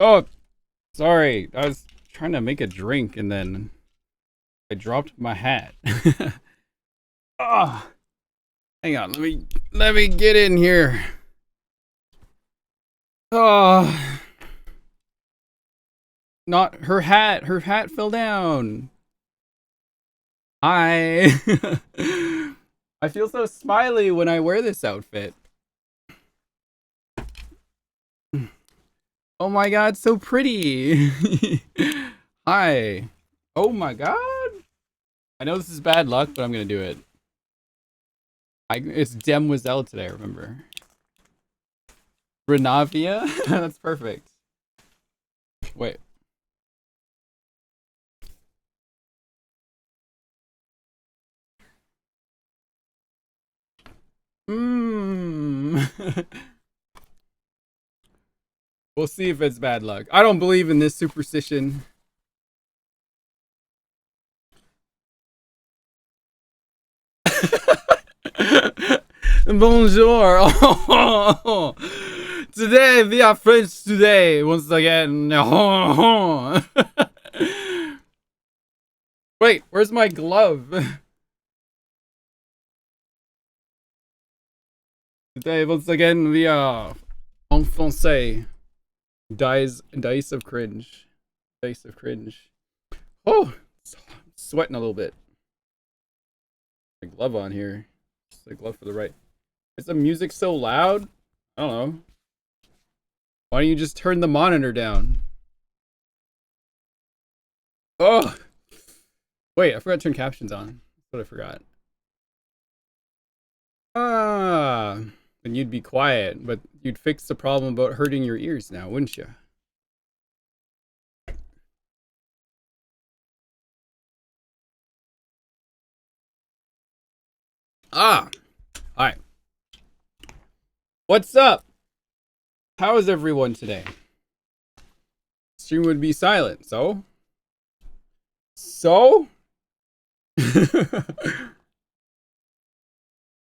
Oh, sorry. I was trying to make a drink and then I dropped my hat. Ah, hang on. Let me get in here. Oh, not her hat. Her hat fell down. Hi. I feel so smiley when I wear this outfit. Oh my god, so pretty. Hi. Oh my god. I know this is bad luck, but I'm gonna do it. It's Demoiselle today, remember? Renavia? That's perfect. Wait. Mmm. We'll see if it's bad luck. I don't believe in this superstition. Bonjour. Today we are French today once again. Wait, where's my glove? Today once again we are en français. Dice of cringe. Dice of cringe. Oh, sweating a little bit. My glove on here. Just the glove for the right. Is the music so loud? I don't know. Why don't you just turn the monitor down? Oh! Wait, I forgot to turn captions on. That's what I forgot. Ah! Then you'd be quiet, but you'd fix the problem about hurting your ears now, wouldn't you? Ah! Hi. What's up? How is everyone today? Stream would be silent, so? So?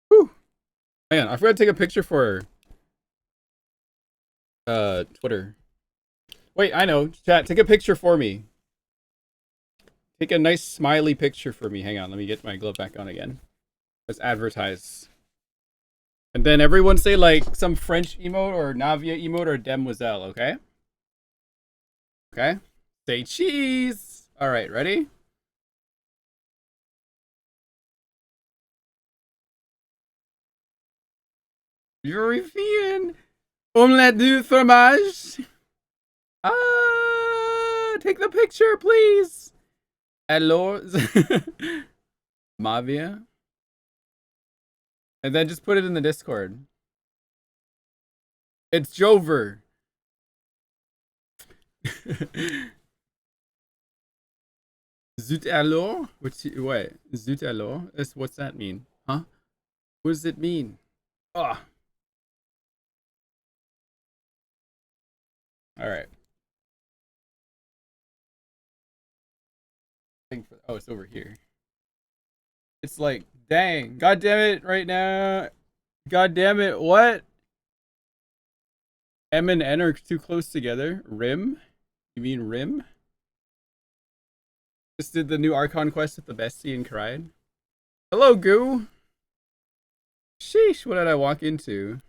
Whew. Man, I forgot to take a picture for Twitter. Wait, I know. Chat, take a picture for me. Take a nice smiley picture for me. Hang on, let me get my glove back on again. Let's advertise. And then everyone say like some French emote or Navia emote or Demoiselle, okay? Okay? Say cheese! Alright, ready? European! Omelette du fromage! Ah! Take the picture, please! Alors? Mavia? And then just put it in the Discord. It's Jover. Zut alors? Wait, zut alors? What's that mean? Huh? What does it mean? Ah. Alright. Oh, it's over here. It's like, dang. God damn it, right now. God damn it, what? M and N are too close together. Rim? You mean Rim? Just did the new Archon quest with the bestie and cried. Hello, Goo. Sheesh, what did I walk into?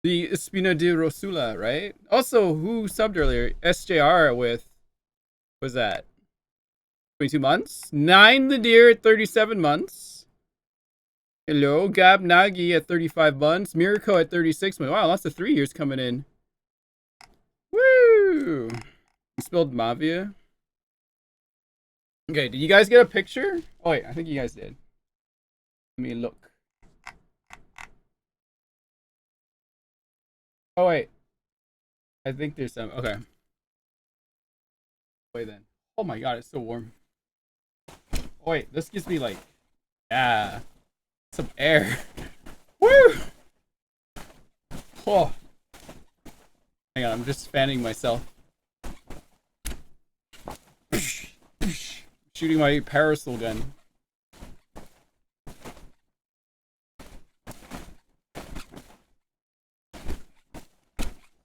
The Espina de Rosula, right? Also, who subbed earlier? SJR with, what was that? 22 months? Nine the Deer at 37 months. Hello, Gab Nagi at 35 months. Mirko at 36 months. Wow, lots of 3 years coming in. Woo! You spelled Mavia. Okay, did you guys get a picture? Oh wait, I think you guys did. Let me look. Oh wait. I think there's some. Okay. Wait then. Oh my god, it's so warm. Oh wait, this gives me like, yeah, some air. Woo! Oh. Hang on, I'm just fanning myself. Shooting my parasol gun.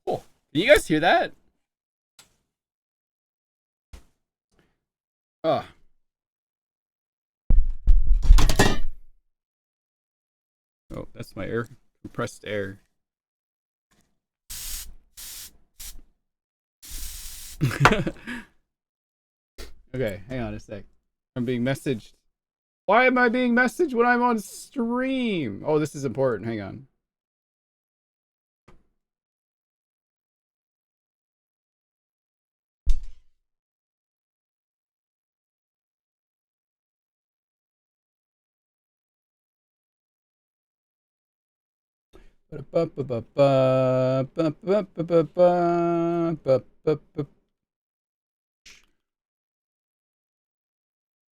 Oh, can you guys hear that? Oh. Oh, that's my air, compressed air. Okay, hang on a sec. I'm being messaged. Why am I being messaged when I'm on stream? Oh, this is important. Hang on.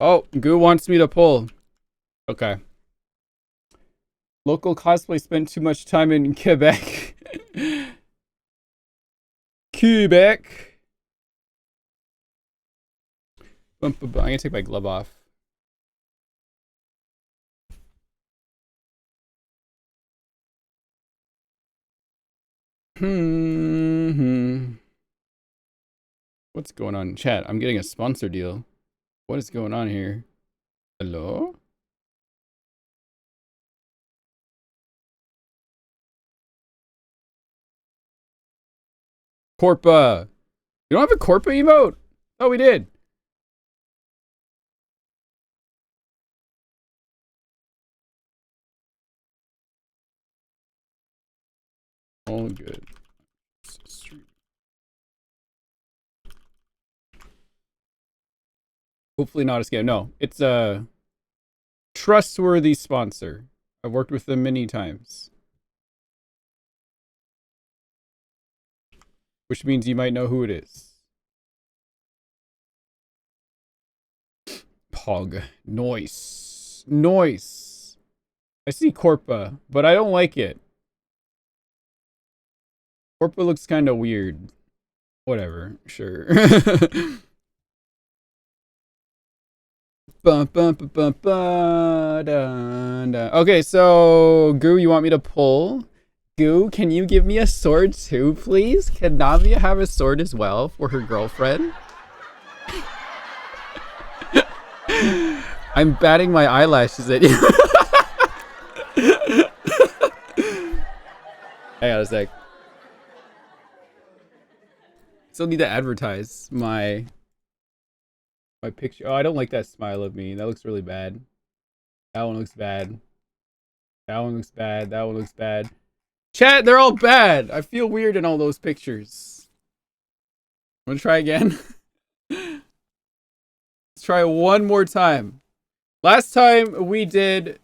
Oh, Goo wants me to pull. Okay. Local cosplay spent too much time in Quebec. Quebec. I'm gonna take my glove off. What's going on in chat? I'm getting a sponsor deal. What is going on here? Hello? Corpa. You don't have a Corpa emote? Oh, we did. All good. Hopefully not a scam. No, it's a trustworthy sponsor. I've worked with them many times. Which means you might know who it is. Pog. Noise. Noise. I see Corpa, but I don't like it. Corpa looks kind of weird. Whatever. Sure. Okay, so Goo, you want me to pull? Goo, can you give me a sword too, please? Can Navia have a sword as well for her girlfriend? I'm batting my eyelashes at you. Hang on a sec. Still need to advertise my picture. Oh, I don't like that smile of me. That looks really bad. That one looks bad. That one looks bad. That one looks bad. Chat, they're all bad. I feel weird in all those pictures. I'm gonna try again. Let's try one more time. Last time we did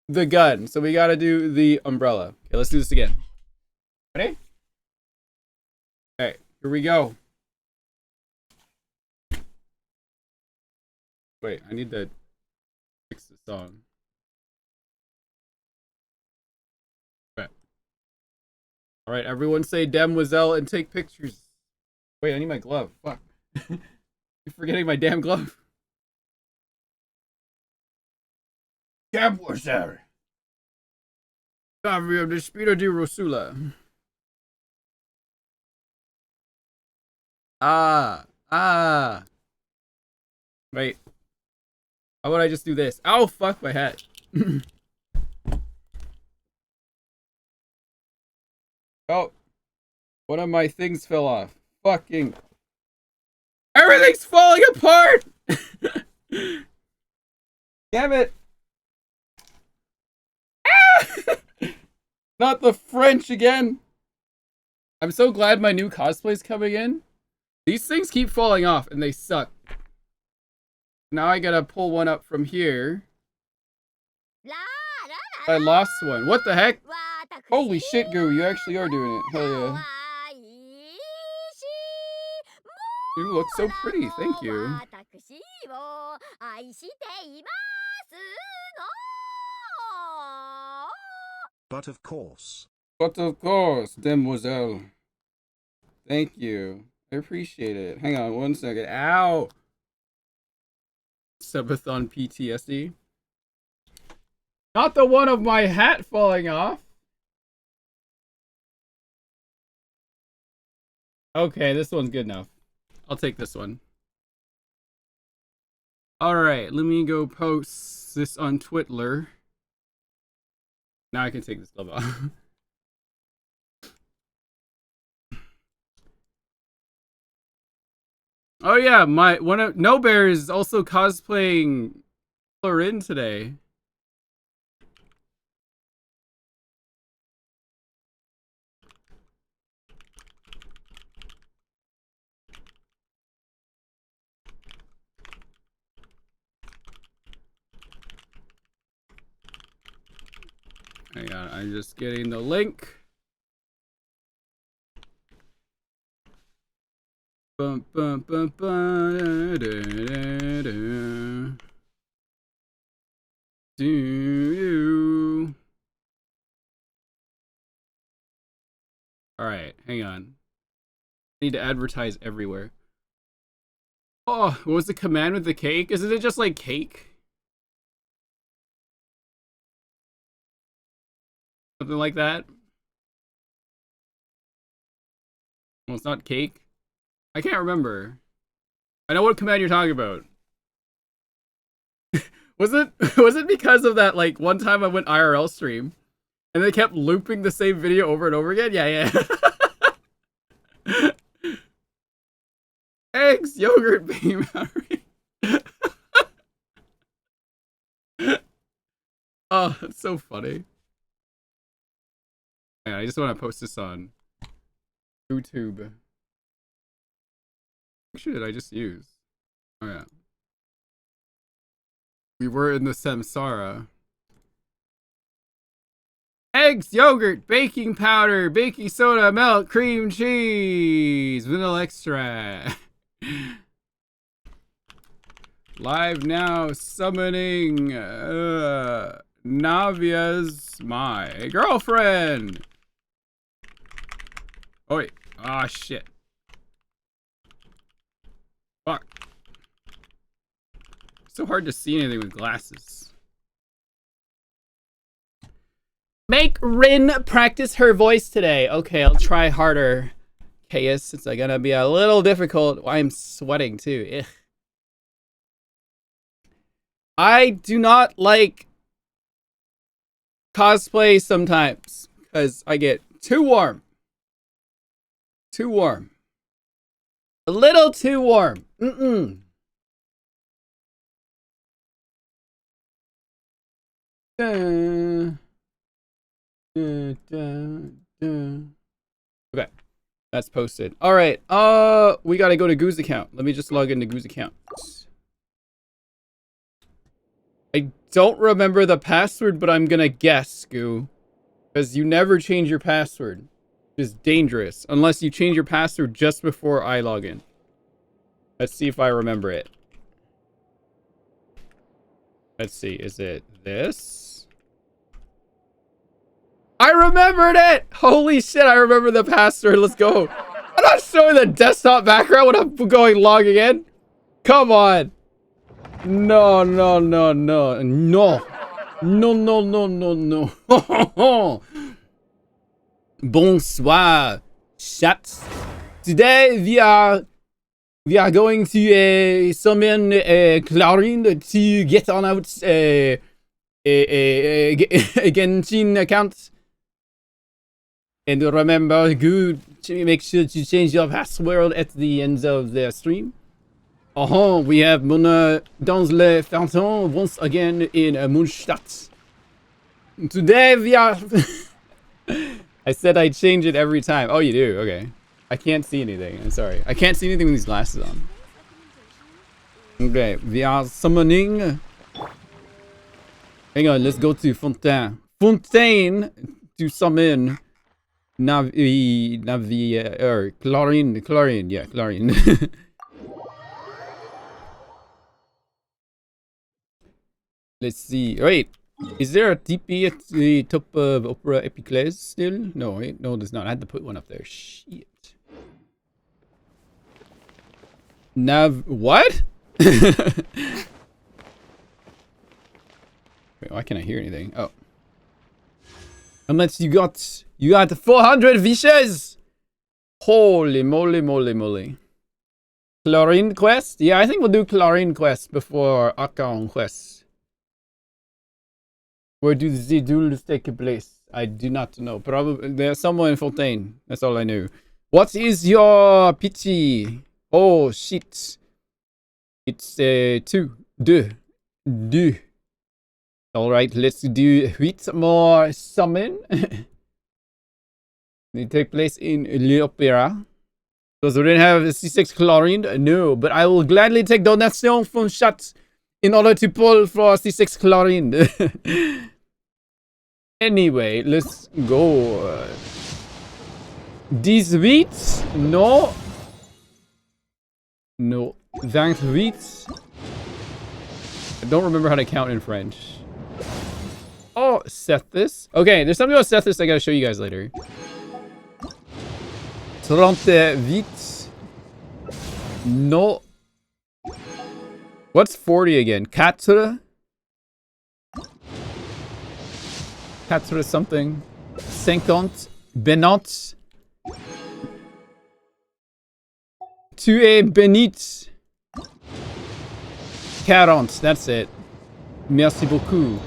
the gun, so we gotta do the umbrella. Okay, let's do this again. Ready? Okay, here we go. Wait, I need to fix the song. Okay. Alright, everyone say Demoiselle and take pictures. Wait, I need my glove. Fuck. You're forgetting my damn glove. Demoiselle. Navia de Spina di Rosula. Ah. Wait. How about I just do this? Ow, fuck my hat. Oh. One of my things fell off. Fucking. Everything's falling apart! Damn it. Not the French again. I'm so glad my new cosplay's coming in. These things keep falling off and they suck. Now I gotta pull one up from here. I lost one. What the heck? Holy shit, Goo, you actually are doing it. Hell yeah. You look so pretty. Thank you. But of course. But of course, Demoiselle. Thank you. I appreciate it. Hang on one second. Ow! Subathon PTSD. Not the one of my hat falling off. Okay, this one's good enough. I'll take this one. Alright, let me go post this on Twitter. Now I can take this glove off. Oh yeah, No Bear is also cosplaying Clorinde today. Hang on, I'm just getting the link. Bum, bum, bum, bum, da, da, da. Do you? Alright, hang on. I need to advertise everywhere. Oh, what was the command with the cake? Isn't it just like cake? Something like that? Well, it's not cake. I can't remember. I know what command you're talking about. Was it because of that, like, one time I went IRL stream and they kept looping the same video over and over again? Yeah. Eggs, yogurt, baby powder. Oh, that's so funny. Yeah, I just want to post this on YouTube. What did I just use? Oh yeah. We were in the samsara. Eggs, yogurt, baking powder, baking soda, milk, cream cheese, vanilla extract. Live now, summoning Navia's my girlfriend. Oh wait, ah shit. Fuck. So hard to see anything with glasses. Make Rin practice her voice today. Okay, I'll try harder. Chaos, it's gonna be a little difficult. I'm sweating too. Ugh. I do not like cosplay sometimes because I get too warm. Too warm. A little too warm. Okay, that's posted. All right. We gotta go to Goo's account. Let me just log into Goo's account. I don't remember the password, but I'm gonna guess, Goo, because you never change your password. Which is dangerous unless you change your password just before I log in. Let's see if I remember it. Let's see. Is it this? I remembered it! Holy shit, I remember the password. Let's go. I'm not showing the desktop background when I'm going logging in. Come on. No. Bonsoir, chat. Today we are going to summon Clorinde to get on out Genshin account. And remember, good to make sure to change your password at the end of the stream. We have Mona dans le Fountain once again in Mundstadt. Today we are... I said I'd change it every time. Oh, you do? Okay. I can't see anything. I'm sorry. I can't see anything with these glasses on. Okay, we are summoning... Hang on, let's go to Fontaine. Fontaine to summon Clorinde. Yeah, Clorinde. Let's see. Wait, is there a TP at the top of Opera Epiclese still? No, wait, no, there's not. I had to put one up there. Shit. What? Wait, why can't I hear anything? Oh. How much you got? You got 400 wishes! Holy moly. Clorinde quest? Yeah, I think we'll do Clorinde quest before Akon quest. Where do the duels take place? I do not know. Probably there's somewhere in Fontaine. That's all I knew. What is your pity? Oh shit. It's 2. Alright, let's do 8 more summon. They take place in l'Opéra. Does Rin have C6 Clorinde? No, but I will gladly take donation from chat in order to pull for C6 Clorinde. Anyway, let's go. 18? No. No. 28? I don't remember how to count in French. Oh, Sethis. Okay, there's something about Sethis I gotta show you guys later. 38. No. What's 40 again? 4? 4 something. 50. Benant. Tu es bénite. 40. That's it. Merci beaucoup.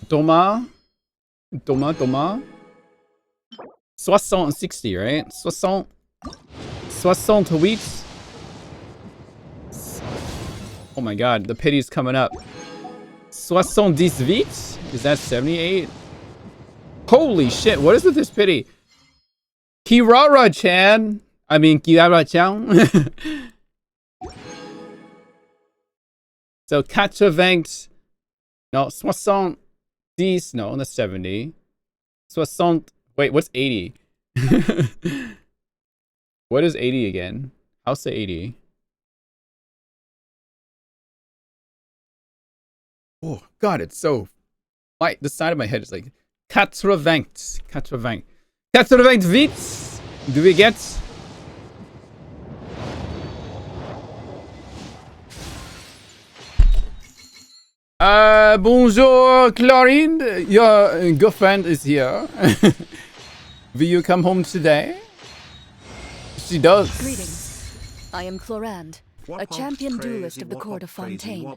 Thomas. 60, right? 68. Oh my god, the pity's coming up. 78? Is that 78? Holy shit, what is with this pity? Kirara-chan. I mean, Kirara-chan. So, 80. No, 70. No, that's 70. 60. Wait, what's 80? What is 80 again? I'll say 80. Oh, God, it's so... the side of my head is like... 80. 88. Do we get... Bonjour, Clorinde. Your girlfriend is here. Will you come home today? She does. Greetings. I am Clorinde, a champion duelist of the court of Fontaine.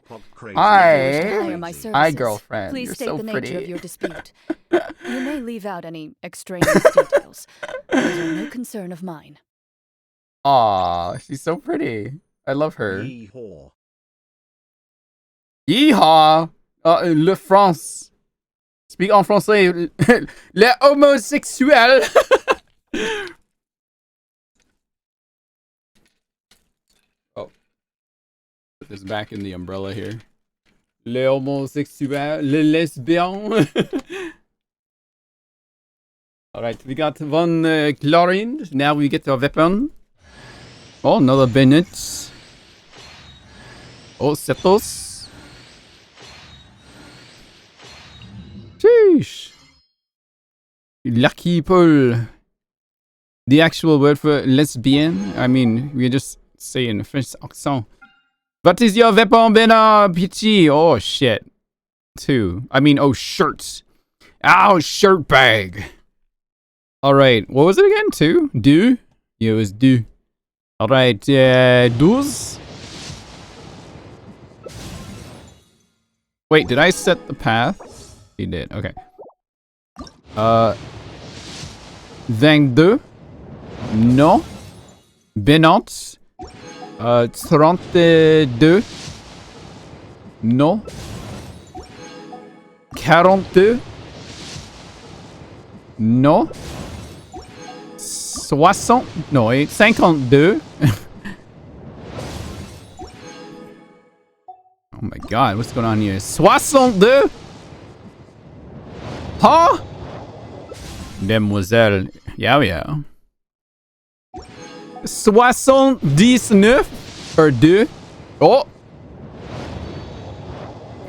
Hi, girlfriend. Please You're state so the pretty. nature of your dispute. You may leave out any extraneous details. Those are no concern of mine. Aw, she's so pretty. I love her. Yeehaw. Yeehaw! Le France. Speak en français. Les homosexuels. Oh. Put this back in the umbrella here. Les homosexuels. Les lesbiens. Alright, we got one Clorinde. Now we get our weapon. Oh, another Bennett. Oh, Setos. Sheesh. Lucky Paul. The actual word for lesbian? I mean, we're just saying French accent. What is your weapon, Bena Pichi? Oh, shit. 2. I mean, oh, shirts. Ow, shirt bag. Alright, what was it again? 2? Do? Yeah, it was do. Alright, 12. Wait, did I set the path? He did, okay. 22. No. Benant. 32. No. 42. No. 60. No, wait, 52. Oh my god, what's going on here? 62. Huh? Demoiselle. Yeah, yeah. 79 or 2. Oh.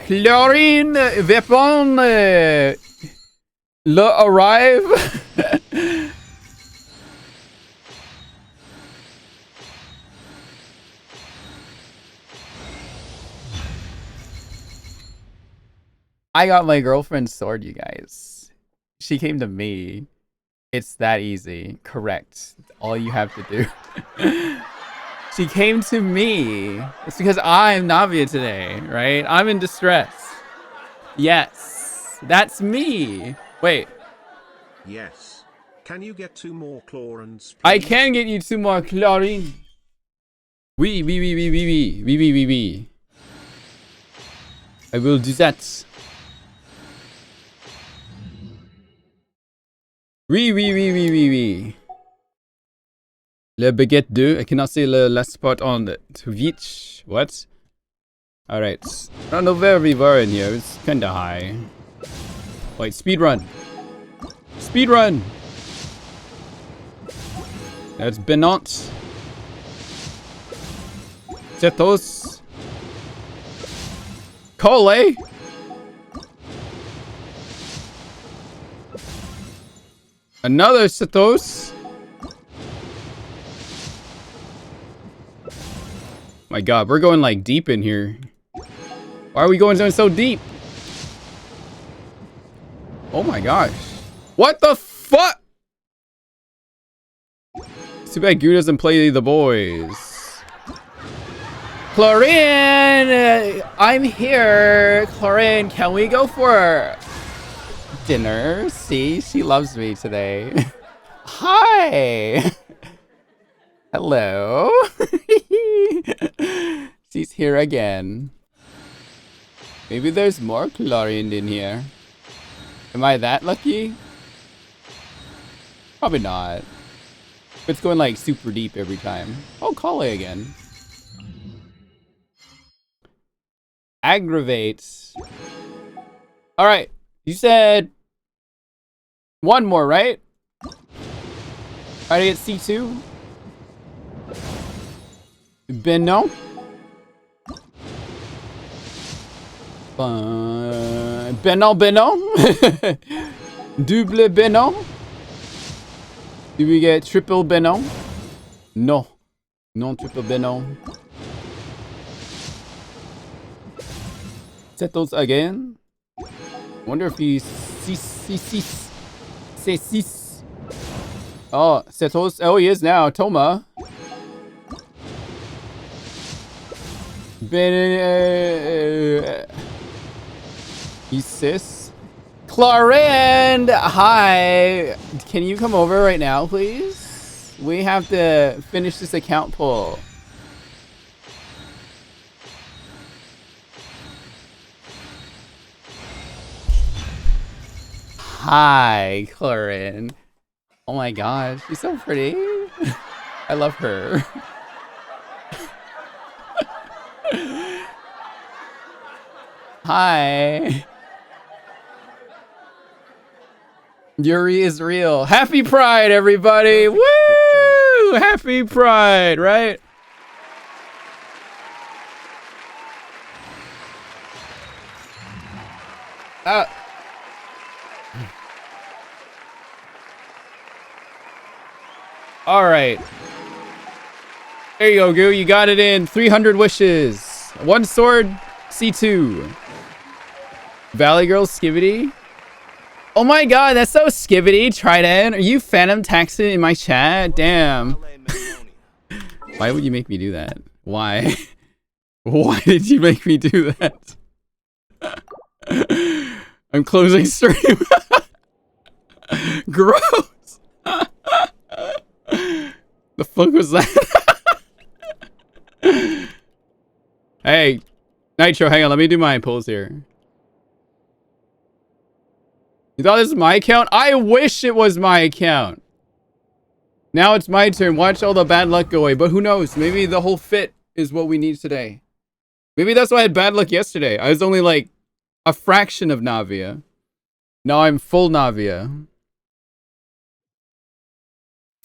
Clorinde weapon le arrive. I got my girlfriend's sword, you guys. She came to me. It's that easy. Correct. That's all you have to do. She came to me. It's because I'm Navia today, right? I'm in distress. Yes, that's me. Wait, Yes. Can you get 2 more Clorindes, please? I can get you 2 more Clorinde. Oui. I will do that. Oui. Le baguette 2. I cannot say the last part on the Twitch. What? Alright. I don't know where we were in here. It's kinda high. Wait, speedrun. Speedrun! That's Benant. Zetos. Cole. Another Zetos. My god, we're going like deep in here. Why are we going so deep? Oh my gosh. What the fuck? Too bad Goo doesn't play the boys. Clorinde! I'm here. Clorinde, can we go for dinner? See, she loves me today. Hi! Hello. She's here again. Maybe there's more Clorinde in here. Am I that lucky? Probably not. It's going like super deep every time. Oh, Kale again. Aggravates. Alright. You said 1 more, right? Try to get C2. Beno. Beno. Double Beno. Do we get triple Beno? No. Non triple Beno. Set those again. Wonder if he's six. Oh, Setos. Oh, he is now. Toma. He's sis. Clorinde, hi. Can you come over right now, please? We have to finish this account pull. Hi, Clorinde. Oh my gosh, she's so pretty. I love her. Hi. Yuri is real. Happy Pride, everybody! Woo! Happy Pride, right? All right. There you go, Goo. You got it in 300 wishes. 1 sword, C2. Valley Girl Skibidi. Oh my god, that's so Skibidi. Trident. Are you Phantom Taxing in my chat? Damn. Why would you make me do that? Why? Why did you make me do that? I'm closing stream. Gross. The fuck was that? Hey, Nitro, hang on. Let me do my pulls here. You thought this was my account? I wish it was my account. Now it's my turn. Watch all the bad luck go away. But who knows? Maybe the whole fit is what we need today. Maybe that's why I had bad luck yesterday. I was only like a fraction of Navia. Now I'm full Navia.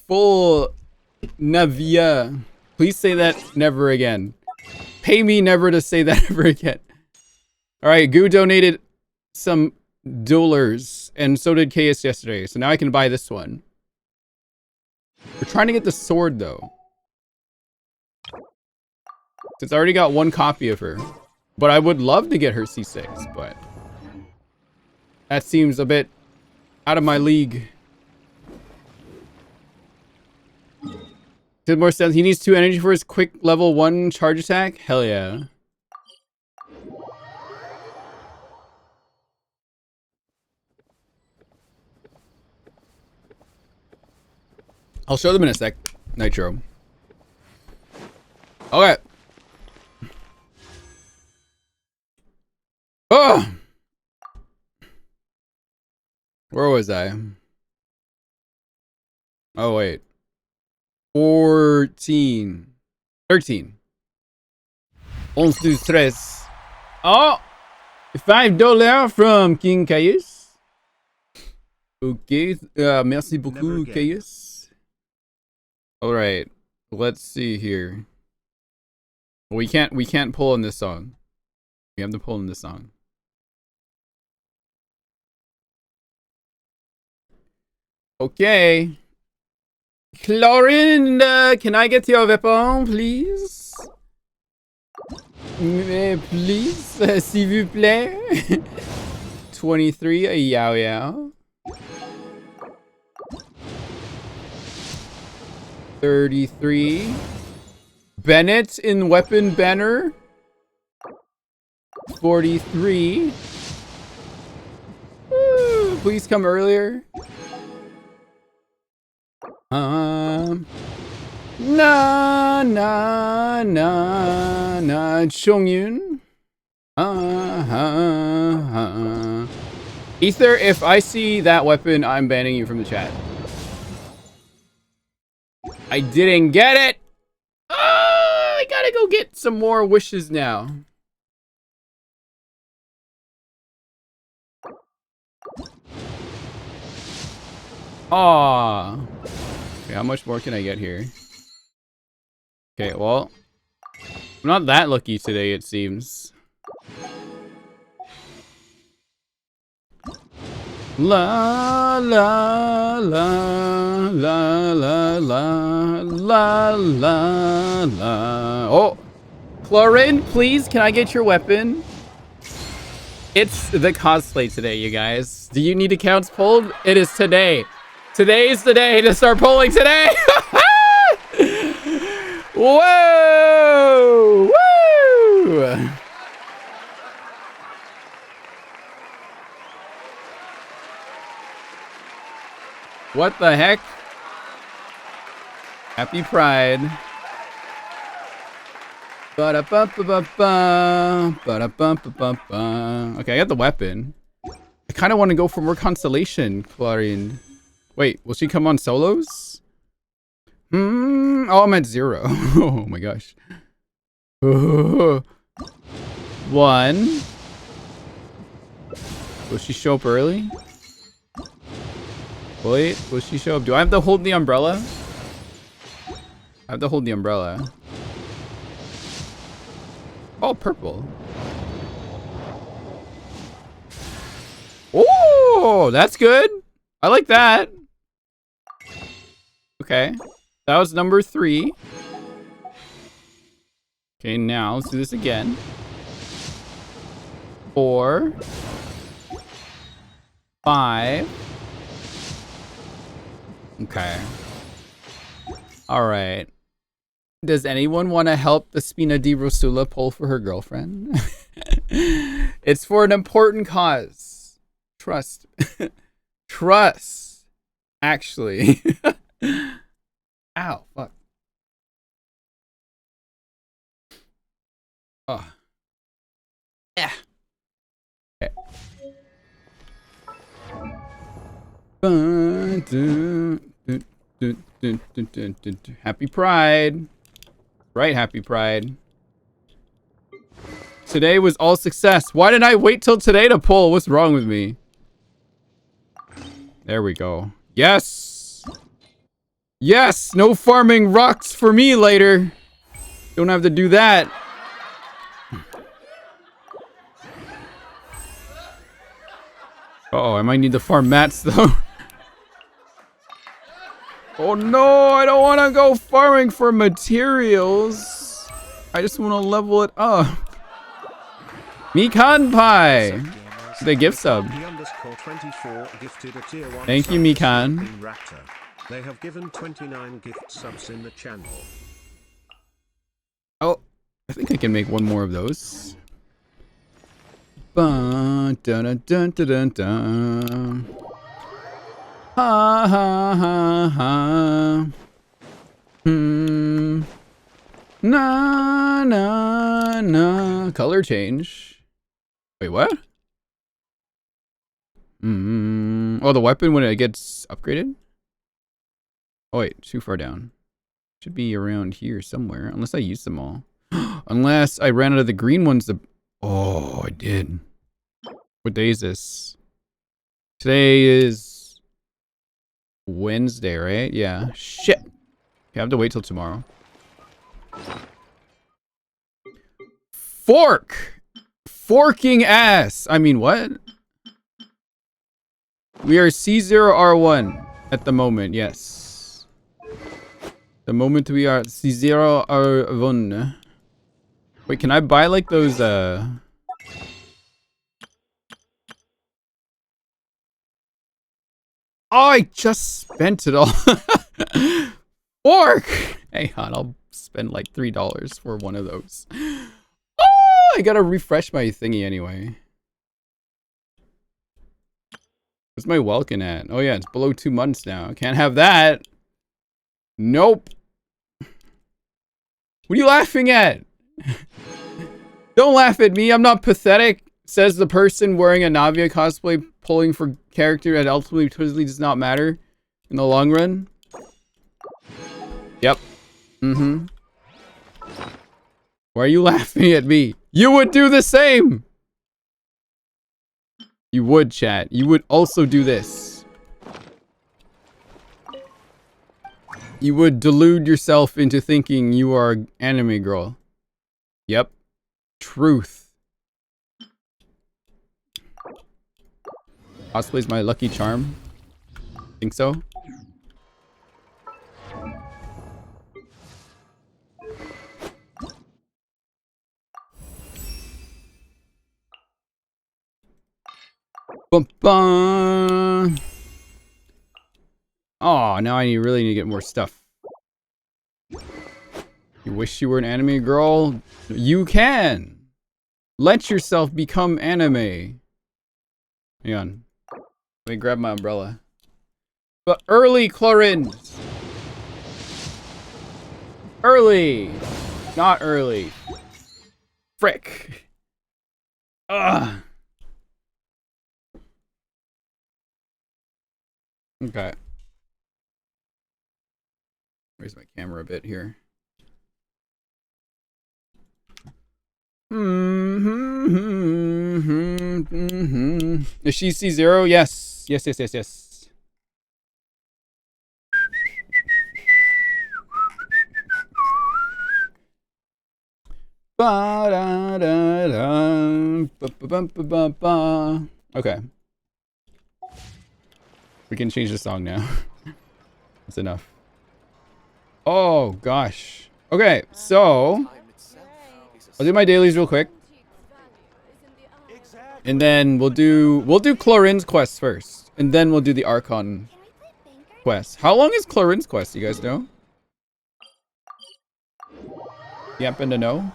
Full Navia. Please say that never again. Pay me never to say that ever again. Alright, Goo donated some dollars, and so did KS yesterday. So now I can buy this one. We're trying to get the sword, though. Since I already got 1 copy of her. But I would love to get her C6, but that seems a bit out of my league. Did more sense. He needs 2 energy for his quick level 1 charge attack? Hell yeah. I'll show them in a sec, Nitro. Okay. Oh! Where was I? Oh, wait. 14. 13. 11, 12, 13. Oh! $5 from King Caius. Okay. Merci beaucoup, Caius. Alright. Let's see here. We can't pull in this song. We have to pull in this song. Okay. Clorinde, can I get your weapon, please? Please, s'il vous plaît. 23, yao yao. 33. Bennett in weapon banner. 43. Woo, please come earlier. Na Chongyun. Ether, if I see that weapon, I'm banning you from the chat. I didn't get it. I gotta go get some more wishes now. Aw. Okay, how much more can I get here? Okay, well, I'm not that lucky today, it seems. La la la la la la la la la. Oh, Clorinde, please, can I get your weapon? It's the cosplay today, you guys. Do you need accounts pulled? It is today. Today is the day to start pulling today. Whoa! Woo! What the heck? Happy Pride. Ba-da-ba-ba-ba-ba. Ba-da-ba-ba-ba-ba. Okay, I got the weapon. I kind of want to go for more constellation, Clorinde. Wait, will she come on solos? Oh, I'm at 0. Oh my gosh. 1. Will she show up early? Wait, will she show up? Do I have to hold the umbrella? I have to hold the umbrella. Oh, purple. Oh, that's good. I like that. Okay. That was number 3. Okay, now let's do this again. 4. 5. Okay. All right. Does anyone want to help the Spina di Rosula pull for her girlfriend? It's for an important cause. Trust. Trust. Actually. Ow, fuck. Oh. Yeah. Okay. Happy Pride. Right, Happy Pride. Today was all success. Why didn't I wait till today to pull? What's wrong with me? There we go. Yes! Yes! No farming rocks for me later. Don't have to do that. Uh-oh, I might need to farm mats though. Oh no, I don't want to go farming for materials. I just want to level it up. Mikan Pie. The gift sub. Thank you, Mikan. They have given 29 gift subs in the channel. Oh, I think I can make one more of those. Dun, dun, dun, dun, dun, dun. Ha ha ha ha. Na na na. Color change. Wait, what? Oh, the weapon when it gets upgraded? Oh wait, too far down. Should be around here somewhere, unless I use them all. Unless I ran out of the green ones. Oh, I did. What day is this? Today is Wednesday, right? Yeah. Shit. I have to wait till tomorrow. Fork! Forking ass! I mean, what? We are C0R1 at the moment, yes. The moment we are C0R1. Wait, can I buy like those, Oh, I just spent it all. Fork! Hang on, I'll spend like $3 for one of those. Oh, I gotta refresh my thingy anyway. What's my Welkin at? Oh yeah, it's below 2 months now. Can't have that. Nope. What are you laughing at? Don't laugh at me. I'm not pathetic, says the person wearing a Navia cosplay pulling for character that ultimately totally does not matter in the long run. Yep. Mm-hmm. Why are you laughing at me? You would do the same! You would, chat. You would also do this. You would delude yourself into thinking you are an anime girl. Yep. Truth. Cosplay's my lucky charm. Think so? Bum, bum. Oh, now I really need to get more stuff. You wish you were an anime girl? You can! Let yourself become anime. Hang on. Let me grab my umbrella. But early, Clorinde! Early! Not early. Frick. Ugh. Okay. Raise my camera a bit here. Is she C0? Yes. Yes, yes, yes, yes. Ba da da da. Ba ba ba ba ba. Okay. We can change the song now. That's enough. Oh gosh. Okay, so I'll do my dailies real quick. And then we'll do Clorinde's quest first. And then we'll do the Archon quest. How long is Clorinde's quest, you guys know? You happen to know?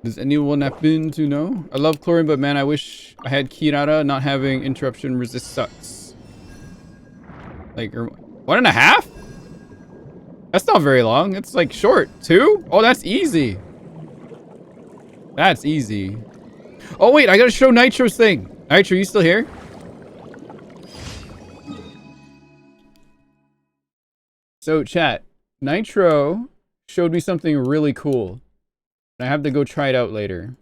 Does anyone happen to know? I love Clorinde, but man, I wish I had Kirara. Not having interruption resist sucks. Like, 1.5? That's not very long. It's like short. 2? Oh, that's easy. That's easy. Oh, wait, I gotta show Nitro's thing. Nitro, you still here? So, chat. Nitro showed me something really cool. I have to go try it out later.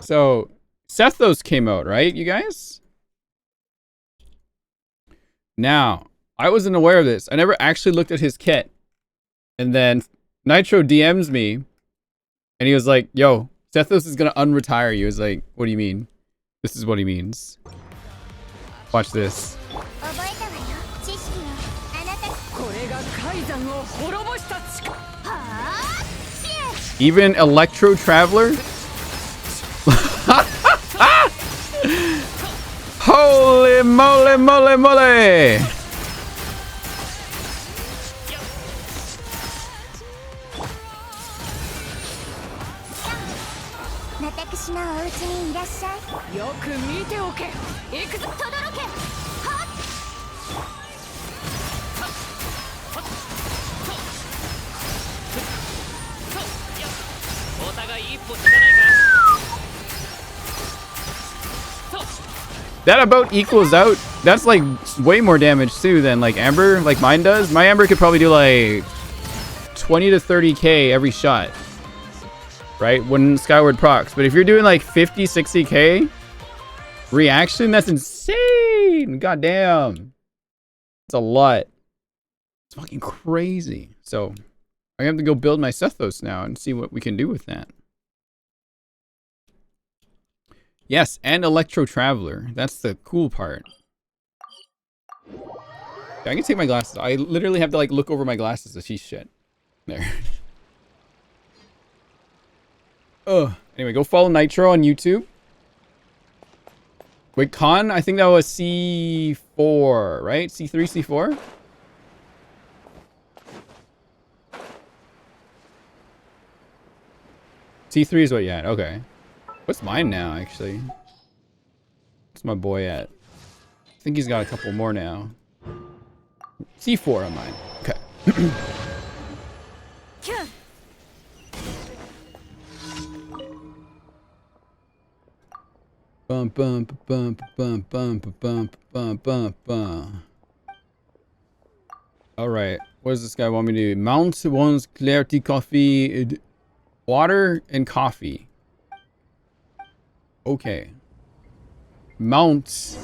So, Sethos came out, right, you guys? Now, I wasn't aware of this. I never actually looked at his kit. And then Nitro DMs me. And he was like, yo, Sethos is gonna unretire you. I was like, what do you mean? This is what he means. Watch this. Even Electro Traveler? Holy moly, moly, moly! That about equals out. That's like way more damage too than like Amber, like mine does. My Amber could probably do like 20 to 30k every shot, right? When Skyward procs. But if you're doing like 50, 60k reaction, that's insane. God damn. It's a lot. It's fucking crazy. So I have to go build my Sethos now and see what we can do with that. Yes, and Electro Traveler. That's the cool part. I can take my glasses. I literally have to like look over my glasses to see shit. There. Oh. Anyway, go follow Nitro on YouTube. Wait, Con? I think that was C4, right? C3, C4? C3 is what you had. Okay. What's mine now, actually? What's my boy at? I think he's got a couple more now. C4 on mine. Okay. Bum bum bum bum bum bum bum bum bum. All right. What does this guy want me to do? Mount one's clarity coffee, water and coffee. Okay. Mount.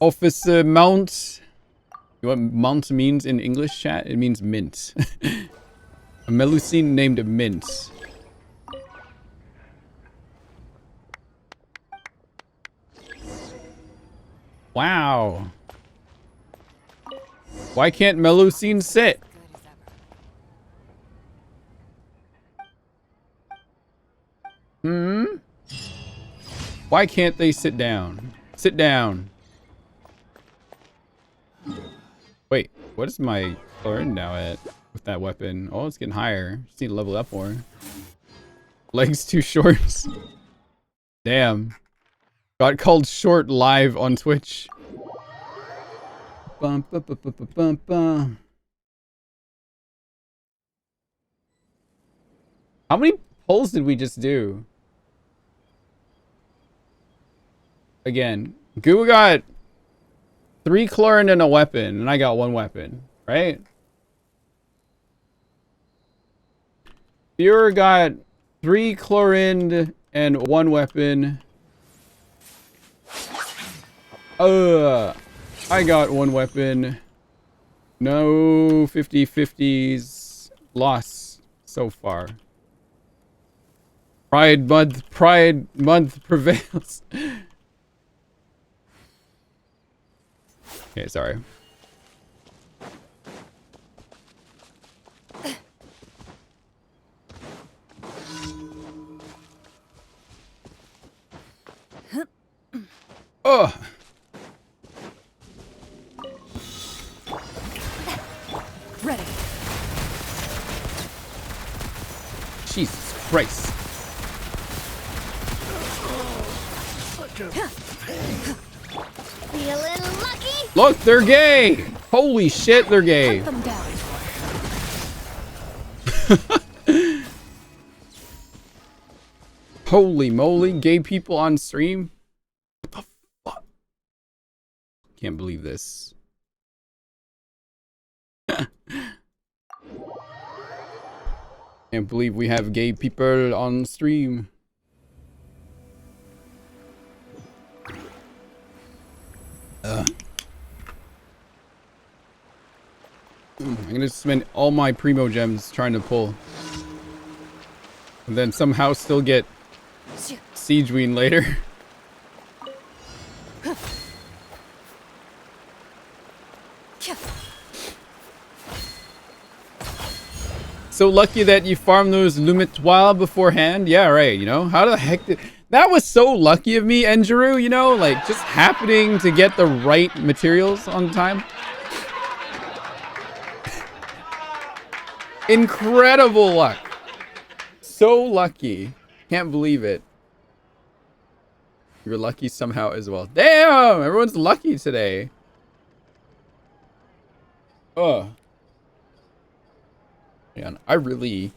Officer Mount. You know what Mount means in English, chat? It means mint. A Melusine named Mint. Wow. Why can't Melusine sit? Hmm? Why can't they sit down? Sit down. Wait, what is my Clorinde now at with that weapon? Oh, it's getting higher. Just need to level up more. Legs too short. Damn. Got called short live on Twitch. Bum, bum, bum, bum, bum, bum. How many pulls did we just do? Again, Goo got 3 Clorinde and a weapon, and I got 1 weapon, right? Fuhrer got 3 Clorinde and 1 weapon. I got 1 weapon. No 50-50s lost so far. Pride month prevails. Okay, sorry. Oh. Ready. Jesus Christ. Feeling lucky? Look, they're gay. Holy shit, they're gay. Hunt them down. Holy moly, gay people on stream? What the fuck? Can't believe this. Can't believe we have gay people on stream. I'm gonna spend all my primo gems trying to pull. And then somehow still get Siegeween later. So lucky that you farmed those Lumitoires beforehand. Yeah, right, you know? How the heck did... That was so lucky of me, Enjaru, you know? Like, just happening to get the right materials on time. Incredible luck. So lucky. Can't believe it. You're lucky somehow as well. Damn! Everyone's lucky today. Ugh. Man, I really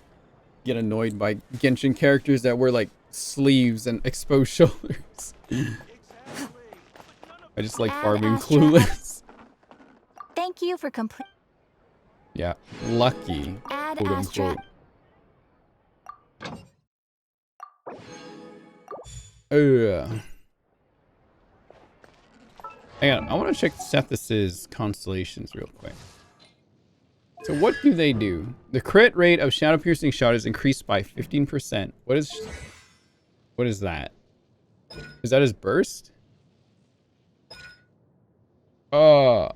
get annoyed by Genshin characters that wear like sleeves and exposed shoulders. I just like farming clueless. Thank you for complete. Yeah, lucky. Add Quote Astra. unquote. Hang on, I want to check Sethus's constellations real quick. So what do they do? The crit rate of shadow piercing shot is increased by 15%. What is that? Is that his burst? Oh,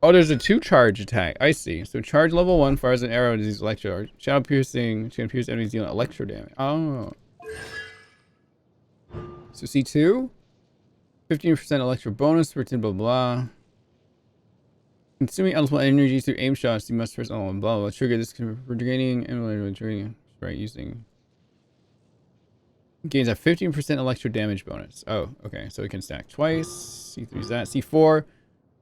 there's a 2-charge attack. I see. So charge level 1 fires an arrow to use electro. Shadow piercing can pierce enemies dealing electro damage. Oh. So C2? 15% electro bonus for 10 blah blah. Consuming elemental energy through aim shots, you must first blah blah. Trigger this for gaining and trigger right using. Gains a 15% electro damage bonus. Oh, okay. So it can stack twice. C3 is that. C4.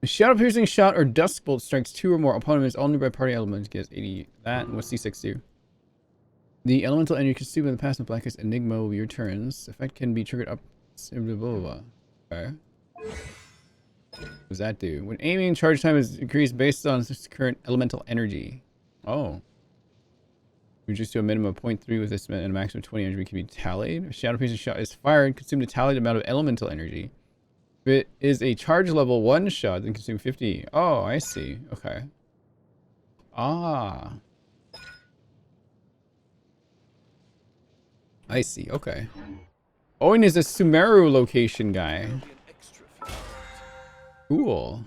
A shadow piercing shot or dusk bolt strikes 2 or more opponents. All nearby party elements gets 80. That. And what's C6 do? The elemental energy consumed in the past of Blackest Enigma will be your turns. Effect can be triggered up. Blah, blah, blah. Okay. What does that do? When aiming, charge time is increased based on current elemental energy. Oh. Reduced to a minimum of 0.3 with this and a maximum of 20 energy can be tallied. A shadow piercing shot is fired, consume a tallied amount of elemental energy. If it is a charge level 1 shot, then consume 50. Oh, I see. Okay. Ah. I see. Okay. Owen is a Sumeru location guy. Cool.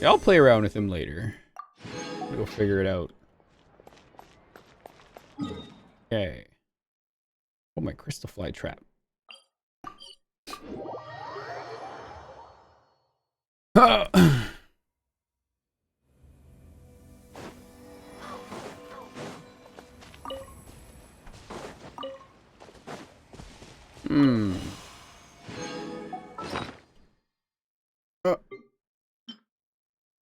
Yeah, I'll play around with him later. We'll figure it out. Okay. Oh, my crystal fly trap.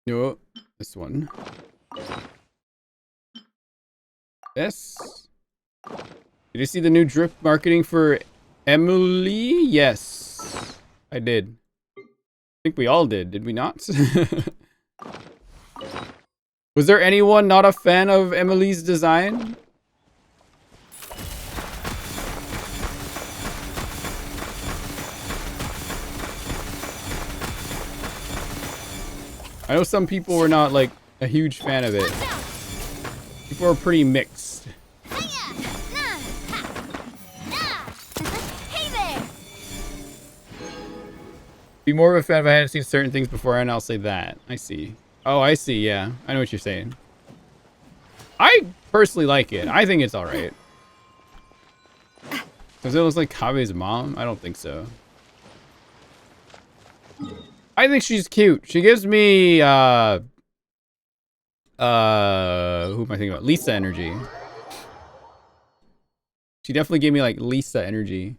No, this one. Yes. Did you see the new drip marketing for Emily? Yes, I did. I think we all did we not? Was there anyone not a fan of Emily's design? I know some people were not like a huge fan of it. People were pretty mixed. Be more of a fan if I hadn't seen certain things before, and I'll say that. I see. Oh, I see. Yeah, I know what you're saying. I personally like it. I think it's all right. Does it look like Kabe's mom? I don't think so. I think she's cute. She gives me, who am I thinking about? Lisa energy. She definitely gave me, like, Lisa energy.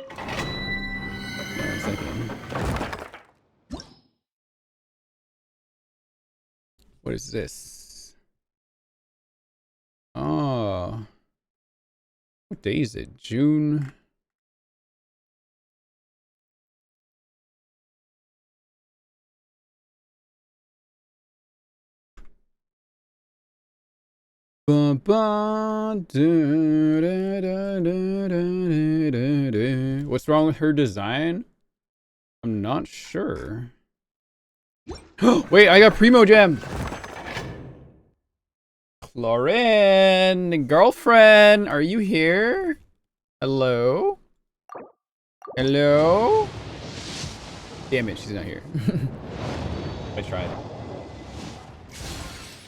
Yeah, 1 second. What is this? Oh. What day is it? June... What's wrong with her design? I'm not sure. Wait, I got Primo Gem. Clorinde, girlfriend, are you here? Hello? Hello? Damn it, she's not here. I tried.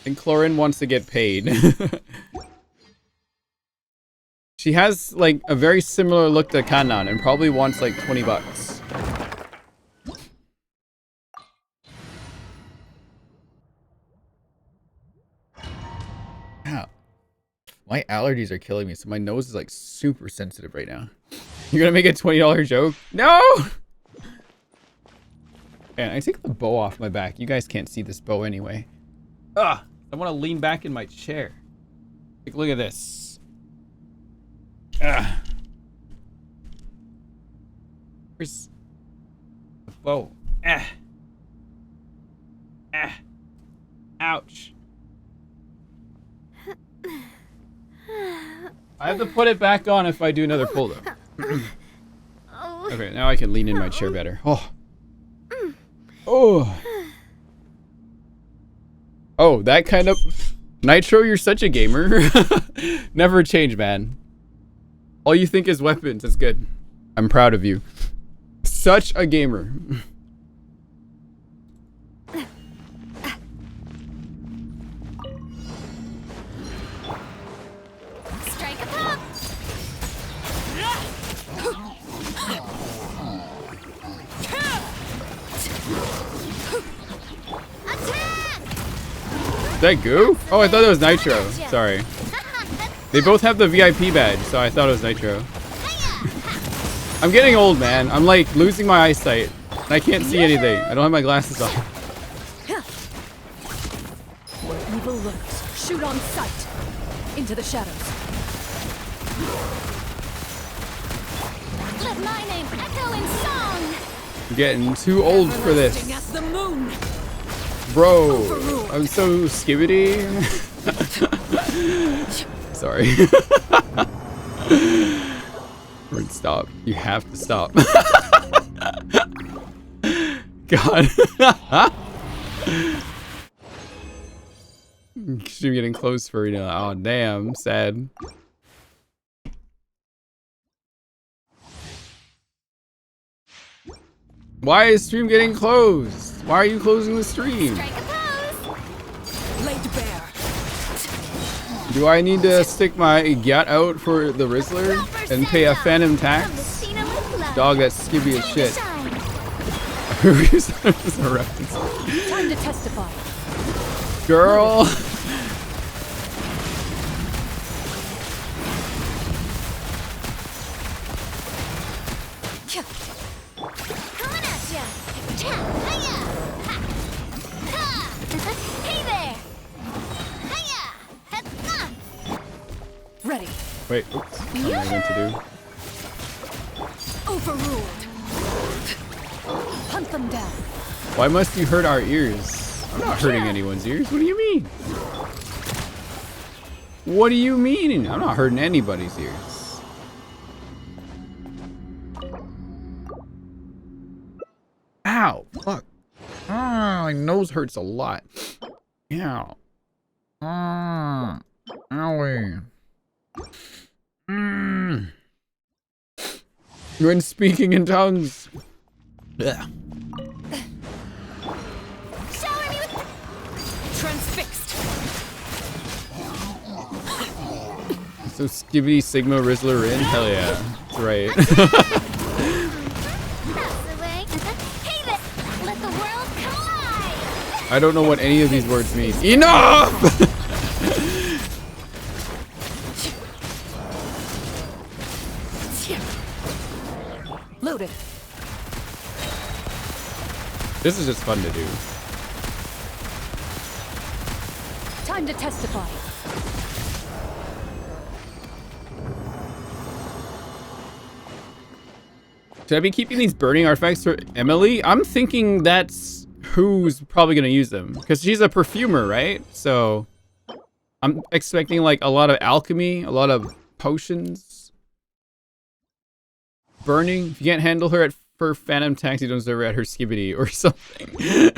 think Clorinde wants to get paid. She has like a very similar look to Kanan and probably wants like 20 bucks. Ow. My allergies are killing me, so my nose is like super sensitive right now. You're gonna make a $20 joke? No! And I take the bow off my back. You guys can't see this bow anyway. Ugh! I want to lean back in my chair. Take a look at this. Ugh. Where's the bow? Ah. Ah. Ouch. I have to put it back on if I do another pull though. Okay, now I can lean in my chair better. Oh. Oh. Oh, that kind of... Nitro, you're such a gamer. Never change, man. All you think is weapons. It's good. I'm proud of you. Such a gamer. Strike a pop. Is that Goo? Oh, I thought it was Nitro. Sorry. They both have the VIP badge, so I thought it was Nitro. I'm getting old, man. I'm like losing my eyesight. And I can't see anything. I don't have my glasses on. Where evil lurks, shoot on sight. Into the shadows. Let my name echo in song. I'm getting too old for this. As the moon. Bro, I'm so skibbity. Sorry. Rin, stop. You have to stop. God. Stream getting close for you now. Oh, damn. Sad. Why is stream getting closed? Why are you closing the stream? Strike a pose. Laid bare. Do I need to stick my gat out for the Rizzler and pay a phantom tax? Dog, that's skibby as shit. Time to testify. Girl. Coming at ya. Hiya. Ha. Hey there. Hiya. Ready. Wait, oops. What am I meant to do? Overruled. Hunt them down. Why must you hurt our ears? I'm not hurting anyone's ears. What do you mean? What do you mean? I'm not hurting anybody's ears. Ow. Fuck. Ah, my nose hurts a lot. Ow. Ah. Owie. You're in speaking in tongues. Ugh. Shower me with Transfixed. So Skibidi Sigma Rizzler in? Hell yeah. That's right. that's the way. Hey there. Let the world collide. I don't know what any of these words mean. Enough! Loaded. This is just fun to do. Time to testify. Should I be keeping these burning artifacts for Emily? I'm thinking that's who's probably gonna use them. Because she's a perfumer, right? So I'm expecting like a lot of alchemy, a lot of potions. Burning. If you can't handle her for phantom tax, you don't deserve her at her skibidi or something. Laid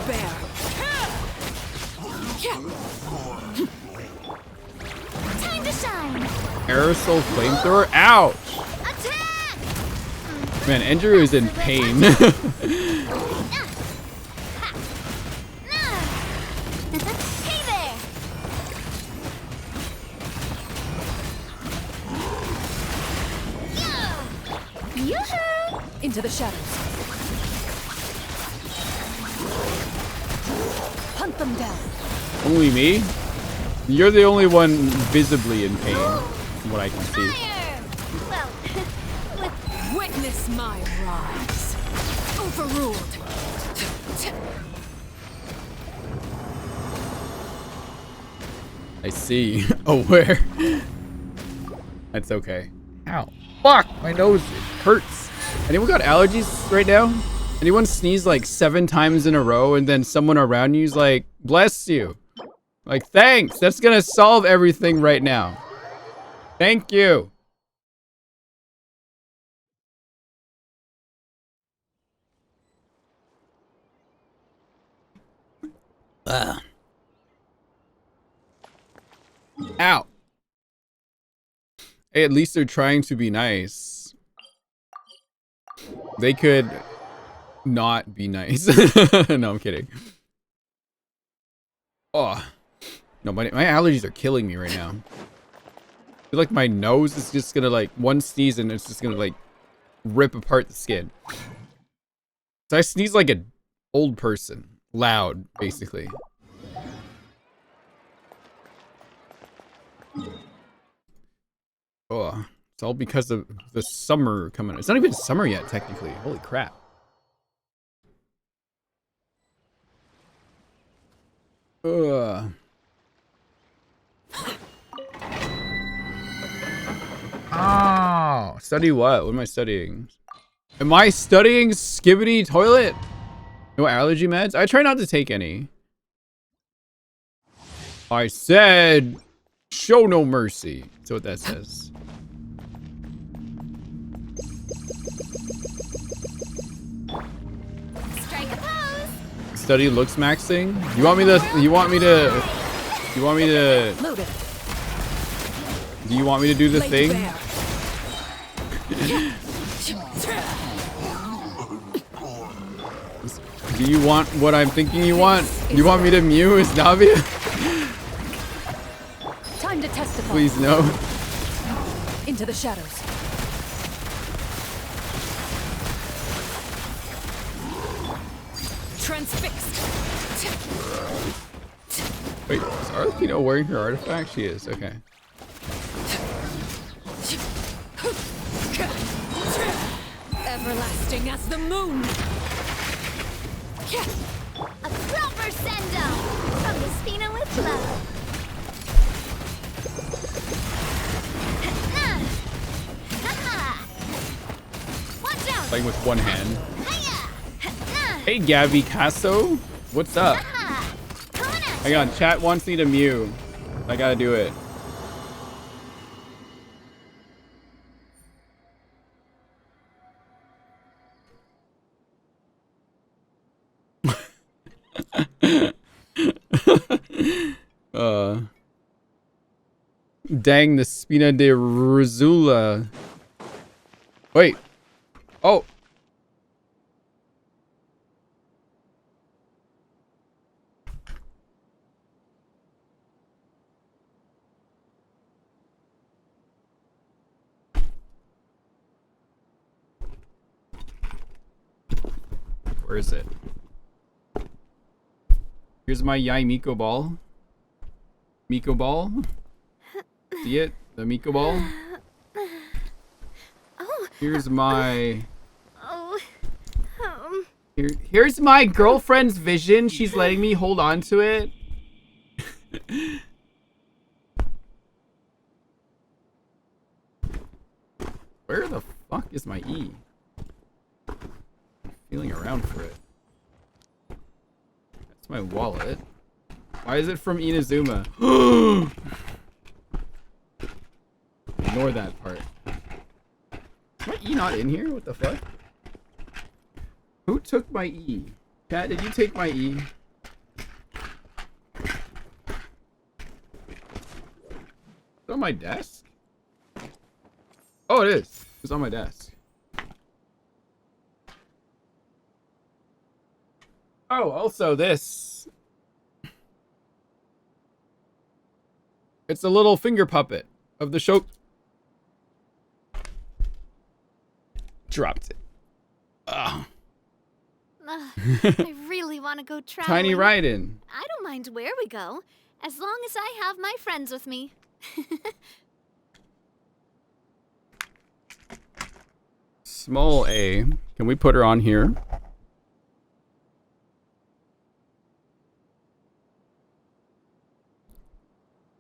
bare. Time to shine. Aerosol flamethrower? Ouch! Attack. Man, Andrew is in pain. Hey there! Yoo-hoo! Into the shadows. Hunt them down. Only me? You're the only one visibly in pain, from what I can see. Fire! Well, Witness my rise. Overruled. I see. Oh, where? That's okay. Ow. Fuck! My nose, it hurts. Anyone got allergies right now? Anyone sneeze like 7 times in a row and then someone around you's like, bless you. Like, thanks. That's gonna solve everything right now. Thank you. Ugh. Ow. Hey, at least they're trying to be nice. They could not be nice. No, I'm kidding. Oh. No, my allergies are killing me right now. I feel like my nose is just gonna like, one sneeze and it's just gonna like rip apart the skin. So I sneeze like an old person. Loud, basically. Oh, it's all because of the summer coming. It's not even summer yet, technically. Holy crap. Ugh. Oh, study what? What am I studying? Am I studying Skibbity Toilet? No allergy meds? I try not to take any. I said, show no mercy. That's what that says. strike a pose! Study looks maxing? You want me to, do you want me to do the thing? Do you want what I'm thinking you want? You want me to mew as Navia? Time to testify. Please no. Into the shadows. Transfixed. Wait, is Arlecchino wearing her artifact? She is, okay. Everlasting as the moon. A proper send-off from the Spina with love. Watch out! Playing with one hand. Hiya! Hey, Gabby Casso. What's up? Coming at Hang on, chat wants me to mew. I gotta do it. Dang, the Spina de Rosula. Wait. Oh. Where is it? Here's my Yai Miko ball. Miko ball? See it? The Miko ball? Oh. Here's my... Oh. Here's my girlfriend's vision. She's letting me hold on to it. Where the fuck is my E? I'm feeling around for it. That's my wallet. Why is it from Inazuma? Ignore that part. Is my E not in here? What the fuck? Who took my E? Chat, did you take my E? Is it on my desk? Oh, it is. It's on my desk. Oh, also this. It's a little finger puppet of the show. Dropped it. Ugh, I really want to go traveling. Tiny ride-in. I don't mind where we go, as long as I have my friends with me. Small A. Can we put her on here?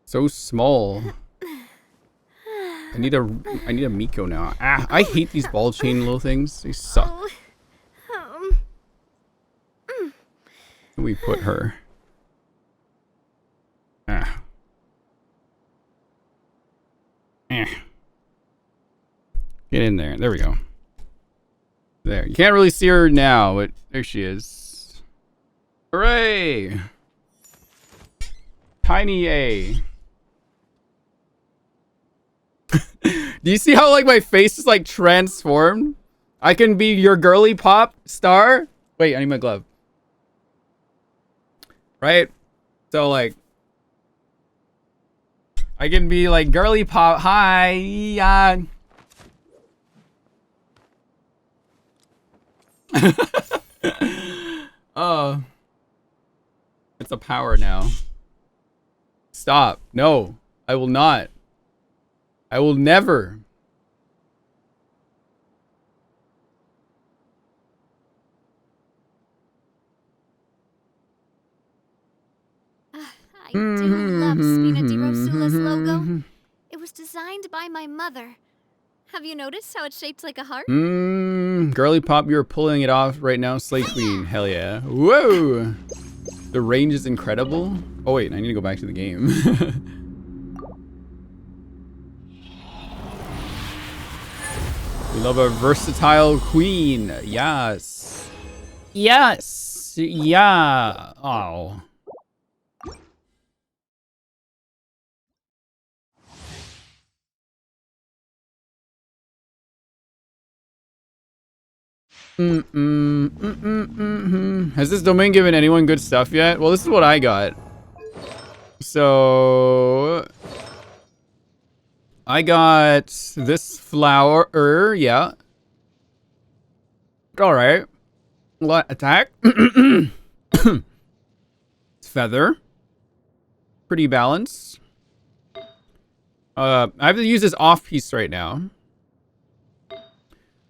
So small. I need a Miko now. Ah, I hate these ball chain little things. They suck. Can we put her? Ah. Eh. Get in there. There we go. There. You can't really see her now, but there she is. Hooray! Tiny A. Do you see how like my face is like transformed? I can be your girly pop star. Wait, I need my glove. Right? So like I can be like girly pop. Hi. Yeah. Oh. It's a power now. Stop. No. I will not. I will never. I do love Spina di Rosula's logo. It was designed by my mother. Have you noticed how it's shaped like a heart? Girly pop, you're pulling it off right now, Slay Queen. Hell yeah. Whoa! The range is incredible. Oh wait, I need to go back to the game. We love a versatile queen. Yes. Yes. Yeah. Oh. Has this domain given anyone good stuff yet? Well, this is what I got. So I got this flower, yeah. Alright. Attack. Feather. Pretty balanced. I have to use this off piece right now.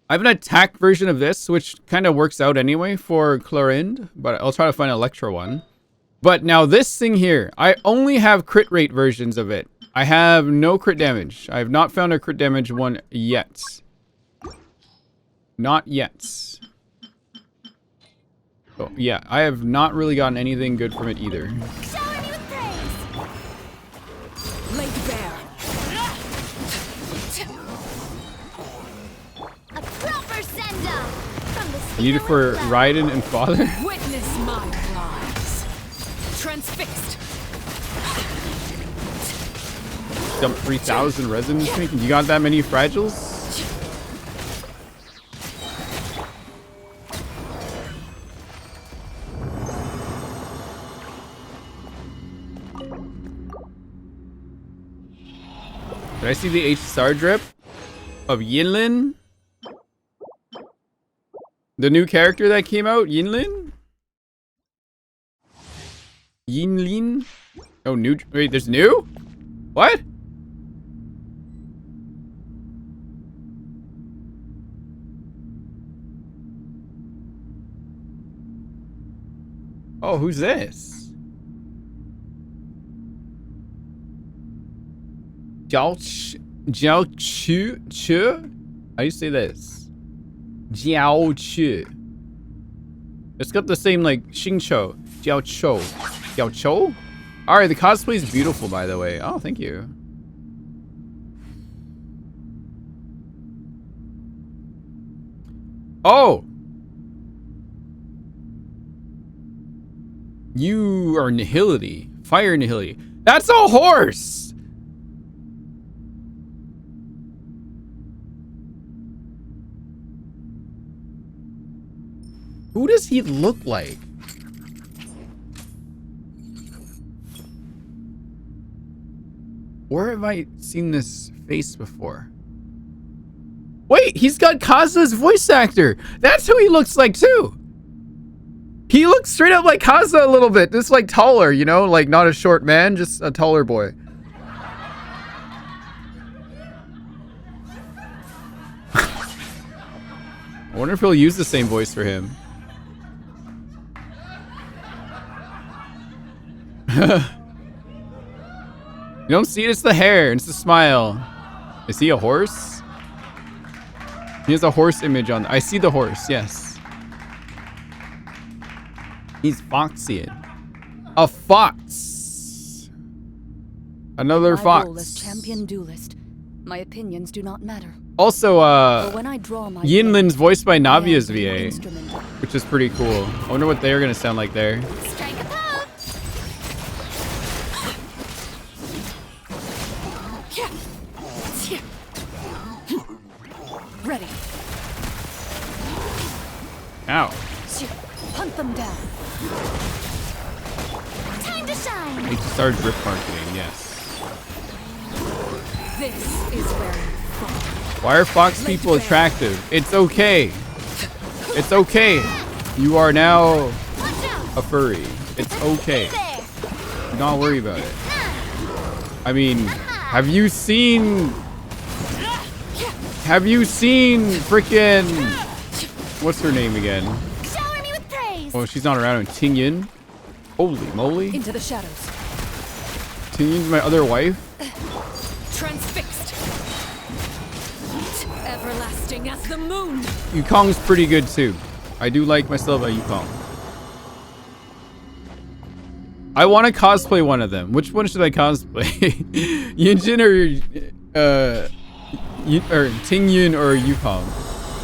I have an attack version of this, which kind of works out anyway for Clorinde, but I'll try to find an Electro one. But now this thing here, I only have crit rate versions of it. I have no crit damage. I have not found a crit damage one yet. Not yet. Oh, yeah, I have not really gotten anything good from it either. Shower me with praise! Laid bare. A proper send-off from the I need it for Spina Raiden and Father. Witness my rise. Transfixed. Dump 3,000 resonance making. You got that many fragiles? Did I see the H-Star drip of Yinlin? The new character that came out, Yinlin? Yinlin? Oh, new. Wait, there's new? What? Oh, who's this? Jiao Chu? How do you say this? Jiao Chu. It's got the same like Xingqiu. Jiao Chou. Jiao Chou? Alright, the cosplay is beautiful by the way. Oh, thank you. Oh! You are Nihility. Fire Nihility. That's a horse! Who does he look like? Where have I seen this face before? Wait, he's got Kazu's voice actor. That's who he looks like too. He looks straight up like Kazu a little bit, just like taller, you know, like not a short man, just a taller boy. I wonder if he'll use the same voice for him. You don't see it, it's the hair, it's the smile. Is he a horse? He has a horse image on. I see the horse, yes. He's Foxian. A fox. Another fox. My role as champion duelist. My opinions do not matter. Also, But when I draw my Yinlin's voiced by Navia's I am VA, instrumental. which is pretty cool. I wonder what they're gonna sound like there. Strike a pose. Ready. Ow. Hunt them down. Time to shine. I need to start drip marketing, yes. This is where you fall. Why are fox people attractive? It's okay. It's okay. You are now Watch out. a furry. It's okay. There. Do not worry about it. I mean, have you seen freaking, what's her name again? Shower me with praise. Oh, she's not around. Tingyin. Holy moly. Into the shadows. Tingyin's my other wife. Transfixed. Everlasting as the moon. Yukong's pretty good too. I do like myself a Yukong. I want to cosplay one of them. Which one should I cosplay? Yinjin or Tingyun or Yukong?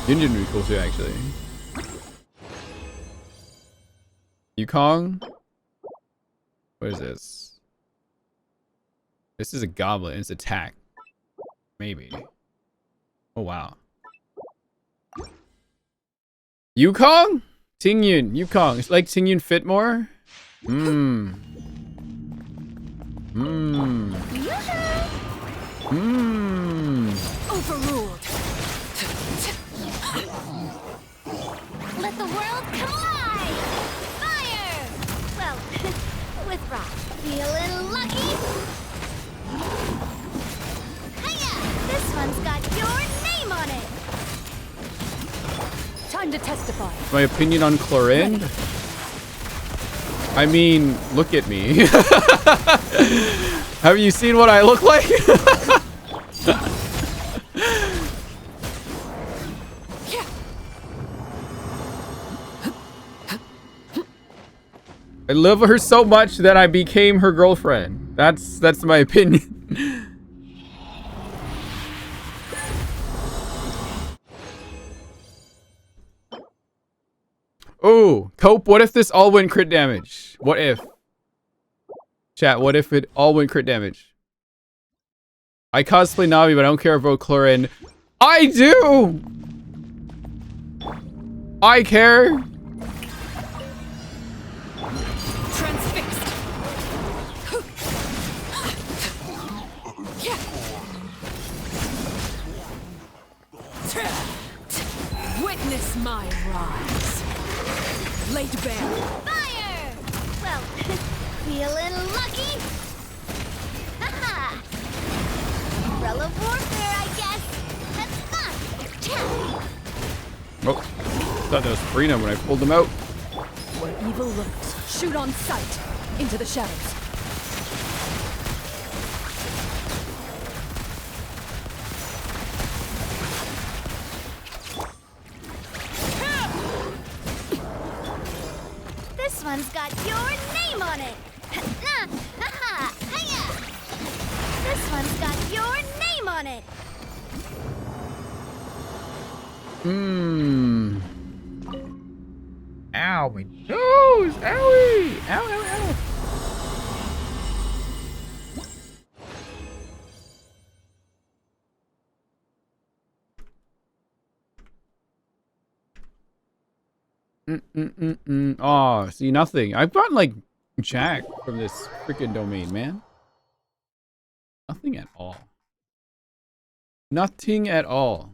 Yinjin would be cool too, actually. Yukong? What is this? This is a goblet. It's attack. Maybe. Oh wow. Yukong? Tingyun. Yukong. It's like Tingyun fit more? Mmm. Mmm. Mmm. Overruled. Let the world come alive. Fire. Well, with rock. Feeling lucky. Hiya. This one's got your name on it. Time to testify. My opinion on Clorinde? I mean, look at me. Have you seen what I look like? I love her so much that I became her girlfriend. That's my opinion. Oh, Cope, what if this all went crit damage? What if? Chat, what if it all went crit damage? I cosplay Navi, but I don't care about Clorinde. I do! I care! Transfixed. Witness my rise. Laid bare. Fire. Well, feeling lucky. Haha. Umbrella warfare, I guess. That's fun. Oh, thought that was Freedom when I pulled them out. Where evil lurks, shoot on sight. Into the shadows. This one's got your name on it. Haha. Hiya. This one's got your name on it. Mmm. Ow, my nose! Owie! Ow, ow, ow. Oh, see nothing. I've gotten like Jack from this freaking domain, man. Nothing at all. Nothing at all.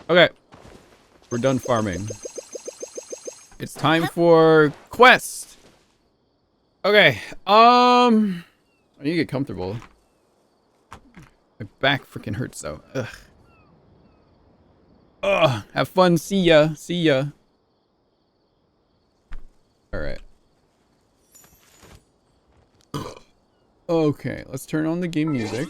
Okay. We're done farming. It's time for quest. Okay. I need to get comfortable. My back freaking hurts though. Ugh. Ugh. Have fun. See ya. See ya. Alright. Okay, let's turn on the game music.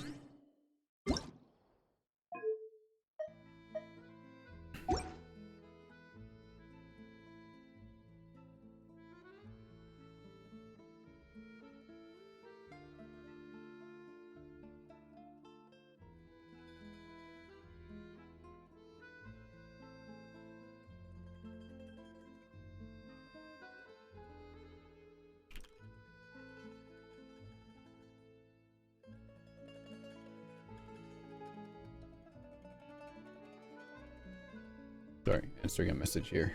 Sorry, answering a message here.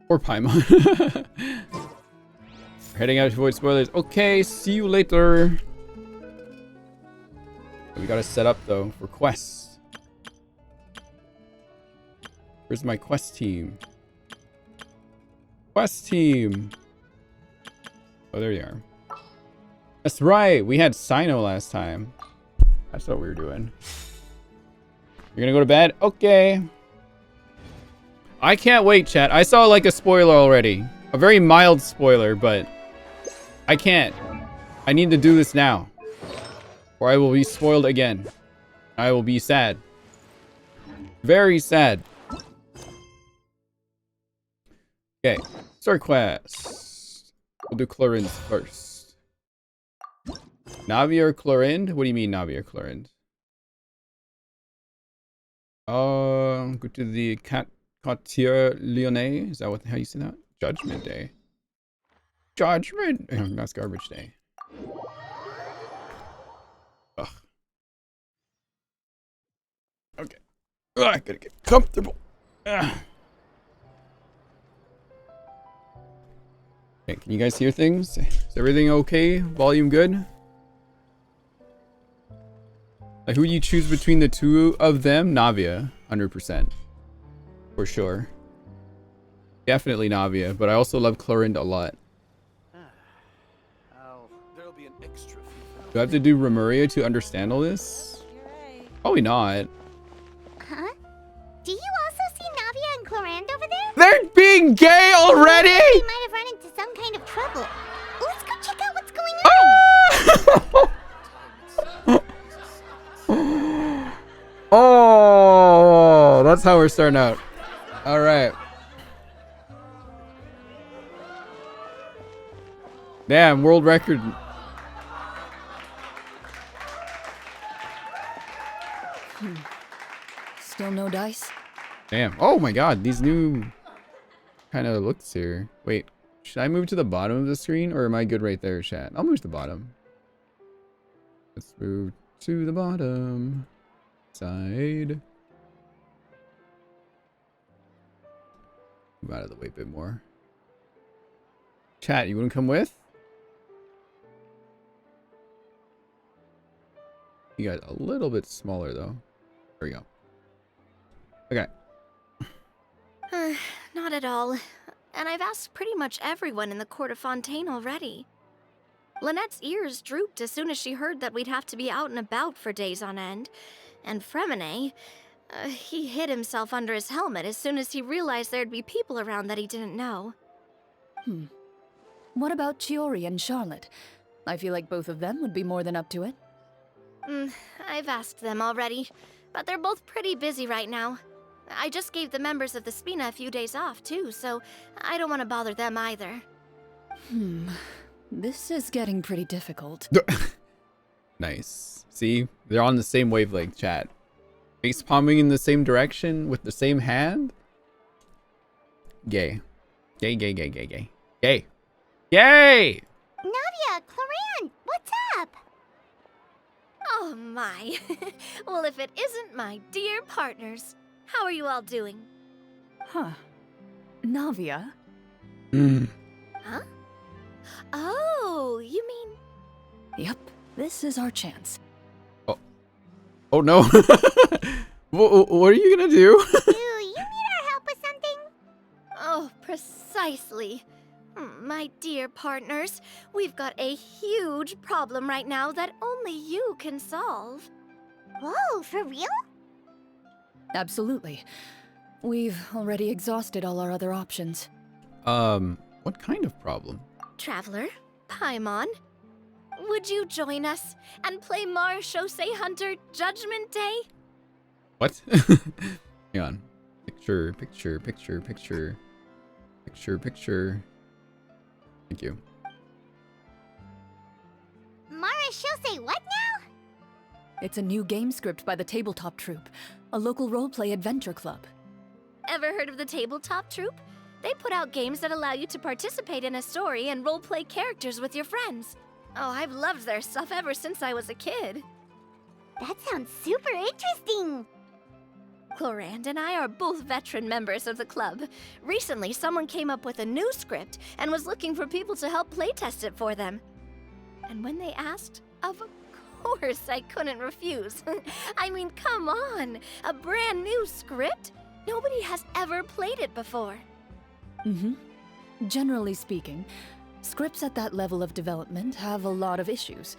Or Paimon. We're heading out to avoid spoilers. Okay, see you later. We gotta set up though for quests. Where's my quest team? Quest team. Oh, there you are. That's right. We had Sino last time. That's what we were doing. You're gonna go to bed? Okay. I can't wait, chat. I saw like a spoiler already. A very mild spoiler, but I can't. I need to do this now. Or I will be spoiled again. I will be sad. Very sad. Okay. Start quest. We'll do Clorinde first. Navia or Clorinde? What do you mean Navia or Clorinde? Go to the Quartier Lyonnais. Is that how you say that? Judgment Day. Judgment. That's garbage day. Ugh. Okay. Ugh, I gotta get comfortable. Ugh. Okay, can you guys hear things? Is everything okay? Volume good? Like, who you choose between the two of them? Navia, 100%. For sure. Definitely Navia, but I also love Clorinde a lot. There'll be an extra fee. Do I have to do Remuria to understand all this? Probably not. Huh? Do you also see Navia and Clorinde over there? They're being gay already? They might have run into some kind of trouble. Let's go check out what's going on. Oh, that's how we're starting out. All right. Damn, world record. Still no dice? Damn. Oh my god, these new kind of looks here. Wait, should I move to the bottom of the screen or am I good right there, chat? I'll move to the bottom. Let's move to the bottom. Side. Move out of the way a bit more. Chat, you wouldn't come with? You guys a little bit smaller though. There we go. Okay. Not at all. And I've asked pretty much everyone in the court of Fontaine already. Lynette's ears drooped as soon as she heard that we'd have to be out and about for days on end. And Fremine, he hid himself under his helmet as soon as he realized there'd be people around that he didn't know. What about Chiori and Charlotte? I feel like both of them would be more than up to it. I've asked them already, but they're both pretty busy right now. I just gave the members of the Spina a few days off, too, so I don't want to bother them either. This is getting pretty difficult. Nice. See? They're on the same wavelength, chat. Face palming in the same direction with the same hand? Gay. Gay, gay, gay, gay, gay. Gay. Yay! Navia, Clorinde, what's up? Oh my. Well, if it isn't my dear partners. How are you all doing? Huh. Navia? Huh? Oh, you mean... Yep. This is our chance. Oh no. What are you gonna do? Do you need our help with something? Oh, precisely. My dear partners, we've got a huge problem right now that only you can solve. Whoa, for real? Absolutely. We've already exhausted all our other options. What kind of problem? Traveler, Paimon, would you join us and play Marechaussee Hunter Judgment Day? What? Hang on. Picture. Thank you. Marechaussee what now? It's a new game script by the Tabletop Troupe, a local roleplay adventure club. Ever heard of the Tabletop Troupe? They put out games that allow you to participate in a story and roleplay characters with your friends. Oh, I've loved their stuff ever since I was a kid. That sounds super interesting. Clorinde and I are both veteran members of the club. Recently, someone came up with a new script and was looking for people to help playtest it for them. And when they asked, of course I couldn't refuse. I mean, come on, a brand new script? Nobody has ever played it before. Generally speaking, scripts at that level of development have a lot of issues,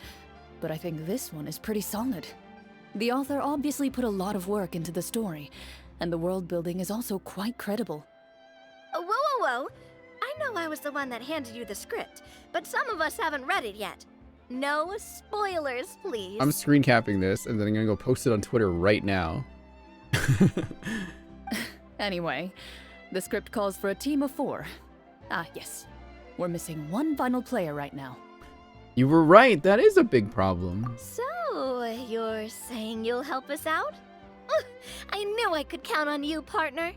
but I think this one is pretty solid. The author obviously put a lot of work into the story, and the world building is also quite credible. Whoa. I know I was the one that handed you the script, but some of us haven't read it yet. No spoilers, please. I'm screen capping this and then I'm gonna go post it on Twitter right now. Anyway, the script calls for a team of 4. Ah, yes. We're missing one final player right now. You were right, that is a big problem. So, you're saying you'll help us out? I knew I could count on you, partner.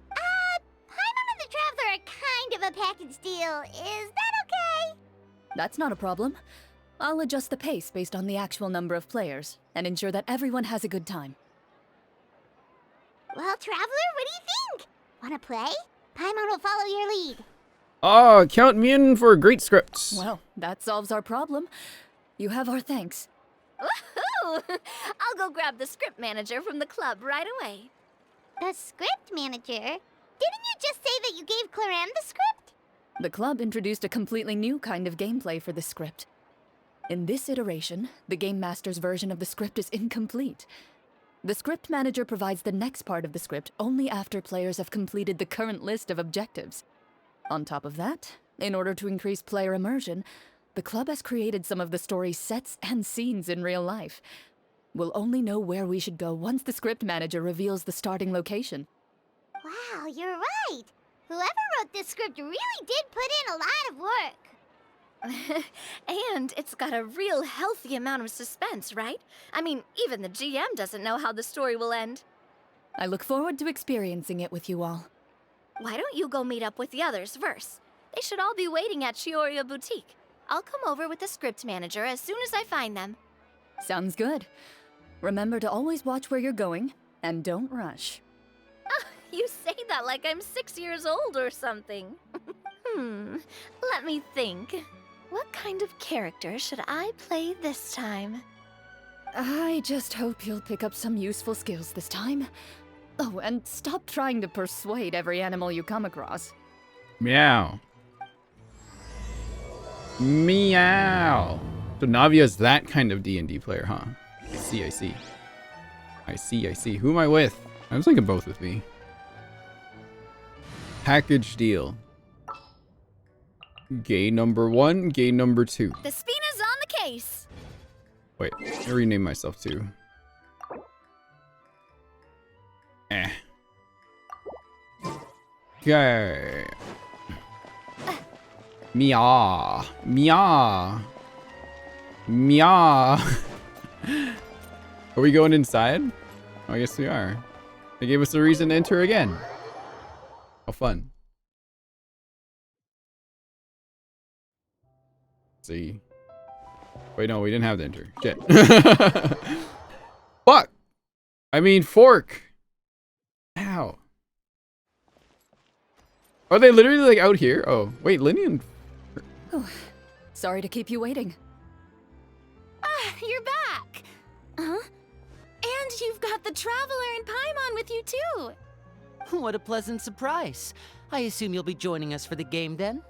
Paimon and the Traveler are kind of a package deal. Is that okay? That's not a problem. I'll adjust the pace based on the actual number of players, and ensure that everyone has a good time. Well, Traveler, what do you think? Wanna play? Paimon will follow your lead. Oh, count me in for a great script. Well, that solves our problem. You have our thanks. Woohoo! I'll go grab the script manager from the club right away. The script manager? Didn't you just say that you gave Clorinde the script? The club introduced a completely new kind of gameplay for the script. In this iteration, the Game Master's version of the script is incomplete. The script manager provides the next part of the script only after players have completed the current list of objectives. On top of that, in order to increase player immersion, the club has created some of the story's sets and scenes in real life. We'll only know where we should go once the script manager reveals the starting location. Wow, you're right. Whoever wrote this script really did put in a lot of work. And it's got a real healthy amount of suspense, right? I mean, even the GM doesn't know how the story will end. I look forward to experiencing it with you all. Why don't you go meet up with the others first? They should all be waiting at Chioria Boutique. I'll come over with the script manager as soon as I find them. Sounds good. Remember to always watch where you're going, and don't rush. You say that like I'm 6 years old or something. Let me think. What kind of character should I play this time? I just hope you'll pick up some useful skills this time. Oh, and stop trying to persuade every animal you come across. Meow. Meow. So Navia's that kind of D&D player, huh? I see. Who am I with? I was thinking both with me. Package deal. Gay number 1, gay number 2. The Spina's on the case. Wait, I rename myself too. Okay. Meow. Meow. Meow. Are we going inside? Oh, I guess we are. They gave us a reason to enter again. How fun. See. Wait, no, we didn't have to enter. Shit. Fuck! I mean, fork! Ow. Are they literally like out here? Oh, wait, Linian. Oh, sorry to keep you waiting. you're back! Huh? And you've got the Traveler and Paimon with you too! What a pleasant surprise. I assume you'll be joining us for the game then?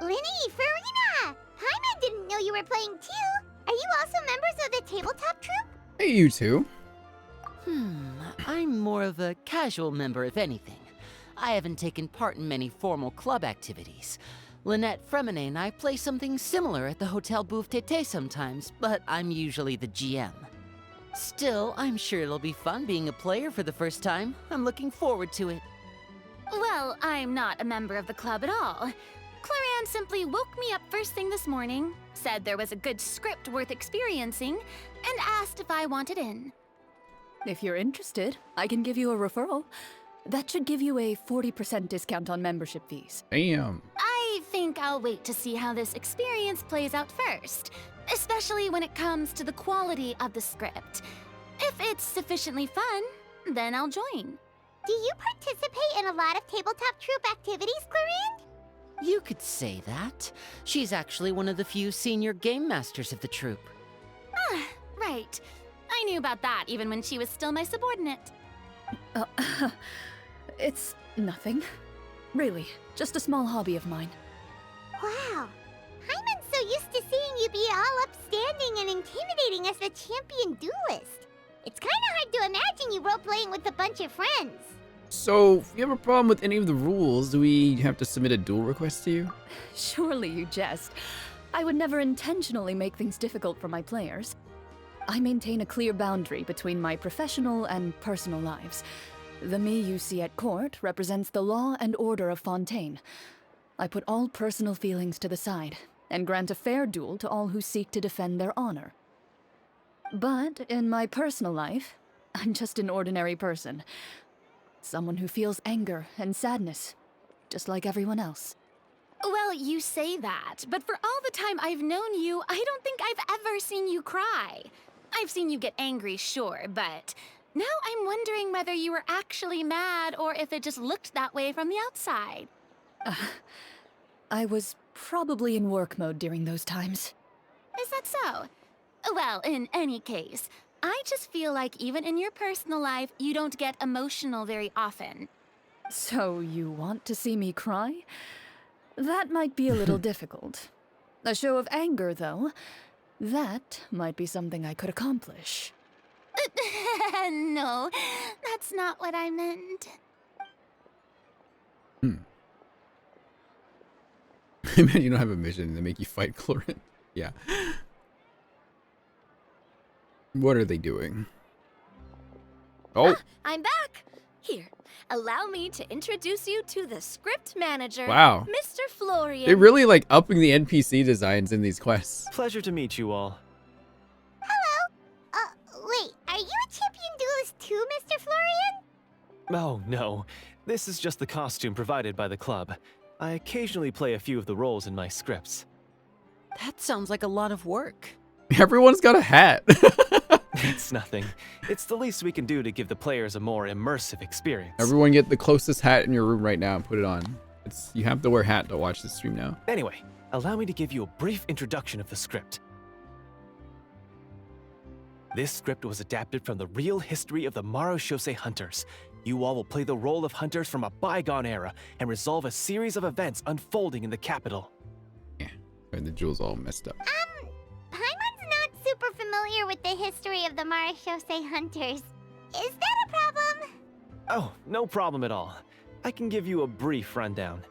Linny, Farina! Paimon didn't know you were playing too. Are you also members of the tabletop troupe? Hey, you two. I'm more of a casual member, if anything. I haven't taken part in many formal club activities. Lynette, Fremine, and I play something similar at the Hotel Bouffe Tété sometimes, but I'm usually the GM. Still, I'm sure it'll be fun being a player for the first time. I'm looking forward to it. Well, I'm not a member of the club at all. Clorinde simply woke me up first thing this morning, said there was a good script worth experiencing, and asked if I wanted in. If you're interested, I can give you a referral. That should give you a 40% discount on membership fees. Damn. I think I'll wait to see how this experience plays out first, especially when it comes to the quality of the script. If it's sufficiently fun, then I'll join. Do you participate in a lot of tabletop troupe activities, Clorinde? You could say that. She's actually one of the few senior game masters of the troupe. Ah, right. I knew about that even when she was still my subordinate. It's nothing. Really, just a small hobby of mine. Wow. Paimon's so used to seeing you be all upstanding and intimidating as the champion duelist. It's kinda hard to imagine you role-playing with a bunch of friends. So, if you have a problem with any of the rules, do we have to submit a duel request to you? Surely you jest. I would never intentionally make things difficult for my players. I maintain a clear boundary between my professional and personal lives. The me you see at court represents the law and order of Fontaine. I put all personal feelings to the side and grant a fair duel to all who seek to defend their honor. But in my personal life, I'm just an ordinary person. Someone who feels anger and sadness, just like everyone else. Well, you say that, but for all the time I've known you, I don't think I've ever seen you cry. I've seen you get angry, sure, but now I'm wondering whether you were actually mad or if it just looked that way from the outside. I was probably in work mode during those times. Is that so? Well, in any case, I just feel like even in your personal life, you don't get emotional very often. So you want to see me cry? That might be a little difficult. A show of anger, though, that might be something I could accomplish. No, that's not what I meant. I mean, you don't have a mission, they make you fight Clorinde. Yeah. What are they doing? Oh! I'm back! Here, allow me to introduce you to the script manager, Wow. Mr. Florian. They're really like upping the NPC designs in these quests. Pleasure to meet you all. Wait, are you a champion duelist too, Mr. Florian? Oh, no. This is just the costume provided by the club. I occasionally play a few of the roles in my scripts. That sounds like a lot of work. Everyone's got a hat. It's nothing. It's the least we can do to give the players a more immersive experience. Everyone get the closest hat in your room right now and put it on. You have to wear a hat to watch the stream now. Anyway, allow me to give you a brief introduction of the script. This script was adapted from the real history of the Marechaussee Hunters. You all will play the role of hunters from a bygone era and resolve a series of events unfolding in the capital. Yeah, and the jewel's all messed up. Paimon's not super familiar with the history of the Marechaussee Hunters. Is that a problem? Oh, no problem at all. I can give you a brief rundown.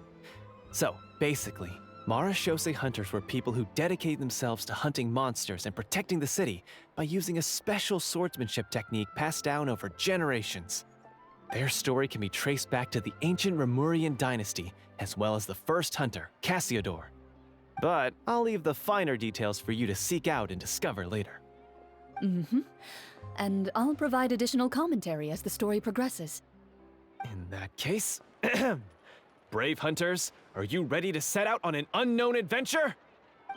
So, basically, Marechaussee Hunters were people who dedicated themselves to hunting monsters and protecting the city by using a special swordsmanship technique passed down over generations. Their story can be traced back to the ancient Remurian dynasty, as well as the first hunter, Cassiodor. But I'll leave the finer details for you to seek out and discover later. Mm-hmm. And I'll provide additional commentary as the story progresses. In that case, brave hunters, are you ready to set out on an unknown adventure?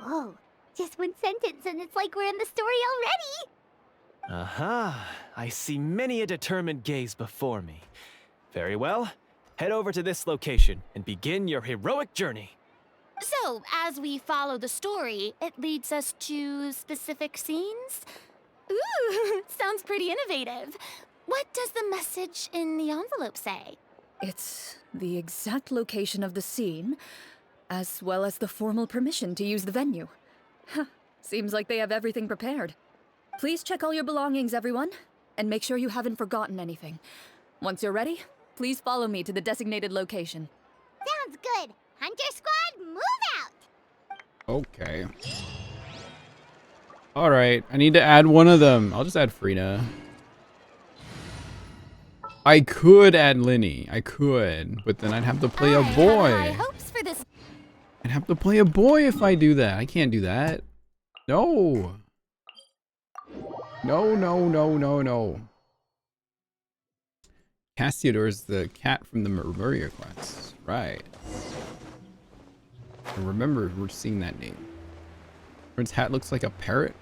Whoa, just one sentence and it's like we're in the story already! Aha, I see many a determined gaze before me. Very well, head over to this location and begin your heroic journey. So, as we follow the story, it leads us to specific scenes? Ooh, sounds pretty innovative. What does the message in the envelope say? It's the exact location of the scene, as well as the formal permission to use the venue. Huh, seems like they have everything prepared. Please check all your belongings, everyone, and make sure you haven't forgotten anything. Once you're ready, please follow me to the designated location. Sounds good. Hunter Squad, move out! Okay. Alright, I need to add one of them. I'll just add Frina. I could add Linny. I could, but then I'd have to play a I boy. have high hopes for this. I'd have to play a boy if I do that. I can't do that. No. No, no, no, no, no. Cassiodor is the cat from the Maria quest. Right. I remember we're seeing that name. Prince Hat looks like a parrot.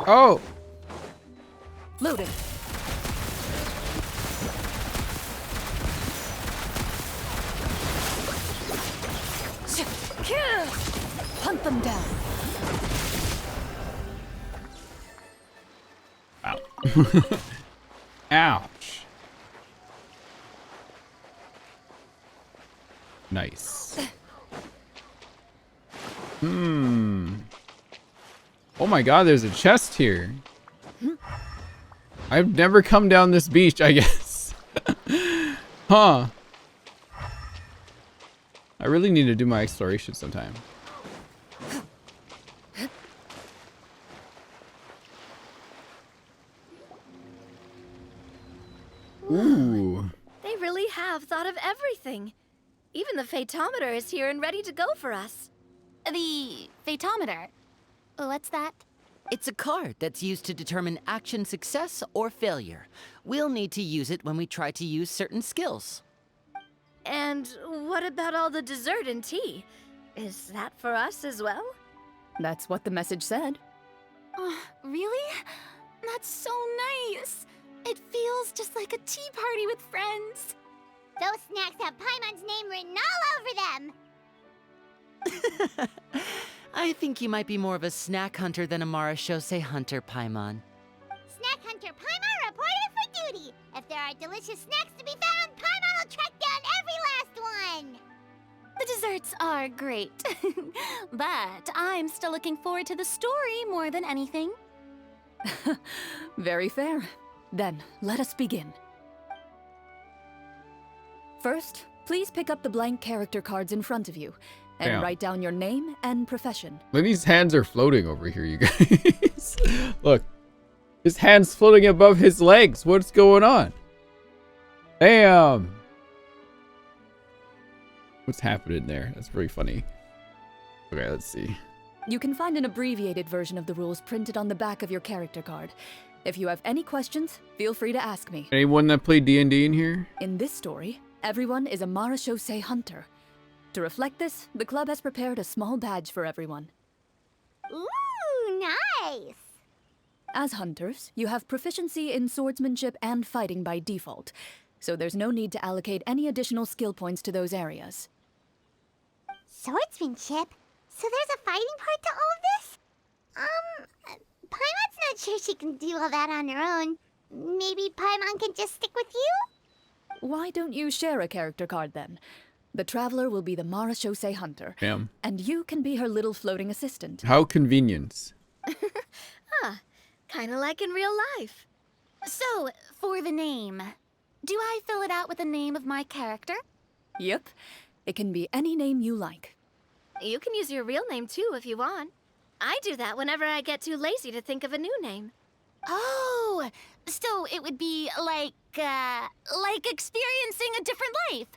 Oh! Loading. Hunt them down. Ow. Ouch. Nice. Oh my god, there's a chest here. I've never come down this beach, I guess. Huh. I really need to do my exploration sometime. Ooh. They really have thought of everything. Even the Fatometer is here and ready to go for us. The Fatometer. What's that? It's a card that's used to determine action success or failure. We'll need to use it when we try to use certain skills. And what about all the dessert and tea? Is that for us as well? That's what the message said. Really? That's so nice. It feels just like a tea party with friends. Those snacks have Paimon's name written all over them! I think you might be more of a snack hunter than a Marashose hunter, Paimon. Snack Hunter Paimon reported for duty! If there are delicious snacks to be found, Paimon will track down every last one! The desserts are great. But I'm still looking forward to the story more than anything. Very fair. Then, let us begin. First, please pick up the blank character cards in front of you and Damn. write down your name and profession. Linny's hands are floating over here, you guys. Look. His hand's floating above his legs. What's going on? Damn. What's happening there? That's very funny. Okay, let's see. You can find an abbreviated version of the rules printed on the back of your character card. If you have any questions, feel free to ask me. Anyone that played D&D in here? In this story, everyone is a Marashose hunter. To reflect this, the club has prepared a small badge for everyone. Ooh, nice! As hunters, you have proficiency in swordsmanship and fighting by default, so there's no need to allocate any additional skill points to those areas. Swordsmanship? So there's a fighting part to all of this? Paimon's not sure she can do all that on her own. Maybe Paimon can just stick with you? Why don't you share a character card then? The Traveler will be the Marashose hunter, Damn. and you can be her little floating assistant. How convenient. Kinda like in real life. So, for the name, do I fill it out with the name of my character? Yep, it can be any name you like. You can use your real name too if you want. I do that whenever I get too lazy to think of a new name. Oh, so it would be like experiencing a different life,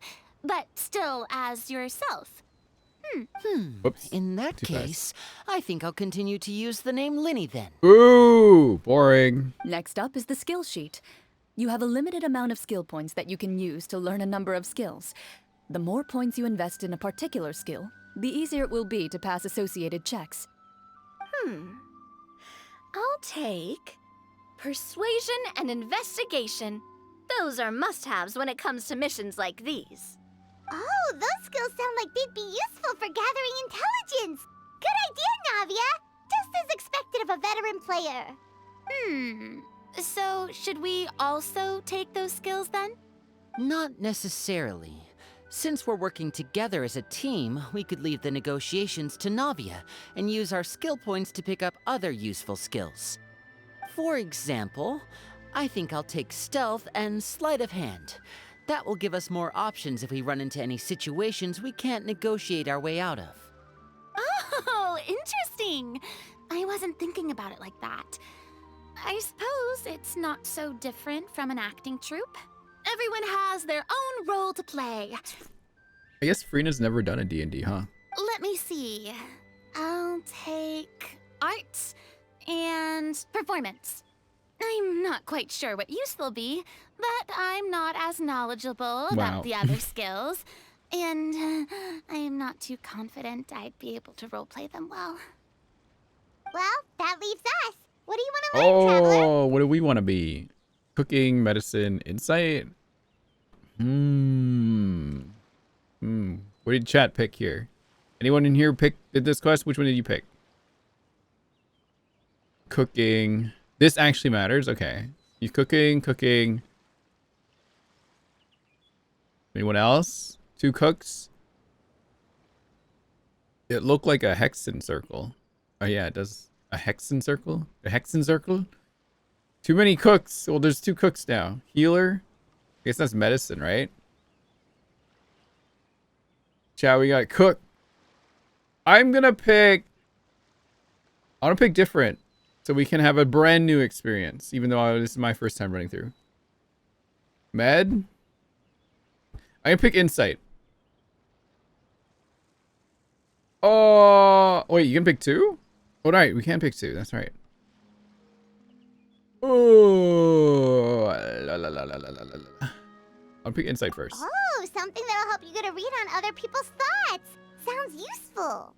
but still as yourself. Whoops. In that Too fast. case, I think I'll continue to use the name Linny then. Ooh, boring. Next up is the skill sheet. You have a limited amount of skill points that you can use to learn a number of skills. The more points you invest in a particular skill, the easier it will be to pass associated checks. I'll take Persuasion and Investigation. Those are must-haves when it comes to missions like these. Oh, those skills sound like they'd be useful for gathering intelligence. Good idea, Navia. Just as expected of a veteran player. So, should we also take those skills then? Not necessarily. Since we're working together as a team, we could leave the negotiations to Navia and use our skill points to pick up other useful skills. For example, I think I'll take stealth and sleight of hand. That will give us more options if we run into any situations we can't negotiate our way out of. Oh, interesting. I wasn't thinking about it like that. I suppose it's not so different from an acting troupe. Everyone has their own role to play. I guess Freena's never done a D&D, huh? Let me see. I'll take arts and performance. I'm not quite sure what use they'll be, but I'm not as knowledgeable about the other skills. And I'm not too confident I'd be able to roleplay them well. Well, that leaves us. What do you want to learn, Traveler? Oh, what do we want to be? Cooking, medicine, insight? What did chat pick here? Anyone in here did this quest? Which one did you pick? Cooking. This actually matters. Okay. You cooking. Anyone else? 2 cooks? It looked like a hexen circle. Oh yeah, it does. A hexen circle? A hexen circle? Too many cooks. Well, there's 2 cooks now. Healer? I guess that's medicine, right? Chow, we got cook. I want to pick different. So we can have a brand new experience. Even though this is my first time running through. Med? I can pick insight. Oh, wait, you can pick 2? Oh, right, we can pick 2. That's right. Oh, I'll pick insight first. Oh, something that'll help you get a read on other people's thoughts. Sounds useful.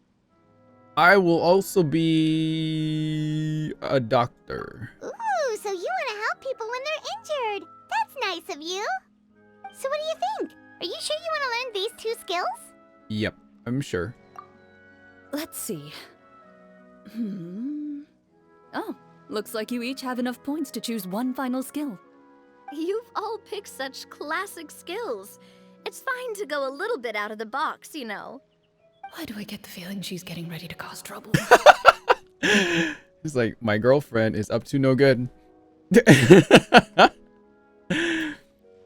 I will also be a doctor. Ooh, so you want to help people when they're injured. That's nice of you. So what do you think? Are you sure you want to learn these 2 skills? Yep, I'm sure. Let's see. Oh, looks like you each have enough points to choose one final skill. You've all picked such classic skills. It's fine to go a little bit out of the box, you know. Why do I get the feeling she's getting ready to cause trouble? It's like, my girlfriend is up to no good.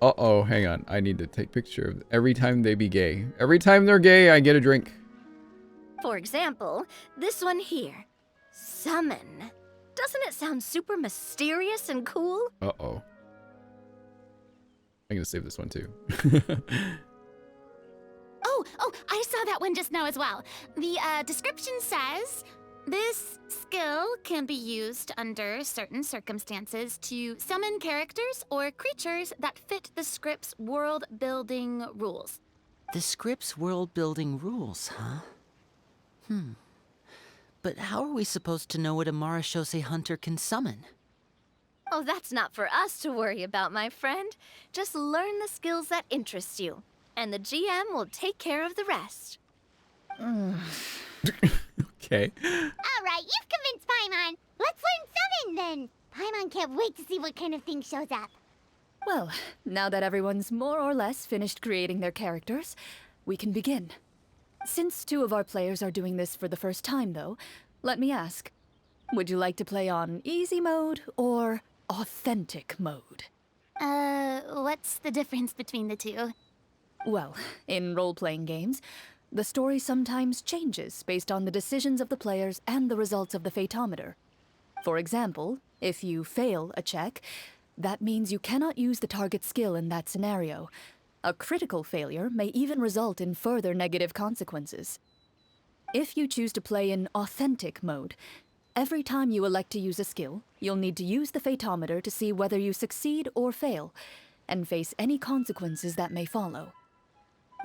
Uh-oh, hang on. I need to take a picture of every time they be gay. Every time they're gay, I get a drink. For example, this one here. Summon. Doesn't it sound super mysterious and cool? Uh-oh. I'm gonna save this one too. Oh, I saw that one just now as well. The description says, this skill can be used under certain circumstances to summon characters or creatures that fit the script's world-building rules. The script's world-building rules, huh? But how are we supposed to know what a Marashose hunter can summon? Oh, that's not for us to worry about, my friend. Just learn the skills that interest you, and the GM will take care of the rest. Okay. All right, you've convinced Paimon. Let's learn summon then. Paimon can't wait to see what kind of thing shows up. Well, now that everyone's more or less finished creating their characters, we can begin. Since 2 of our players are doing this for the first time, though, let me ask, would you like to play on easy mode or authentic mode? What's the difference between the 2? Well, in role-playing games, the story sometimes changes based on the decisions of the players and the results of the fatometer. For example, if you fail a check, that means you cannot use the target skill in that scenario. A critical failure may even result in further negative consequences. If you choose to play in authentic mode, every time you elect to use a skill, you'll need to use the fatometer to see whether you succeed or fail, and face any consequences that may follow.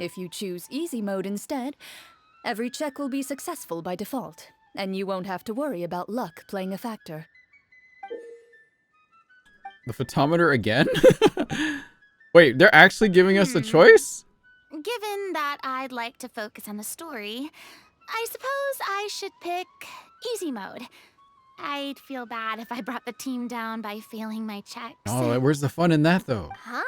If you choose easy mode instead, every check will be successful by default, and you won't have to worry about luck playing a factor. The photometer again? Wait, they're actually giving us a choice? Given that I'd like to focus on the story, I suppose I should pick easy mode. I'd feel bad if I brought the team down by failing my checks. Oh, where's the fun in that, though? Huh?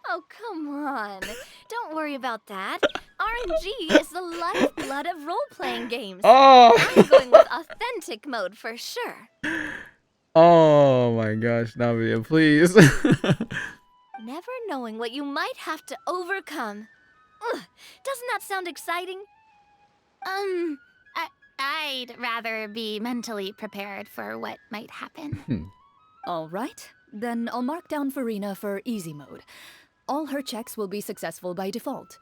Oh, come on. Don't worry about that. RNG is the lifeblood of role-playing games. Oh! I'm going with authentic mode for sure. Oh my gosh, Navia, please. Never knowing what you might have to overcome. Ugh, doesn't that sound exciting? I'd rather be mentally prepared for what might happen. All right, then I'll mark down Farina for easy mode. All her checks will be successful by default.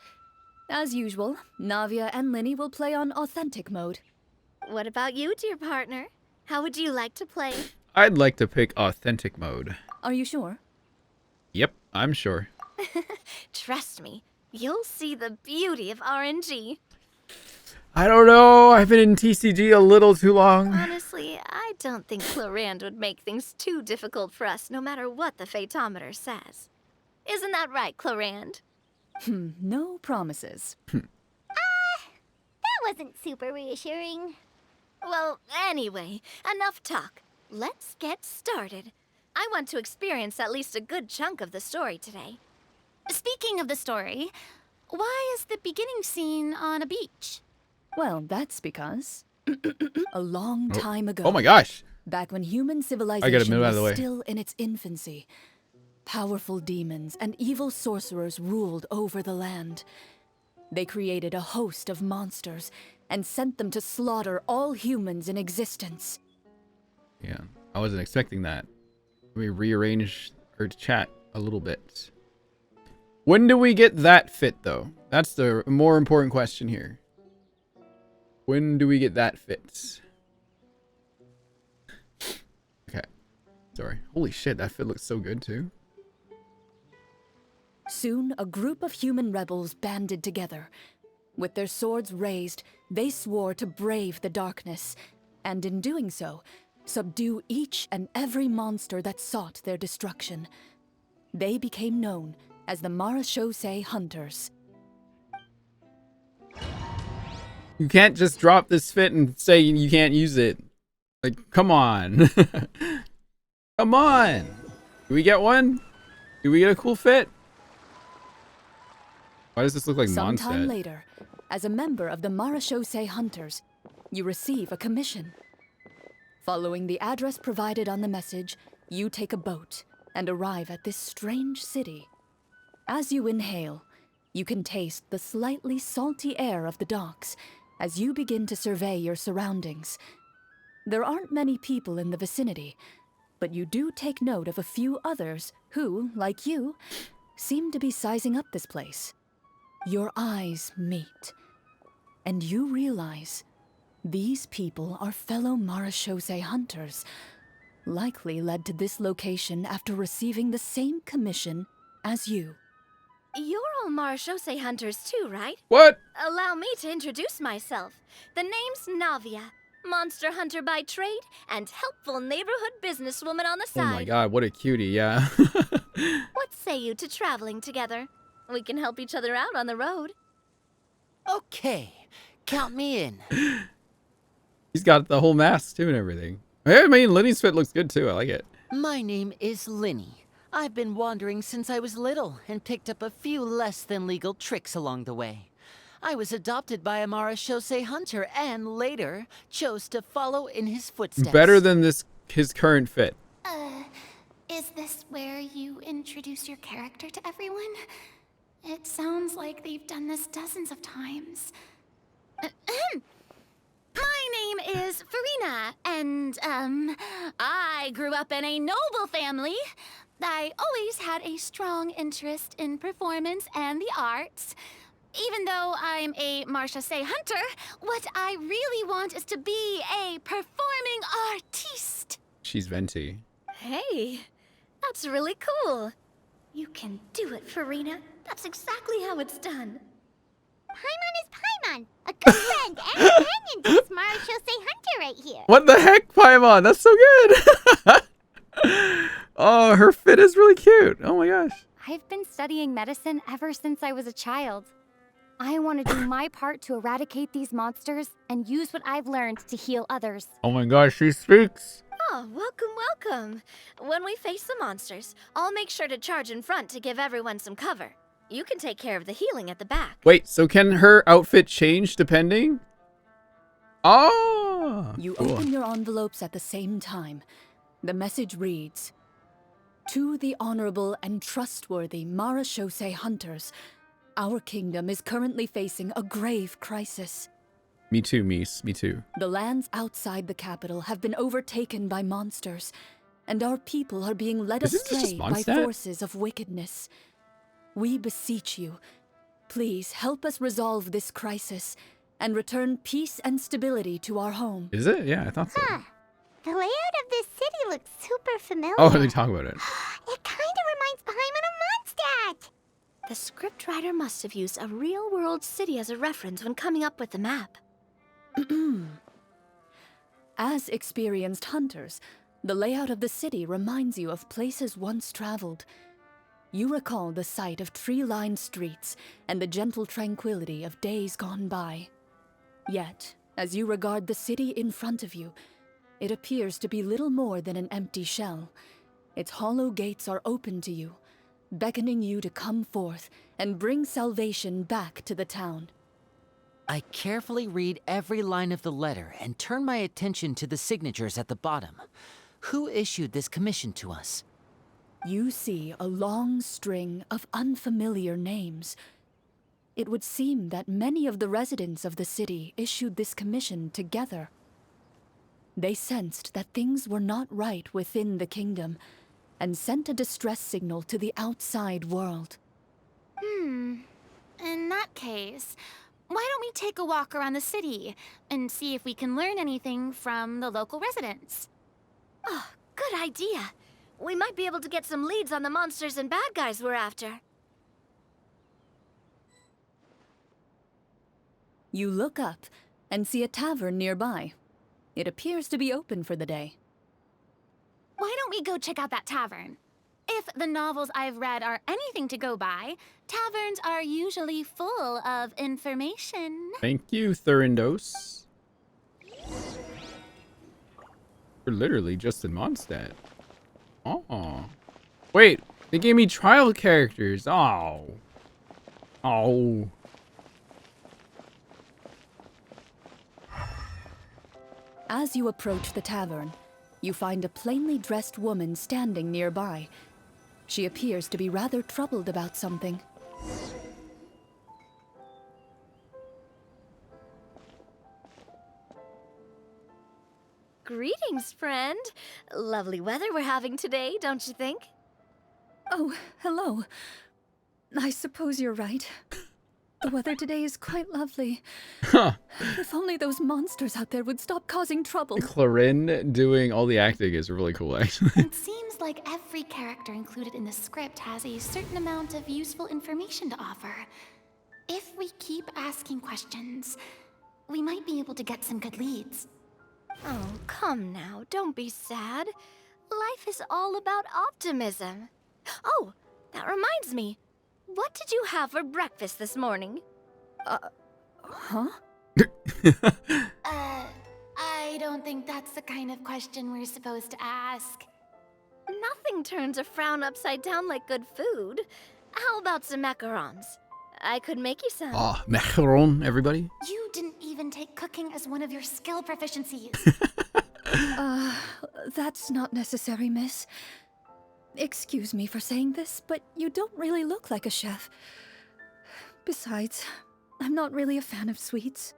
As usual, Navia and Linny will play on authentic mode. What about you, dear partner? How would you like to play? I'd like to pick authentic mode. Are you sure? Yep, I'm sure. Trust me, you'll see the beauty of RNG. I don't know. I've been in TCG a little too long. Honestly, I don't think Clorinde would make things too difficult for us no matter what the photometer says. Isn't that right, Clorinde? No promises. That wasn't super reassuring. Well, anyway, enough talk. Let's get started. I want to experience at least a good chunk of the story today. Speaking of the story, why is the beginning scene on a beach? Well, that's because a long time ago. Oh my gosh. Back when human move civilization out of the way. was still in its infancy, powerful demons and evil sorcerers ruled over the land. They created a host of monsters and sent them to slaughter all humans in existence. Yeah, I wasn't expecting that. Let me rearrange our chat a little bit. When do we get that fit, though? That's the more important question here. When do we get that fit? Okay. Sorry. Holy shit, that fit looks so good, too. Soon, a group of human rebels banded together. With their swords raised, they swore to brave the darkness, and in doing so, subdue each and every monster that sought their destruction. They became known as the Marachose Hunters. You can't just drop this fit and say you can't use it. Like, come on. Come on. Do we get one? Do we get a cool fit? Why does this look like Sometime Mondstadt? later, as a member of the Marachose Hunters, you receive a commission. Following the address provided on the message, you take a boat and arrive at this strange city. As you inhale, you can taste the slightly salty air of the docks as you begin to survey your surroundings. There aren't many people in the vicinity, but you do take note of a few others who, like you, seem to be sizing up this place. Your eyes meet, and you realize these people are fellow Marachose Hunters, likely led to this location after receiving the same commission as you. You're all Marachose hunters too, right? What? Allow me to introduce myself. The name's Navia, monster hunter by trade and helpful neighborhood businesswoman on the Oh side. my god, what a cutie, yeah. What say you to traveling together? We can help each other out on the road. Okay, count me in. He's got the whole mask too and everything. I mean, Linny's fit looks good too. I like it. My name is Linny. I've been wandering since I was little and picked up a few less than legal tricks along the way. I was adopted by a Marachose hunter and later chose to follow in his footsteps. Better than his current fit. Is this where you introduce your character to everyone? It sounds like they've done this dozens of times. My name is Farina, and, I grew up in a noble family. I always had a strong interest in performance and the arts. Even though I'm a Marachose hunter, what I really want is to be a performing artiste. She's venti. Hey, that's really cool. You can do it, Farina. That's exactly how it's done. Paimon is Paimon, a good friend and companion to this Marachose Hunter right here. What the heck, Paimon? That's so good. Oh, her fit is really cute. Oh my gosh. I've been studying medicine ever since I was a child. I want to do my part to eradicate these monsters and use what I've learned to heal others. Oh my gosh, she speaks. Oh, welcome, welcome. When we face the monsters, I'll make sure to charge in front to give everyone some cover. You can take care of the healing at the back. Wait, so can her outfit change depending? Oh! You cool. open your envelopes at the same time. The message reads, "To the honorable and trustworthy Marachose hunters, our kingdom is currently facing a grave crisis. Me too, Mies. Me too. The lands outside the capital have been overtaken by monsters, and our people are being led Isn't this astray just by Mondstadt? forces of wickedness. We beseech you, please help us resolve this crisis and return peace and stability to our home." Is it? Yeah, I thought so. Huh. The layout of this city looks super familiar. Oh, they talk about it. It kind of reminds Paimon of Mondstadt. The scriptwriter must have used a real-world city as a reference when coming up with the map. As experienced hunters, the layout of the city reminds you of places once traveled. You recall the sight of tree-lined streets and the gentle tranquility of days gone by. Yet, as you regard the city in front of you, it appears to be little more than an empty shell. Its hollow gates are open to you, beckoning you to come forth and bring salvation back to the town. I carefully read every line of the letter and turn my attention to the signatures at the bottom. Who issued this commission to us? You see a long string of unfamiliar names. It would seem that many of the residents of the city issued this commission together. They sensed that things were not right within the kingdom and sent a distress signal to the outside world. In that case, why don't we take a walk around the city and see if we can learn anything from the local residents? Oh, good idea. We might be able to get some leads on the monsters and bad guys we're after. You look up and see a tavern nearby. It appears to be open for the day. Why don't we go check out that tavern? If the novels I've read are anything to go by, taverns are usually full of information. Thank you, Thurindos. We're literally just in Mondstadt. Oh. Wait, they gave me trial characters. Oh. Oh. As you approach the tavern, you find a plainly dressed woman standing nearby. She appears to be rather troubled about something. Greetings, friend. Lovely weather we're having today, don't you think? Oh, hello. I suppose you're right. The weather today is quite lovely. Huh. If only those monsters out there would stop causing trouble. Clorinde doing all the acting is really cool, actually. It seems like every character included in the script has a certain amount of useful information to offer. If we keep asking questions, we might be able to get some good leads. Oh, come now. Don't be sad. Life is all about optimism. Oh, that reminds me. What did you have for breakfast this morning? Huh? I don't think that's the kind of question we're supposed to ask. Nothing turns a frown upside down like good food. How about some macarons? I could make you some. Oh, macaron, everybody. You didn't even take cooking as one of your skill proficiencies. That's not necessary, miss. Excuse me for saying this, but you don't really look like a chef. Besides, I'm not really a fan of sweets.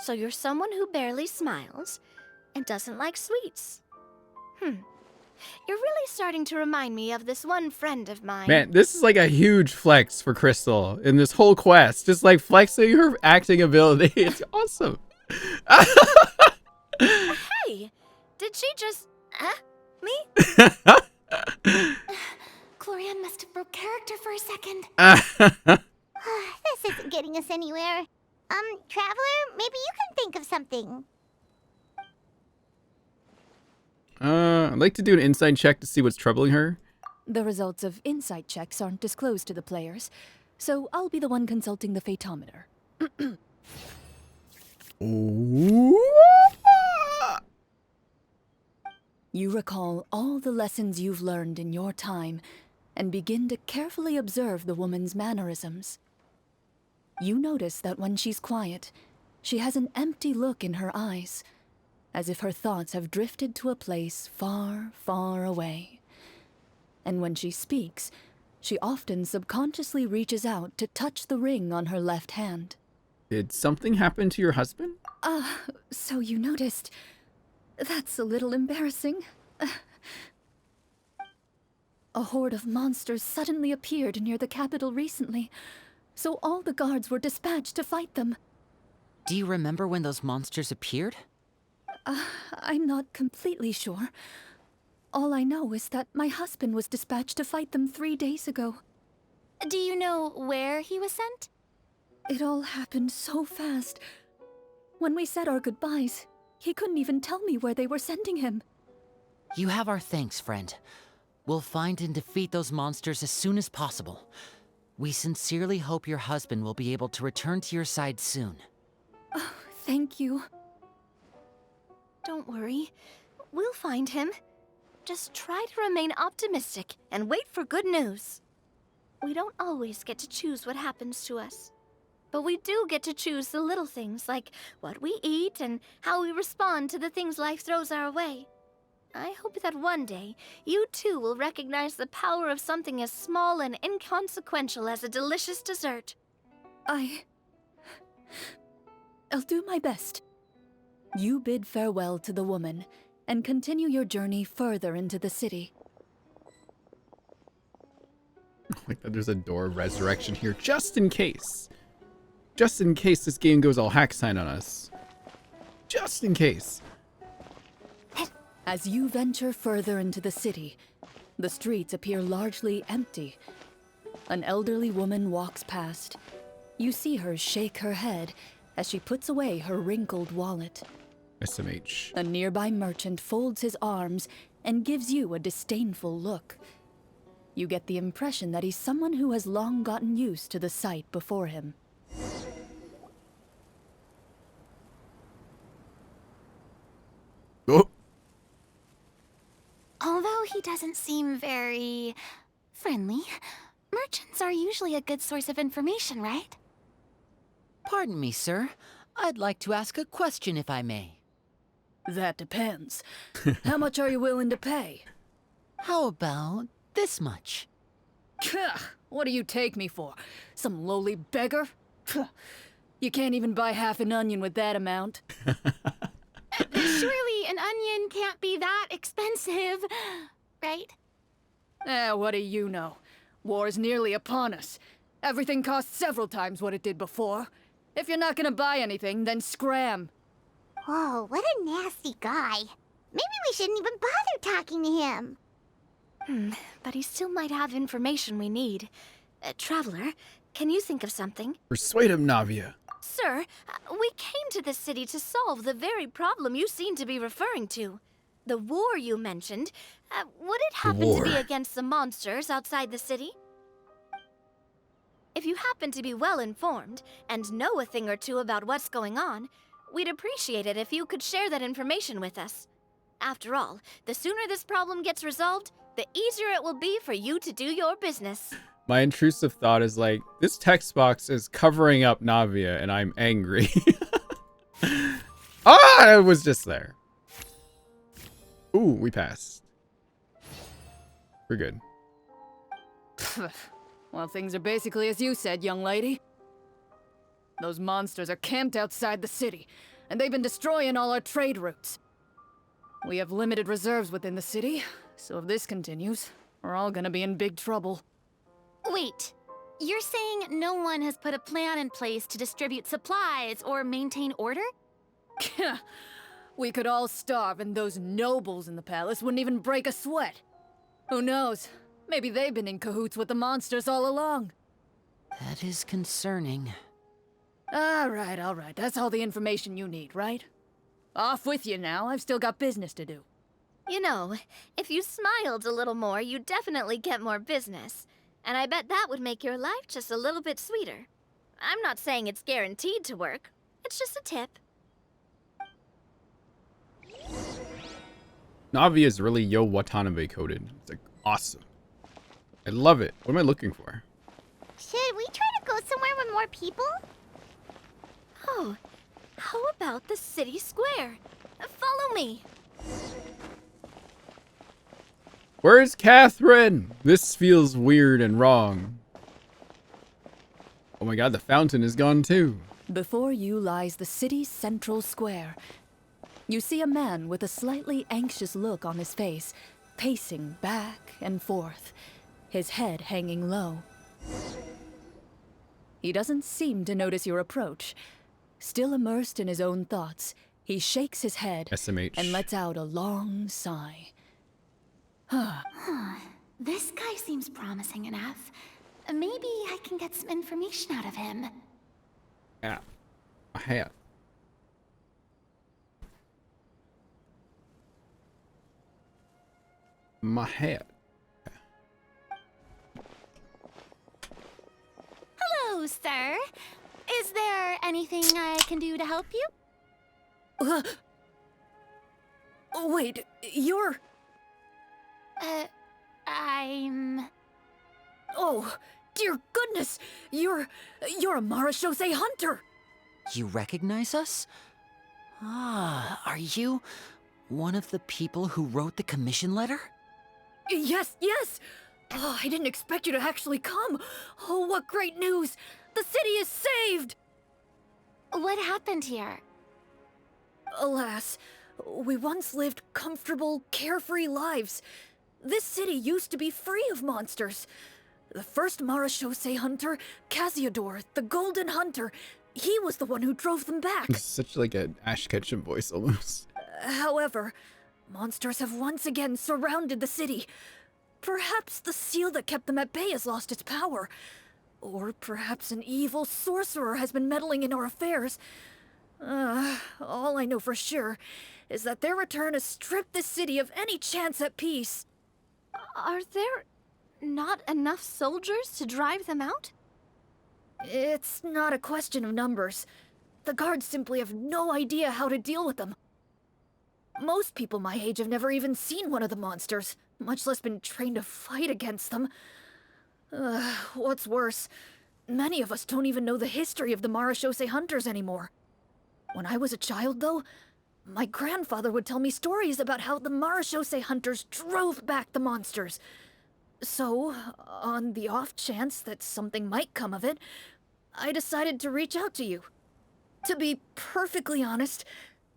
So you're someone who barely smiles and doesn't like sweets. You're really starting to remind me of this one friend of mine. Man, this is like a huge flex for Crystal in this whole quest. Just like flexing her acting ability. It's awesome. Hey, did she just... me? Clorinde must have broke character for a second. This isn't getting us anywhere. Traveler, maybe you can think of something. I'd like to do an insight check to see what's troubling her. The results of insight checks aren't disclosed to the players, so I'll be the one consulting the photometer. Ooh. You recall all the lessons you've learned in your time and begin to carefully observe the woman's mannerisms. You notice that when she's quiet, she has an empty look in her eyes, as if her thoughts have drifted to a place far, far away. And when she speaks, she often subconsciously reaches out to touch the ring on her left hand. Did something happen to your husband? So you noticed. That's a little embarrassing. A horde of monsters suddenly appeared near the capital recently, so all the guards were dispatched to fight them. Do you remember when those monsters appeared? I'm not completely sure. All I know is that my husband was dispatched to fight them 3 days ago. Do you know where he was sent? It all happened so fast. When we said our goodbyes, he couldn't even tell me where they were sending him. You have our thanks, friend. We'll find and defeat those monsters as soon as possible. We sincerely hope your husband will be able to return to your side soon. Oh, thank you. Don't worry. We'll find him. Just try to remain optimistic and wait for good news. We don't always get to choose what happens to us. But we do get to choose the little things, like what we eat and how we respond to the things life throws our way. I hope that one day, you too will recognize the power of something as small and inconsequential as a delicious dessert. I'll do my best. You bid farewell to the woman and continue your journey further into the city. Like that there's a door of resurrection here, just in case. Just in case this game goes all hack sign on us. Just in case. As you venture further into the city, the streets appear largely empty. An elderly woman walks past. You see her shake her head as she puts away her wrinkled wallet. SMH. A nearby merchant folds his arms and gives you a disdainful look. You get the impression that he's someone who has long gotten used to the sight before him. Oh. Although he doesn't seem very friendly, merchants are usually a good source of information, right? Pardon me, sir. I'd like to ask a question if I may. That depends. How much are you willing to pay? How about this much? What do you take me for? Some lowly beggar? You can't even buy half an onion with that amount. Surely an onion can't be that expensive, right? What do you know? War's nearly upon us. Everything costs several times what it did before. If you're not gonna buy anything, then scram. Whoa, what a nasty guy. Maybe we shouldn't even bother talking to him. But he still might have information we need. Traveler, can you think of something? Persuade him, Navia. Sir, we came to this city to solve the very problem you seem to be referring to. The war you mentioned, would it happen to be against the monsters outside the city? If you happen to be well informed and know a thing or two about what's going on, we'd appreciate it if you could share that information with us. After all, the sooner this problem gets resolved, the easier it will be for you to do your business. My intrusive thought is like, this text box is covering up Navia and I'm angry. It was just there. Ooh, we passed. We're good. Well, things are basically as you said, young lady. Those monsters are camped outside the city, and they've been destroying all our trade routes. We have limited reserves within the city, so if this continues, we're all gonna be in big trouble. Wait, you're saying no one has put a plan in place to distribute supplies or maintain order? We could all starve and those nobles in the palace wouldn't even break a sweat. Who knows? Maybe they've been in cahoots with the monsters all along. That is concerning. All right. That's all the information you need, right? Off with you now. I've still got business to do. You know, if you smiled a little more, you'd definitely get more business. And I bet that would make your life just a little bit sweeter. I'm not saying it's guaranteed to work. It's just a tip. Navia is really Yo Watanabe coded. It's like awesome. I love it. What am I looking for? Should we try to go somewhere with more people? Oh, how about the city square? Follow me. Where's Catherine? This feels weird and wrong. Oh my god, the fountain is gone too. Before you lies the city's central square. You see a man with a slightly anxious look on his face, pacing back and forth, his head hanging low. He doesn't seem to notice your approach. Still immersed in his own thoughts, he shakes his head SMH. and lets out a long sigh. This guy seems promising enough. Maybe I can get some information out of him. Yeah. A hat. My hat. Hello, sir. Is there anything I can do to help you? Wait, you're... I'm... Oh, dear goodness! You're a Marashose hunter! You recognize us? Ah, are you one of the people who wrote the commission letter? Yes, yes! Oh, I didn't expect you to actually come! Oh, what great news! The city is saved! What happened here? Alas, we once lived comfortable, carefree lives. This city used to be free of monsters. The first Marashose hunter, Casiodor, the Golden Hunter, he was the one who drove them back. It's such like an Ash Ketchum voice almost. However, monsters have once again surrounded the city. Perhaps the seal that kept them at bay has lost its power. Or perhaps an evil sorcerer has been meddling in our affairs. All I know for sure is that their return has stripped the city of any chance at peace. Are there not enough soldiers to drive them out? It's not a question of numbers. The guards simply have no idea how to deal with them. Most people my age have never even seen one of the monsters, much less been trained to fight against them. What's worse, many of us don't even know the history of the Marashose hunters anymore. When I was a child, though, my grandfather would tell me stories about how the Marashose hunters drove back the monsters. So, on the off chance that something might come of it, I decided to reach out to you. To be perfectly honest,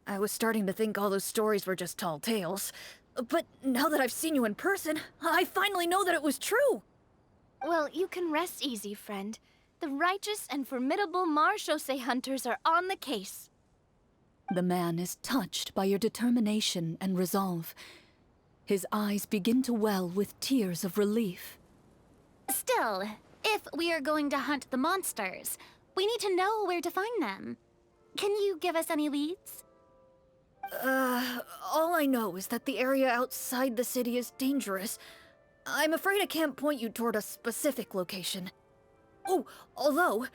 I was starting to think all those stories were just tall tales. But now that I've seen you in person, I finally know that it was true! Well, you can rest easy, friend. The righteous and formidable Marashose hunters are on the case. The man is touched by your determination and resolve. His eyes begin to well with tears of relief. Still, if we are going to hunt the monsters, we need to know where to find them. Can you give us any leads? All I know is that the area outside the city is dangerous. I'm afraid I can't point you toward a specific location. Oh, although,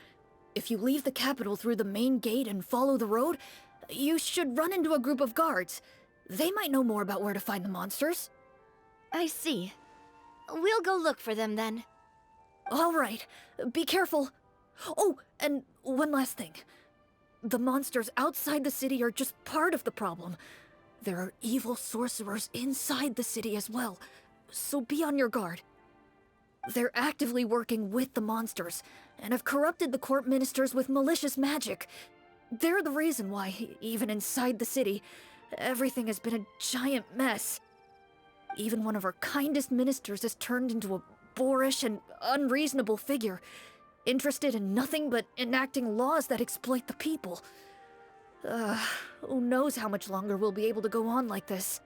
if you leave the capital through the main gate and follow the road, you should run into a group of guards. They might know more about where to find the monsters. I see. We'll go look for them then. All right, be careful. Oh, and one last thing. The monsters outside the city are just part of the problem. There are evil sorcerers inside the city as well, so be on your guard. They're actively working with the monsters, and have corrupted the court ministers with malicious magic. They're the reason why, even inside the city, everything has been a giant mess. Even one of our kindest ministers has turned into a boorish and unreasonable figure, interested in nothing but enacting laws that exploit the people. Who knows how much longer we'll be able to go on like this.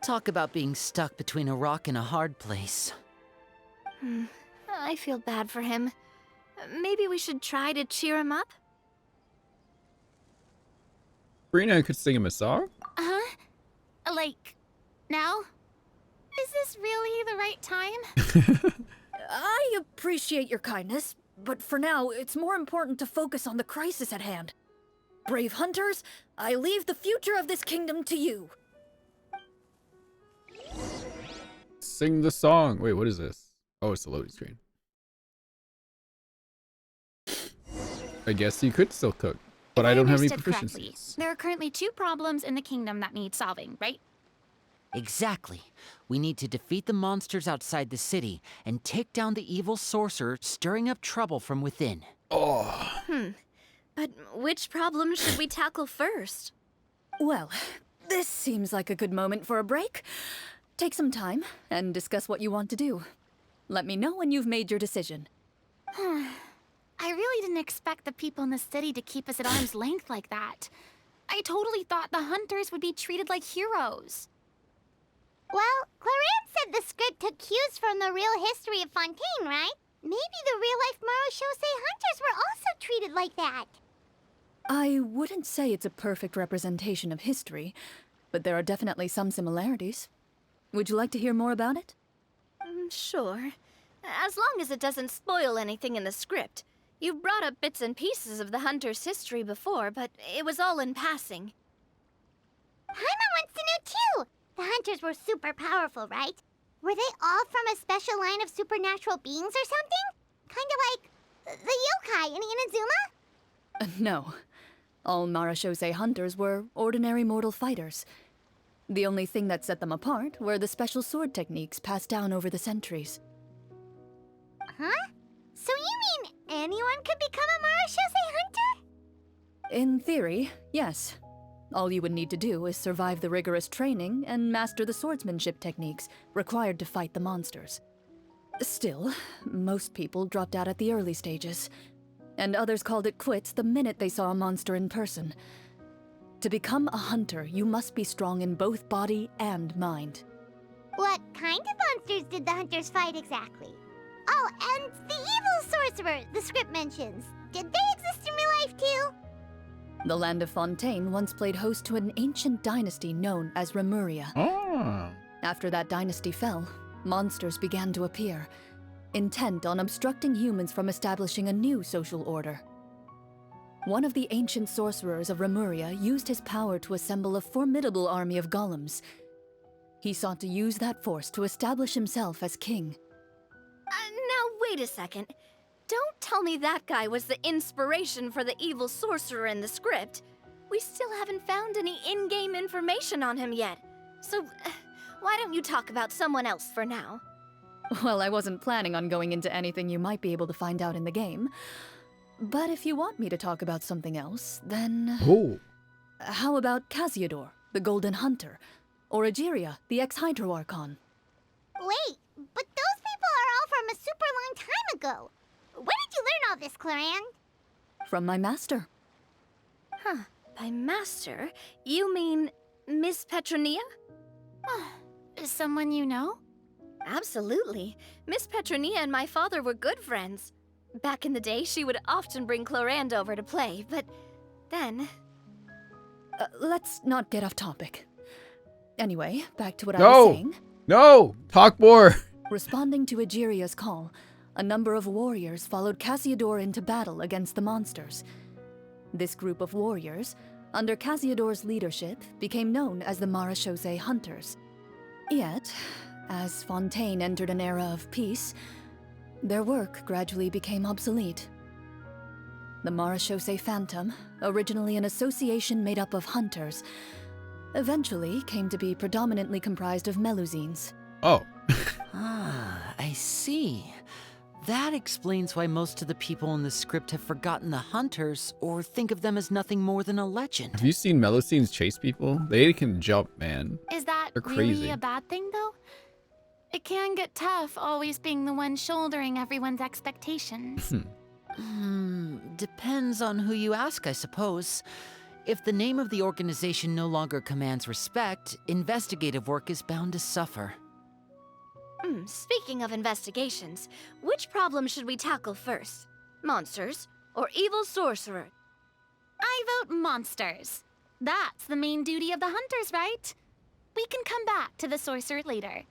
Talk about being stuck between a rock and a hard place. I feel bad for him. Maybe we should try to cheer him up? Brina could sing him a song? Like, Now? Is this really the right time? I appreciate your kindness, but for now, it's more important to focus on the crisis at hand. Brave hunters, I leave the future of this kingdom to you. Sing the song. Wait, what is this? Oh, it's the loading screen. I guess you could still cook, but I don't have any correctly, proficiencies. there are currently 2 problems in the kingdom that need solving, right? Exactly. We need to defeat the monsters outside the city and take down the evil sorcerer stirring up trouble from within. Oh. But which problem should we tackle first? Well, this seems like a good moment for a break. Take some time and discuss what you want to do. Let me know when you've made your decision. I really didn't expect the people in the city to keep us at arm's length like that. I totally thought the hunters would be treated like heroes. Well, Clorinde said the script took cues from the real history of Fontaine, right? Maybe the real-life Marachose hunters were also treated like that. I wouldn't say it's a perfect representation of history, but there are definitely some similarities. Would you like to hear more about it? Sure. As long as it doesn't spoil anything in the script. You brought up bits and pieces of the hunter's history before, but it was all in passing. Paimon wants to know too! The hunters were super powerful, right? Were they all from a special line of supernatural beings or something? Kinda like the yokai in Inazuma? No. All Marachose hunters were ordinary mortal fighters. The only thing that set them apart were the special sword techniques passed down over the centuries. Huh? So you mean anyone could become a Marachose hunter? In theory, yes. All you would need to do is survive the rigorous training and master the swordsmanship techniques required to fight the monsters. Still, most people dropped out at the early stages, and others called it quits the minute they saw a monster in person. To become a hunter, you must be strong in both body and mind. What kind of monsters did the hunters fight exactly? Oh, and the evil sorcerer the script mentions. Did they exist in real life too? The land of Fontaine once played host to an ancient dynasty known as Remuria. Oh. After that dynasty fell, monsters began to appear, intent on obstructing humans from establishing a new social order. One of the ancient sorcerers of Remuria used his power to assemble a formidable army of golems. He sought to use that force to establish himself as king. Now wait a second. Don't tell me that guy was the inspiration for the evil sorcerer in the script. We still haven't found any in-game information on him yet. So, why don't you talk about someone else for now? Well, I wasn't planning on going into anything you might be able to find out in the game. But if you want me to talk about something else, then... Oh. How about Casiodor, the Golden Hunter? Or Egeria, the ex-Hydro Archon? Wait, but those people are all from a super long time ago. Where did you learn all this, Clorinde? From my master. Huh. By master, you mean Miss Petronia? Someone you know? Absolutely. Miss Petronia and my father were good friends. Back in the day, she would often bring Clorinde over to play, but then... Let's not get off topic. Anyway, back to what I was saying. No! Talk more! Responding to Egeria's call, a number of warriors followed Casiodor into battle against the monsters. This group of warriors, under Casiodor's leadership, became known as the Marachose Hunters. Yet, as Fontaine entered an era of peace, their work gradually became obsolete. The Marachose Phantom, originally an association made up of hunters, eventually came to be predominantly comprised of Melusines. Oh. I see. That explains why most of the people in the script have forgotten the hunters or think of them as nothing more than a legend. Have you seen Melusines chase people? They can jump, man. Is that They're really crazy. a bad thing, though? It can get tough always being the one shouldering everyone's expectations. Depends on who you ask, I suppose. If the name of the organization no longer commands respect, investigative work is bound to suffer. Speaking of investigations, which problem should we tackle first? Monsters or evil sorcerer? I vote monsters. That's the main duty of the hunters, right? We can come back to the sorcerer later.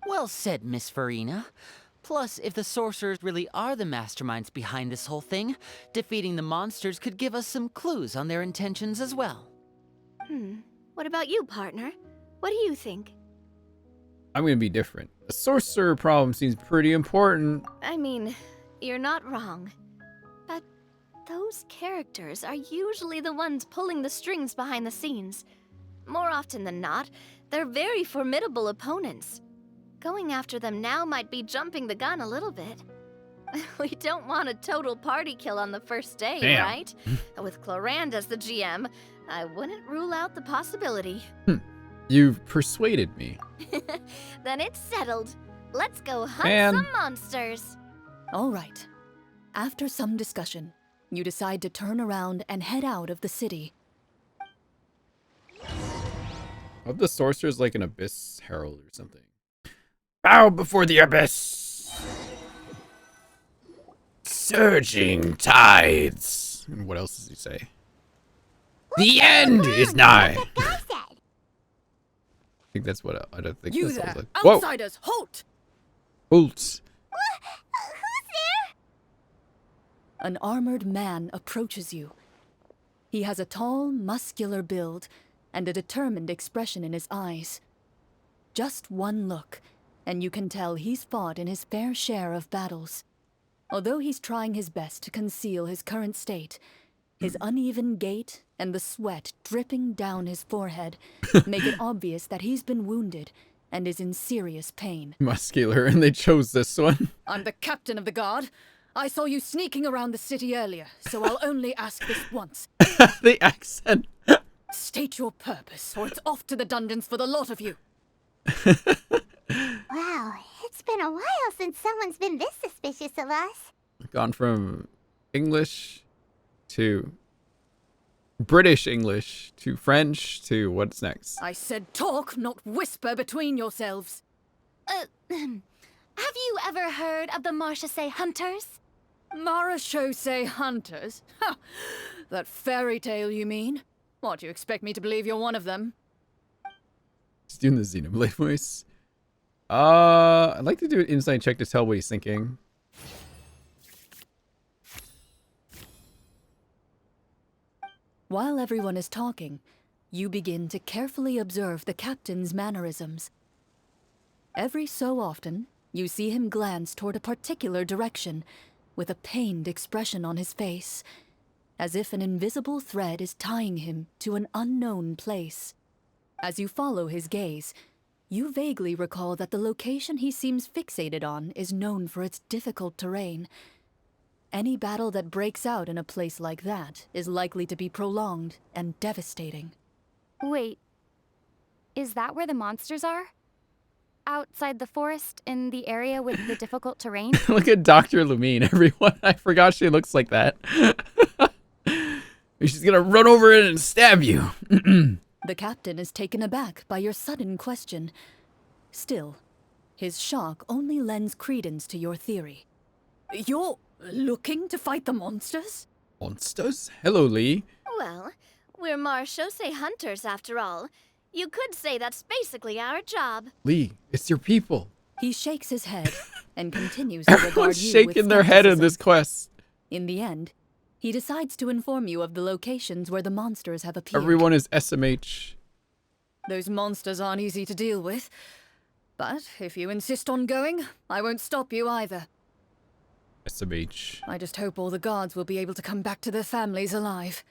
Well said, Miss Farina. Plus, if the sorcerers really are the masterminds behind this whole thing, defeating the monsters could give us some clues on their intentions as well. What about you, partner? What do you think? I'm gonna be different. The sorcerer problem seems pretty important. I mean, you're not wrong. But those characters are usually the ones pulling the strings behind the scenes. More often than not, they're very formidable opponents. Going after them now might be jumping the gun a little bit. We don't want a total party kill on the first day, Damn. right? With Clorinde as the GM, I wouldn't rule out the possibility. You've persuaded me. Then it's settled. Let's go hunt Man. some monsters. All right. After some discussion, you decide to turn around and head out of the city. What if the sorcerer's like an abyss herald or something? Bow before the abyss! Surging tides! And what else does he say? The end is nigh! What the guy said. I think that's what I don't think You that's what there! it's like. Whoa! Outsiders, halt! Halt! Who's there? An armored man approaches you. He has a tall, muscular build and a determined expression in his eyes. Just one look, and you can tell he's fought in his fair share of battles. Although he's trying his best to conceal his current state, his uneven gait and the sweat dripping down his forehead make it obvious that he's been wounded and is in serious pain. Muscular, and they chose this one. I'm the captain of the guard. I saw you sneaking around the city earlier, so I'll only ask this once. The accent. State your purpose, or it's off to the dungeons for the lot of you. Wow, it's been a while since someone's been this suspicious of us. Gone from English to British English to French to what's next? I said talk, not whisper between yourselves. Have you ever heard of the Marchese Hunters? Marachose hunters? Ha! That fairy tale, you mean? What, you expect me to believe you're one of them? He's doing the Xenoblade voice. I'd like to do an insight check to tell what he's thinking. While everyone is talking, you begin to carefully observe the captain's mannerisms. Every so often, you see him glance toward a particular direction, with a pained expression on his face, as if an invisible thread is tying him to an unknown place. As you follow his gaze, you vaguely recall that the location he seems fixated on is known for its difficult terrain. Any battle that breaks out in a place like that is likely to be prolonged and devastating. Wait, is that where the monsters are? Outside the forest, in the area with the difficult terrain? Look at Dr. Lumine, everyone. I forgot she looks like that. She's gonna run over it and stab you. The captain is taken aback by your sudden question. Still, his shock only lends credence to your theory. You're looking to fight the monsters? Monsters? Hello, Lee. Well, we're Marchese Hunters after all. You could say that's basically our job. Lee, it's your people. He shakes his head and continues to regard Everyone's you shaking with their head in this skepticism. quest. In the end, he decides to inform you of the locations where the monsters have appeared. Everyone is SMH. Those monsters aren't easy to deal with. But if you insist on going, I won't stop you either. SMH. I just hope all the guards will be able to come back to their families alive.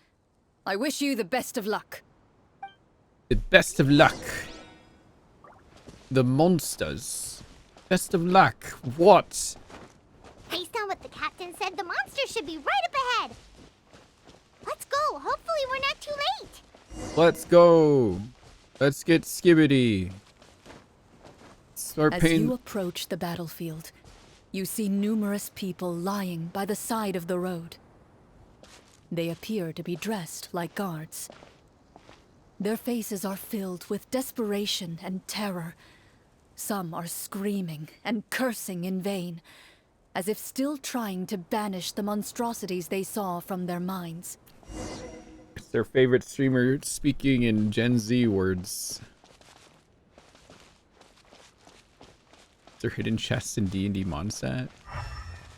I wish you the best of luck. The best of luck. The monsters. Best of luck. What? Based on what the captain said, the monsters should be right up ahead. Let's go. Hopefully we're not too late. Let's go. Let's get skibbity. Start As painting. you approach the battlefield, you see numerous people lying by the side of the road. They appear to be dressed like guards. Their faces are filled with desperation and terror. Some are screaming and cursing in vain, as if still trying to banish the monstrosities they saw from their minds. It's their favorite streamer speaking in Gen Z words. there hidden chests in D&D Mondstadt?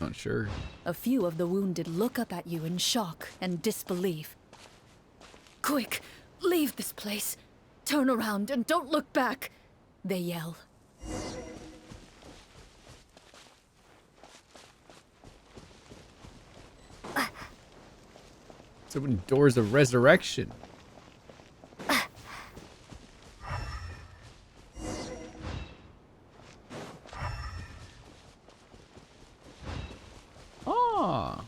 Not sure. A few of the wounded look up at you in shock and disbelief. Quick, leave this place. Turn around and don't look back, they yell. It's opening doors of resurrection. Ah.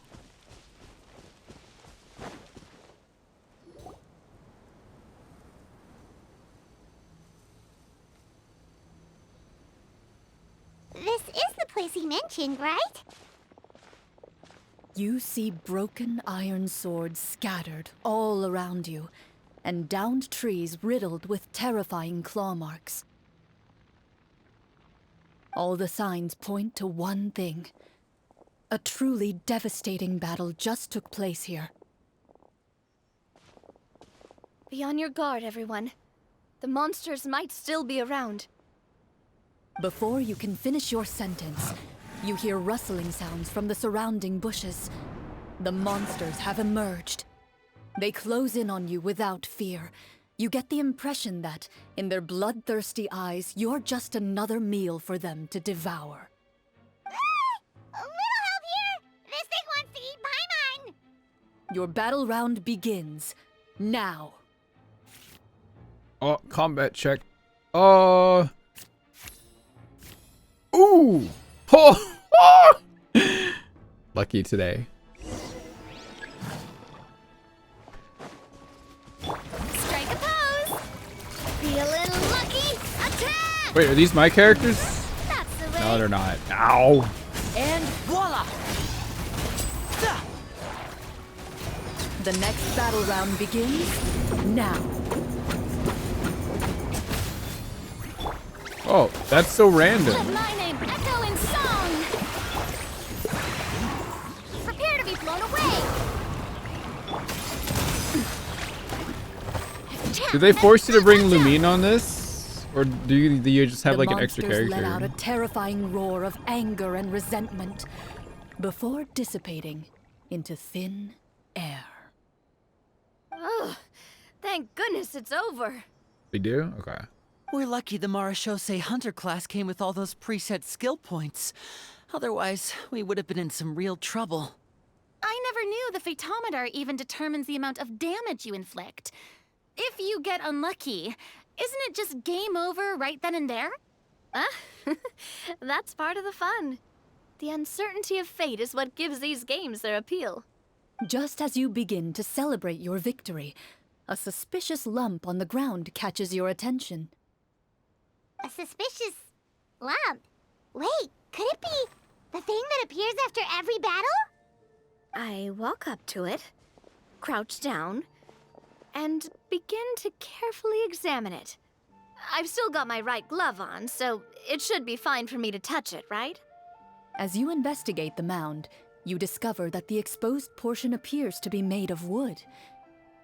This is the place he mentioned, right? You see broken iron swords scattered all around you, and downed trees riddled with terrifying claw marks. All the signs point to one thing. A truly devastating battle just took place here. Be on your guard, everyone. The monsters might still be around. Before you can finish your sentence, you hear rustling sounds from the surrounding bushes. The monsters have emerged. They close in on you without fear. You get the impression that, in their bloodthirsty eyes, you're just another meal for them to devour. A little help here! This thing wants to eat Paimon! Your battle round begins now. Oh, combat check. Ooh! Oh! Lucky today. Strike a pose! Feeling lucky! Attack! Wait, are these my characters? That's the way. No, they're not. Ow! And voila! The next battle round begins now. Oh, that's so random. Let my name echo in song! Prepare to be blown away! Do they force you to bring Lumine on this? Or do you just have The like an extra monsters let out a character? terrifying roar of anger and resentment before dissipating into thin air. Ugh, thank goodness it's over. They do? Okay. We're lucky the Marashose Hunter class came with all those preset skill points. Otherwise, we would have been in some real trouble. I never knew the Phytometer even determines the amount of damage you inflict. If you get unlucky, isn't it just game over right then and there? That's part of the fun. The uncertainty of fate is what gives these games their appeal. Just as you begin to celebrate your victory, a suspicious lump on the ground catches your attention. A suspicious lump. Wait, could it be the thing that appears after every battle? I walk up to it, crouch down, and begin to carefully examine it. I've still got my right glove on, so it should be fine for me to touch it, right? As you investigate the mound, you discover that the exposed portion appears to be made of wood.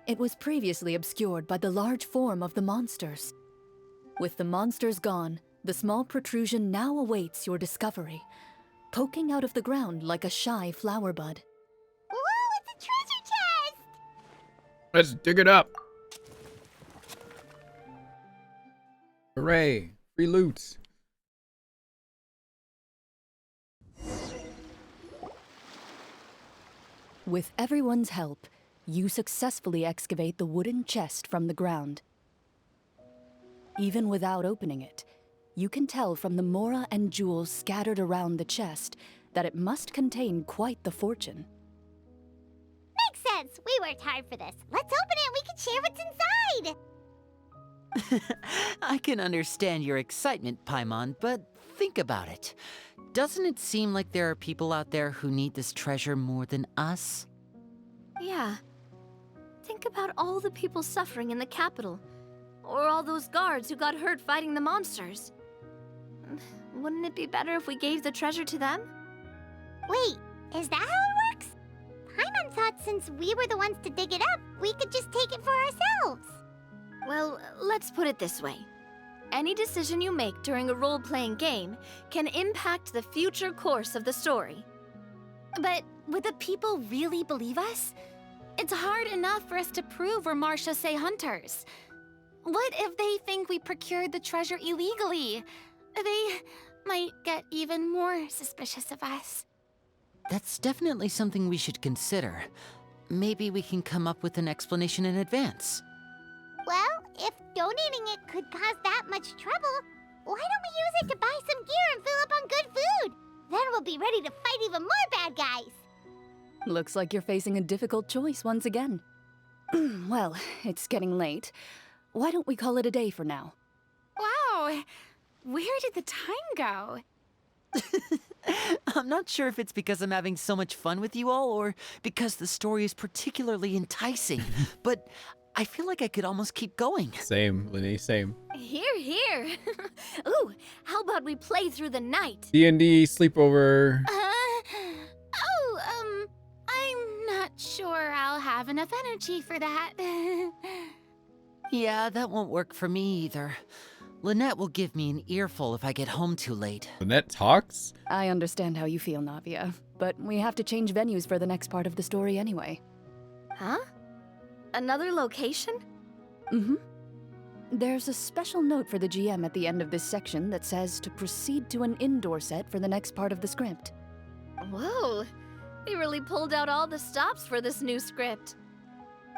It was previously obscured by the large form of the monsters. With the monsters gone, the small protrusion now awaits your discovery, poking out of the ground like a shy flower bud. Whoa, it's a treasure chest! Let's dig it up. Hooray. Free loot. With everyone's help, you successfully excavate the wooden chest from the ground. Even without opening it, you can tell from the mora and jewels scattered around the chest that it must contain quite the fortune. Makes sense. We worked hard for this. Let's open it and we can share what's inside. I can understand your excitement, Paimon, but think about it. Doesn't it seem like there are people out there who need this treasure more than us? Yeah. Think about all the people suffering in the capital. Or all those guards who got hurt fighting the monsters. Wouldn't it be better if we gave the treasure to them? Wait, is that how it works? Paimon thought since we were the ones to dig it up, we could just take it for ourselves. Well, let's put it this way. Any decision you make during a role-playing game can impact the future course of the story. But would the people really believe us? It's hard enough for us to prove we're Marchese hunters. What if they think we procured the treasure illegally? They might get even more suspicious of us. That's definitely something we should consider. Maybe we can come up with an explanation in advance. Well, if donating it could cause that much trouble, why don't we use it to buy some gear and fill up on good food? Then we'll be ready to fight even more bad guys. Looks like you're facing a difficult choice once again. Well, it's getting late. Why don't we call it a day for now? Wow! Where did the time go? I'm not sure if it's because I'm having so much fun with you all or because the story is particularly enticing, but I feel like I could almost keep going. Same, Linny, same. Here, here. Ooh, how about we play through the night? D&D sleepover. I'm not sure I'll have enough energy for that. Yeah, that won't work for me either. Lynette will give me an earful if I get home too late. Lynette talks? I understand how you feel, Navia, but we have to change venues for the next part of the story anyway. Huh? Another location? Mm-hmm. There's a special note for the GM at the end of this section that says to proceed to an indoor set for the next part of the script. Whoa, they really pulled out all the stops for this new script.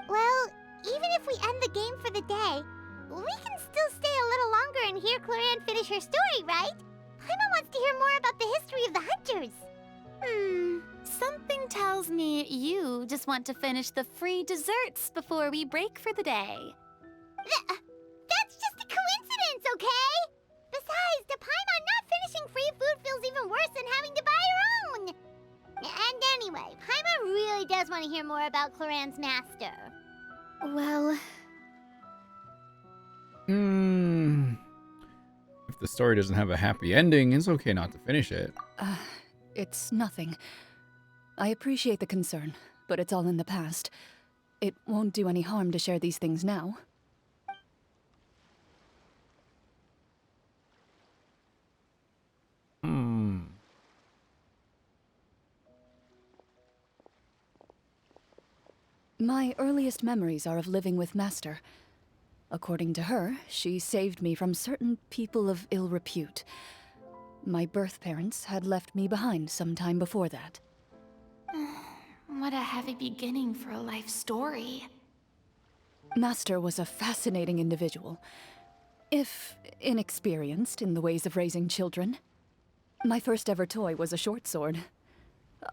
Well, even if we end the game for the day, we can still stay a little longer and hear Clorinde finish her story, right? Paimon wants to hear more about the history of the hunters. Something tells me you just want to finish the free desserts before we break for the day. That's just a coincidence, okay? Besides, to Paimon, not finishing free food feels even worse than having to buy her own. And anyway, Paimon really does want to hear more about Clorinde's master. Well... If the story doesn't have a happy ending, it's okay not to finish it. It's nothing. I appreciate the concern, but it's all in the past. It won't do any harm to share these things now. My earliest memories are of living with Master. According to her, she saved me from certain people of ill repute. My birth parents had left me behind some time before that. What a heavy beginning for a life story. Master was a fascinating individual, if inexperienced in the ways of raising children. My first ever toy was a short sword.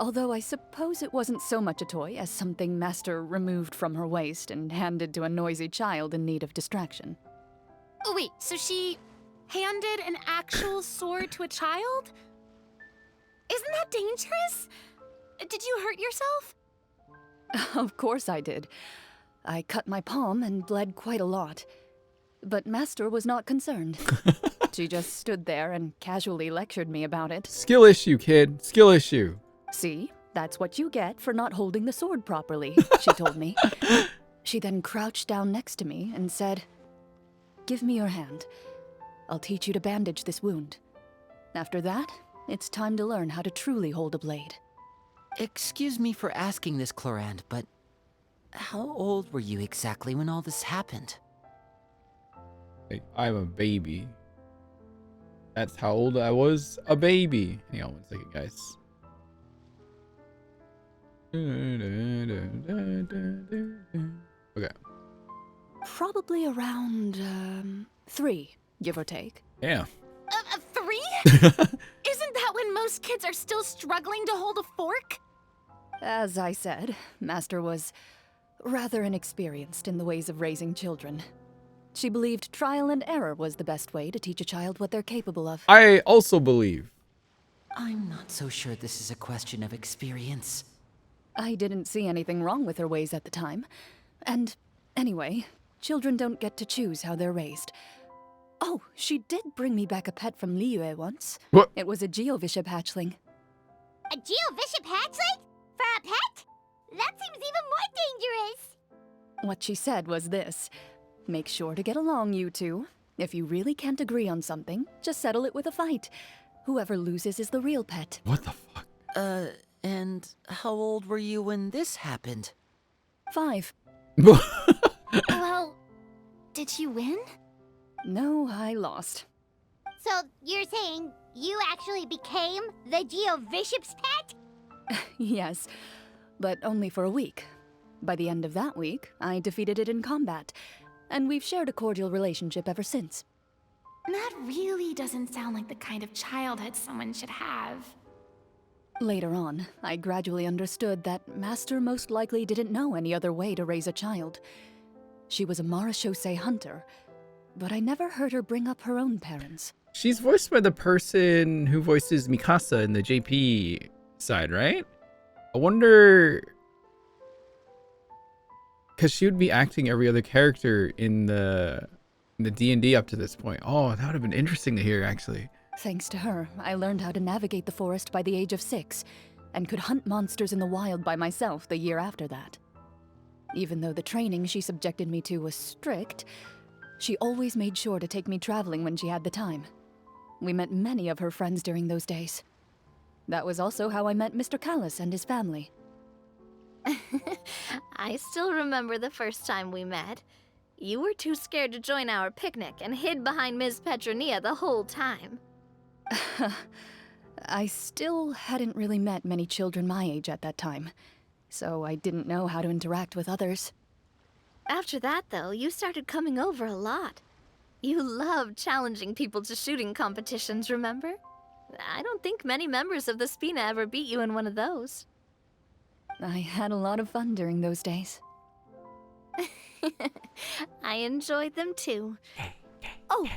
Although I suppose it wasn't so much a toy as something Master removed from her waist and handed to a noisy child in need of distraction. Oh wait, so she handed an actual sword to a child? Isn't that dangerous? Did you hurt yourself? Of course I did. I cut my palm and bled quite a lot. But Master was not concerned. She just stood there and casually lectured me about it. Skill issue, kid. Skill issue. See, that's what you get for not holding the sword properly, she told me. She then crouched down next to me and said, "Give me your hand. I'll teach you to bandage this wound. After that, it's time to learn how to truly hold a blade." Excuse me for asking this, Clorinde, but how old were you exactly when all this happened? Hey, I'm a baby. That's how old I was. A baby. Hang on one second, guys. Okay. Probably around, 3, give or take. Yeah. 3? Isn't that when most kids are still struggling to hold a fork? As I said, Master was rather inexperienced in the ways of raising children. She believed trial and error was the best way to teach a child what they're capable of. I also believe. I'm not so sure this is a question of experience. I didn't see anything wrong with her ways at the time. And anyway, children don't get to choose how they're raised. Oh, she did bring me back a pet from Liyue once. What? It was a Geovishap hatchling. A Geovishap hatchling? For a pet? That seems even more dangerous. What she said was this: "Make sure to get along, you two. If you really can't agree on something, just settle it with a fight. Whoever loses is the real pet. What the fuck? And how old were you when this happened? 5. Well, did you win? No, I lost. So you're saying you actually became the Geo Bishop's pet? Yes, but only for a week. By the end of that week, I defeated it in combat, and we've shared a cordial relationship ever since. That really doesn't sound like the kind of childhood someone should have. Later on, I gradually understood that Master most likely didn't know any other way to raise a child. She was a Marachose hunter, but I never heard her bring up her own parents. She's voiced by the person who voices Mikasa in the JP side, right? I wonder... Because she would be acting every other character in the D&D up to this point. Oh, that would have been interesting to hear, actually. Thanks to her, I learned how to navigate the forest by the age of 6, and could hunt monsters in the wild by myself the year after that. Even though the training she subjected me to was strict, she always made sure to take me traveling when she had the time. We met many of her friends during those days. That was also how I met Mr. Callis and his family. I still remember the first time we met. You were too scared to join our picnic and hid behind Ms. Petronia the whole time. I still hadn't really met many children my age at that time, so I didn't know how to interact with others. After that, though, you started coming over a lot. You loved challenging people to shooting competitions, remember? I don't think many members of the Spina ever beat you in one of those. I had a lot of fun during those days. I enjoyed them too. Oh,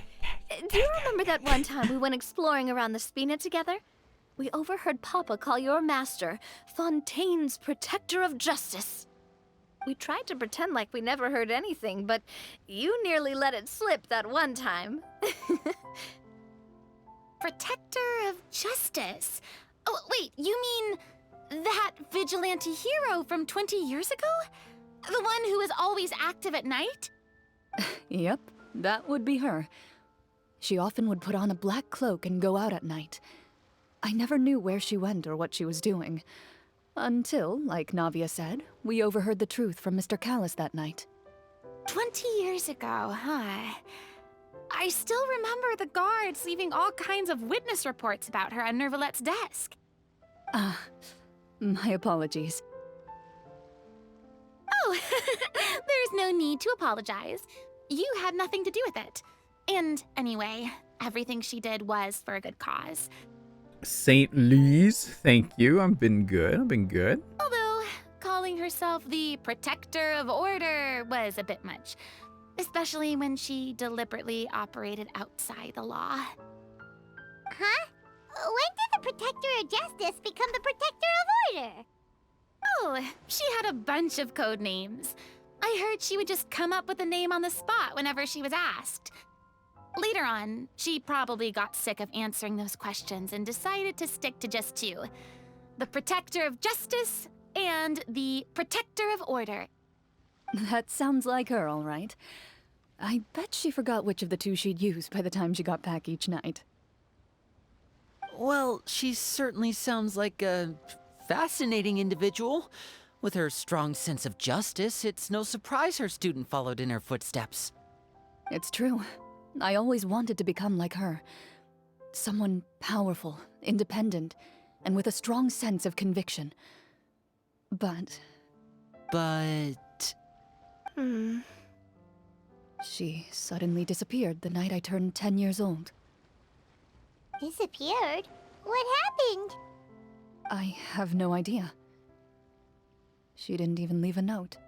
do you remember that one time we went exploring around the Spina together? We overheard Papa call your master Fontaine's Protector of Justice. We tried to pretend like we never heard anything, but you nearly let it slip that one time. Protector of Justice? Oh, wait, you mean that vigilante hero from 20 years ago? The one who is always active at night? Yep, that would be her. She often would put on a black cloak and go out at night. I never knew where she went or what she was doing. Until, like Navia said, we overheard the truth from Mr. Callis that night. 20 years ago, huh? I still remember the guards leaving all kinds of witness reports about her on Nervalette's desk. My apologies. Oh, there's no need to apologize. You had nothing to do with it. And anyway, everything she did was for a good cause. St. Louis, thank you. I've been good. Although, calling herself the Protector of Order was a bit much. Especially when she deliberately operated outside the law. Huh? When did the Protector of Justice become the Protector of Order? Oh, she had a bunch of code names. I heard she would just come up with a name on the spot whenever she was asked. Later on, she probably got sick of answering those questions and decided to stick to just 2. The Protector of Justice and the Protector of Order. That sounds like her, all right. I bet she forgot which of the 2 she'd use by the time she got back each night. Well, she certainly sounds like a fascinating individual. With her strong sense of justice, it's no surprise her student followed in her footsteps. It's true. I always wanted to become like her. Someone powerful, independent, and with a strong sense of conviction. But... She suddenly disappeared the night I turned 10 years old. Disappeared? What happened? I have no idea. She didn't even leave a note.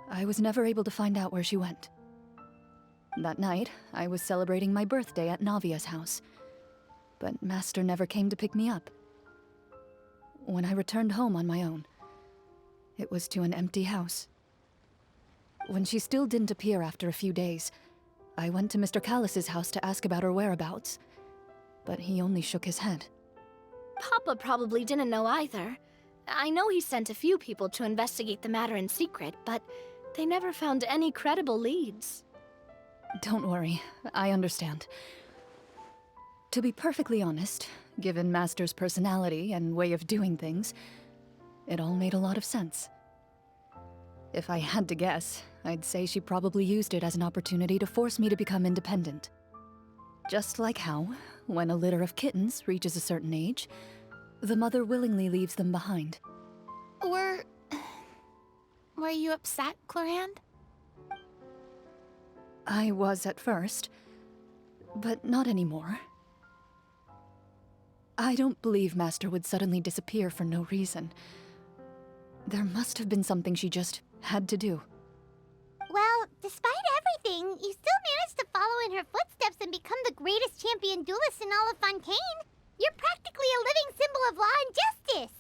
I was never able to find out where she went. That night, I was celebrating my birthday at Navia's house, but Master never came to pick me up. When I returned home on my own, it was to an empty house. When she still didn't appear after a few days, I went to Mr. Callis's house to ask about her whereabouts, but he only shook his head. Papa probably didn't know either. I know he sent a few people to investigate the matter in secret, but they never found any credible leads. Don't worry, I understand. To be perfectly honest, given Master's personality and way of doing things, it all made a lot of sense. If I had to guess, I'd say she probably used it as an opportunity to force me to become independent. Just like how, when a litter of kittens reaches a certain age, the mother willingly leaves them behind. Were you upset, Clorinde? I was at first, but not anymore. I don't believe Master would suddenly disappear for no reason. There must have been something she just had to do. Well, despite everything, you still managed to follow in her footsteps and become the greatest champion duelist in all of Fontaine. You're practically a living symbol of law and justice.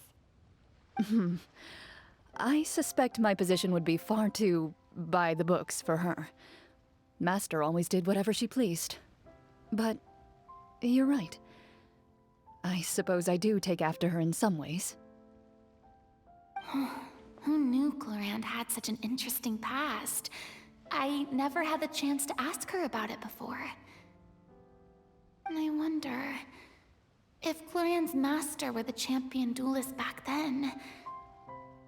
I suspect my position would be far too by the books for her. Master always did whatever she pleased. But you're right. I suppose I do take after her in some ways. Who knew Clorinde had such an interesting past? I never had the chance to ask her about it before. And I wonder, if Clorinde's master were the champion duelist back then,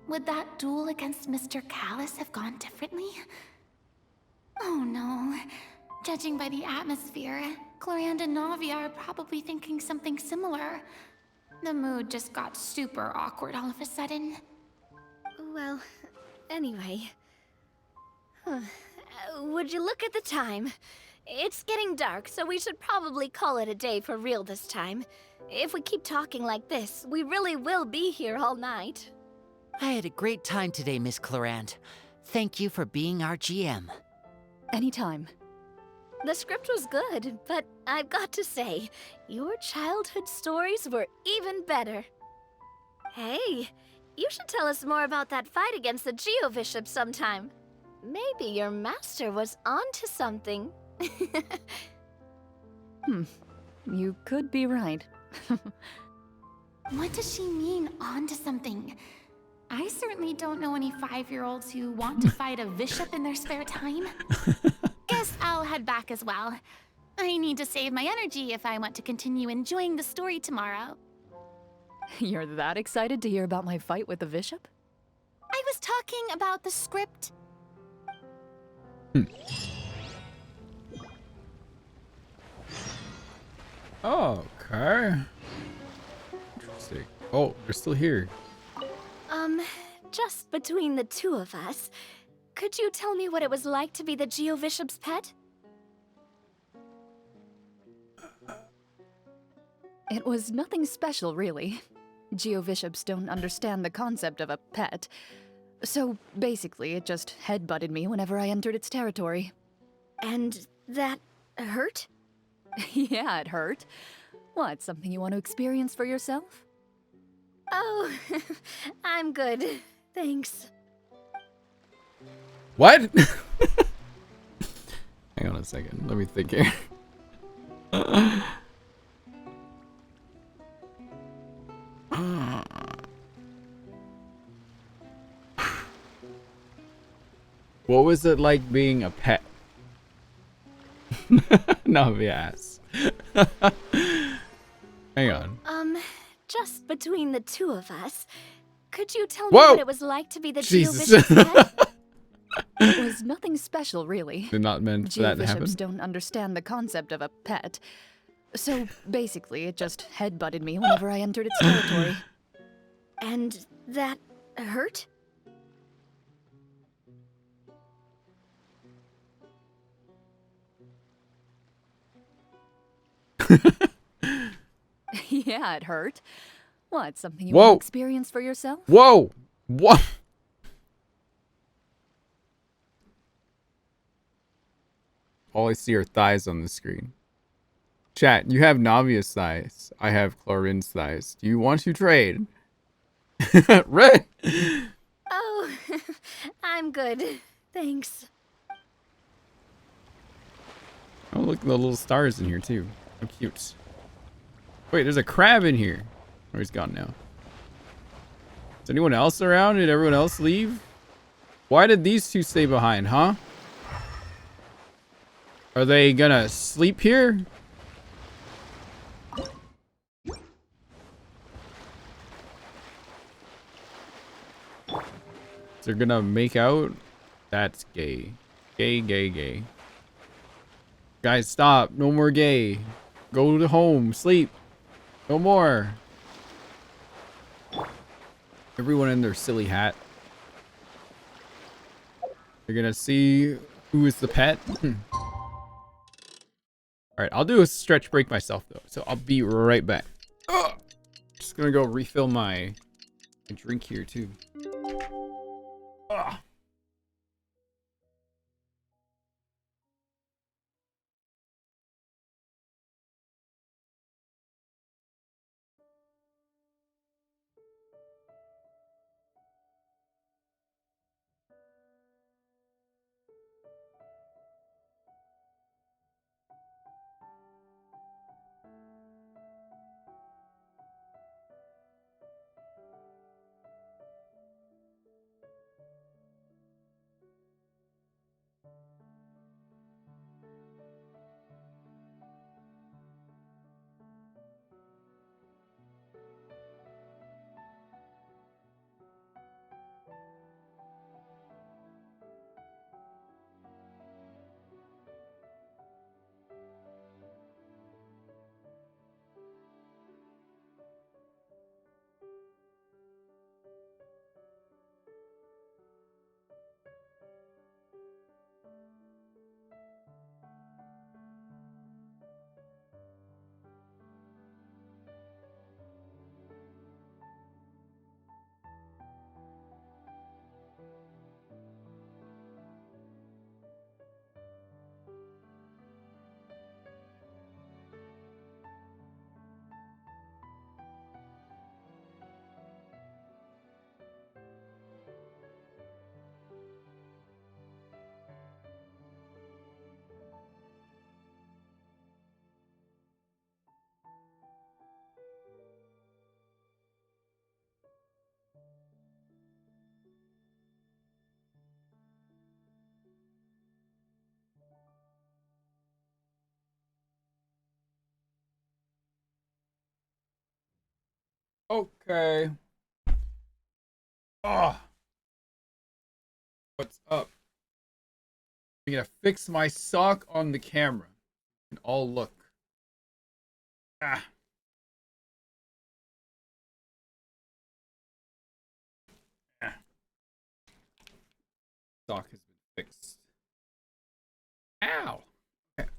would that duel against Mr. Callus have gone differently? Oh no. Judging by the atmosphere, Clorinde and Navia are probably thinking something similar. The mood just got super awkward all of a sudden. Well, anyway. Would you look at the time? It's getting dark, so we should probably call it a day for real this time. If we keep talking like this, we really will be here all night. I had a great time today, Miss Clorinde. Thank you for being our GM. Anytime. The script was good, but I've got to say, your childhood stories were even better. Hey, you should tell us more about that fight against the Geo-Bishop sometime. Maybe your master was onto something. You could be right. What does she mean, onto something? I certainly don't know any 5-year-olds who want to fight a bishop in their spare time. Guess I'll head back as well. I need to save my energy if I want to continue enjoying the story tomorrow. You're that excited to hear about my fight with the bishop? I was talking about the script. Oh, okay. Interesting. Oh, they're still here. Just between the two of us, could you tell me what it was like to be the Geo-Bishop's pet? It was nothing special, really. Geo-Bishops don't understand the concept of a pet. So, basically, it just headbutted me whenever I entered its territory. And that hurt? Yeah, it hurt. What, something you want to experience for yourself? Oh, I'm good. Thanks. What? Hang on a second. Let me think here. What was it like being a pet? Navia asks. Hang on. Just between the two of us, could you tell me Whoa! what it was like to be the Jesus. Geo-Bishop's pet? It was nothing special, really. Did not meant for that to happen. Geo-Bishops don't understand the concept of a pet. So, basically, it just headbutted me whenever I entered its territory. And that hurt? Yeah, it hurt. What, something you Whoa! want to experience for yourself? Whoa! What? All I see are thighs on the screen. Chat, you have Navia's thighs. I have Clorinde's thighs. Do you want to trade? Red! Oh, I'm good. Thanks. Oh, look at the little stars in here, too. How cute. Wait, there's a crab in here. Oh, he's gone now. Is anyone else around? Did everyone else leave? Why did these two stay behind, huh? Are they gonna sleep here? They're gonna make out? That's gay. Gay, gay, gay. Guys, stop. No more gay. Go to home. Sleep. No more. Everyone in their silly hat. You're gonna see who is the pet. Alright, I'll do a stretch break myself though. So I'll be right back. Ugh. Just gonna go refill my drink here too. Ugh. Okay. Oh, what's up? I'm gonna fix my sock on the camera. And all look. Ah. Ah. Sock has been fixed. Ow. Okay.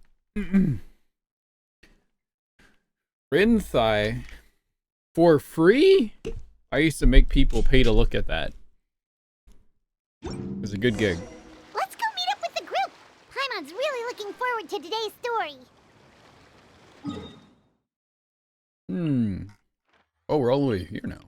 RinTaichou. For free? I used to make people pay to look at that. It was a good gig. Let's go meet up with the group. Paimon's really looking forward to today's story. Oh, we're all the way here now.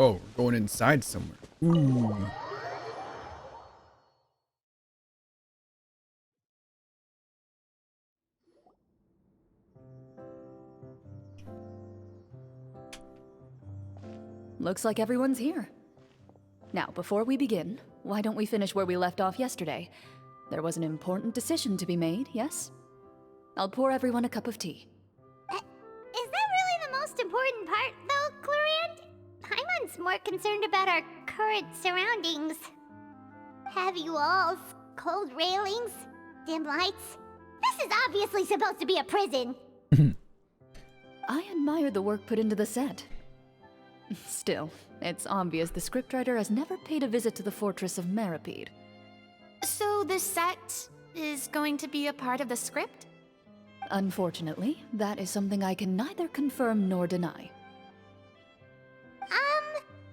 Oh, we're going inside somewhere. Ooh. Looks like everyone's here. Now, before we begin, why don't we finish where we left off yesterday? There was an important decision to be made, yes? I'll pour everyone a cup of tea. Is that really the most important part, though, Clorinde? Paimon's more concerned about our current surroundings. Heavy walls, cold railings, dim lights. This is obviously supposed to be a prison. I admire the work put into the set. Still, it's obvious the scriptwriter has never paid a visit to the fortress of Meripede. So the set is going to be a part of the script? Unfortunately, that is something I can neither confirm nor deny.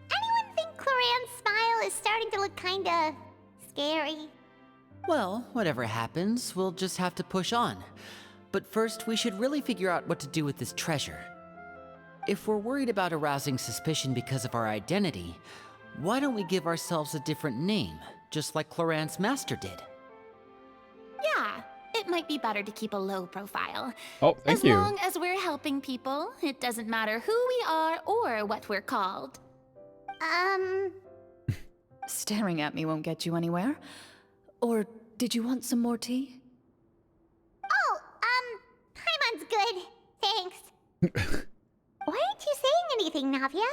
Anyone think Clorinde's smile is starting to look kinda scary? Well, whatever happens, we'll just have to push on. But first, we should really figure out what to do with this treasure. If we're worried about arousing suspicion because of our identity, Why don't we give ourselves a different name, just like Clorinde's master did? Yeah, it might be better to keep a low profile. Oh, thank As you. long as we're helping people, it doesn't matter who we are or what we're called. Staring at me won't get you anywhere. Or did you want some more tea? Oh, Paimon's good. Thanks. Why aren't you saying anything, Navia?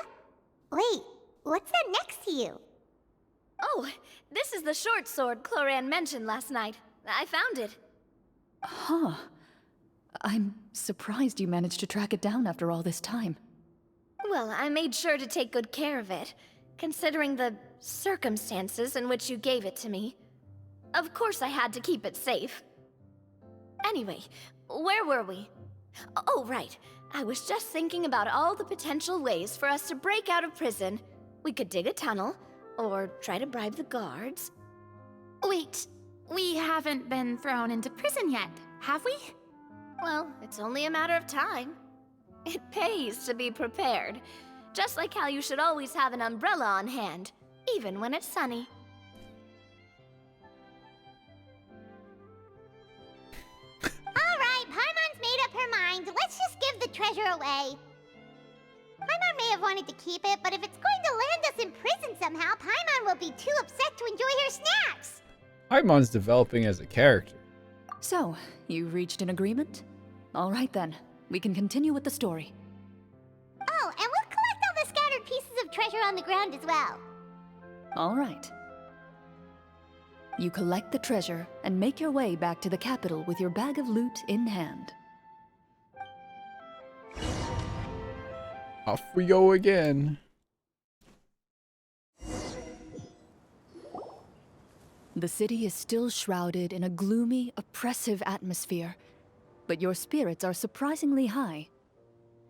Wait, what's that next to you? Oh, this is the short sword Clorinde mentioned last night. I found it. Huh. I'm surprised you managed to track it down after all this time. Well, I made sure to take good care of it, considering the circumstances in which you gave it to me. Of course I had to keep it safe. Anyway, where were we? Oh, right. I was just thinking about all the potential ways for us to break out of prison. We could dig a tunnel, or try to bribe the guards. Wait, we haven't been thrown into prison yet, have we? Well, it's only a matter of time. It pays to be prepared. Just like how you should always have an umbrella on hand, even when it's sunny. Alright, Paimon's made up her mind. Let's just give the treasure away. Paimon may have wanted to keep it, but if it's going to land us in prison somehow, Paimon will be too upset to enjoy her snacks. Paimon's developing as a character. So, you reached an agreement? All right then, we can continue with the story. Oh, and we'll collect all the scattered pieces of treasure on the ground as well. All right. You collect the treasure and make your way back to the capital with your bag of loot in hand. Off we go again. The city is still shrouded in a gloomy, oppressive atmosphere, but your spirits are surprisingly high.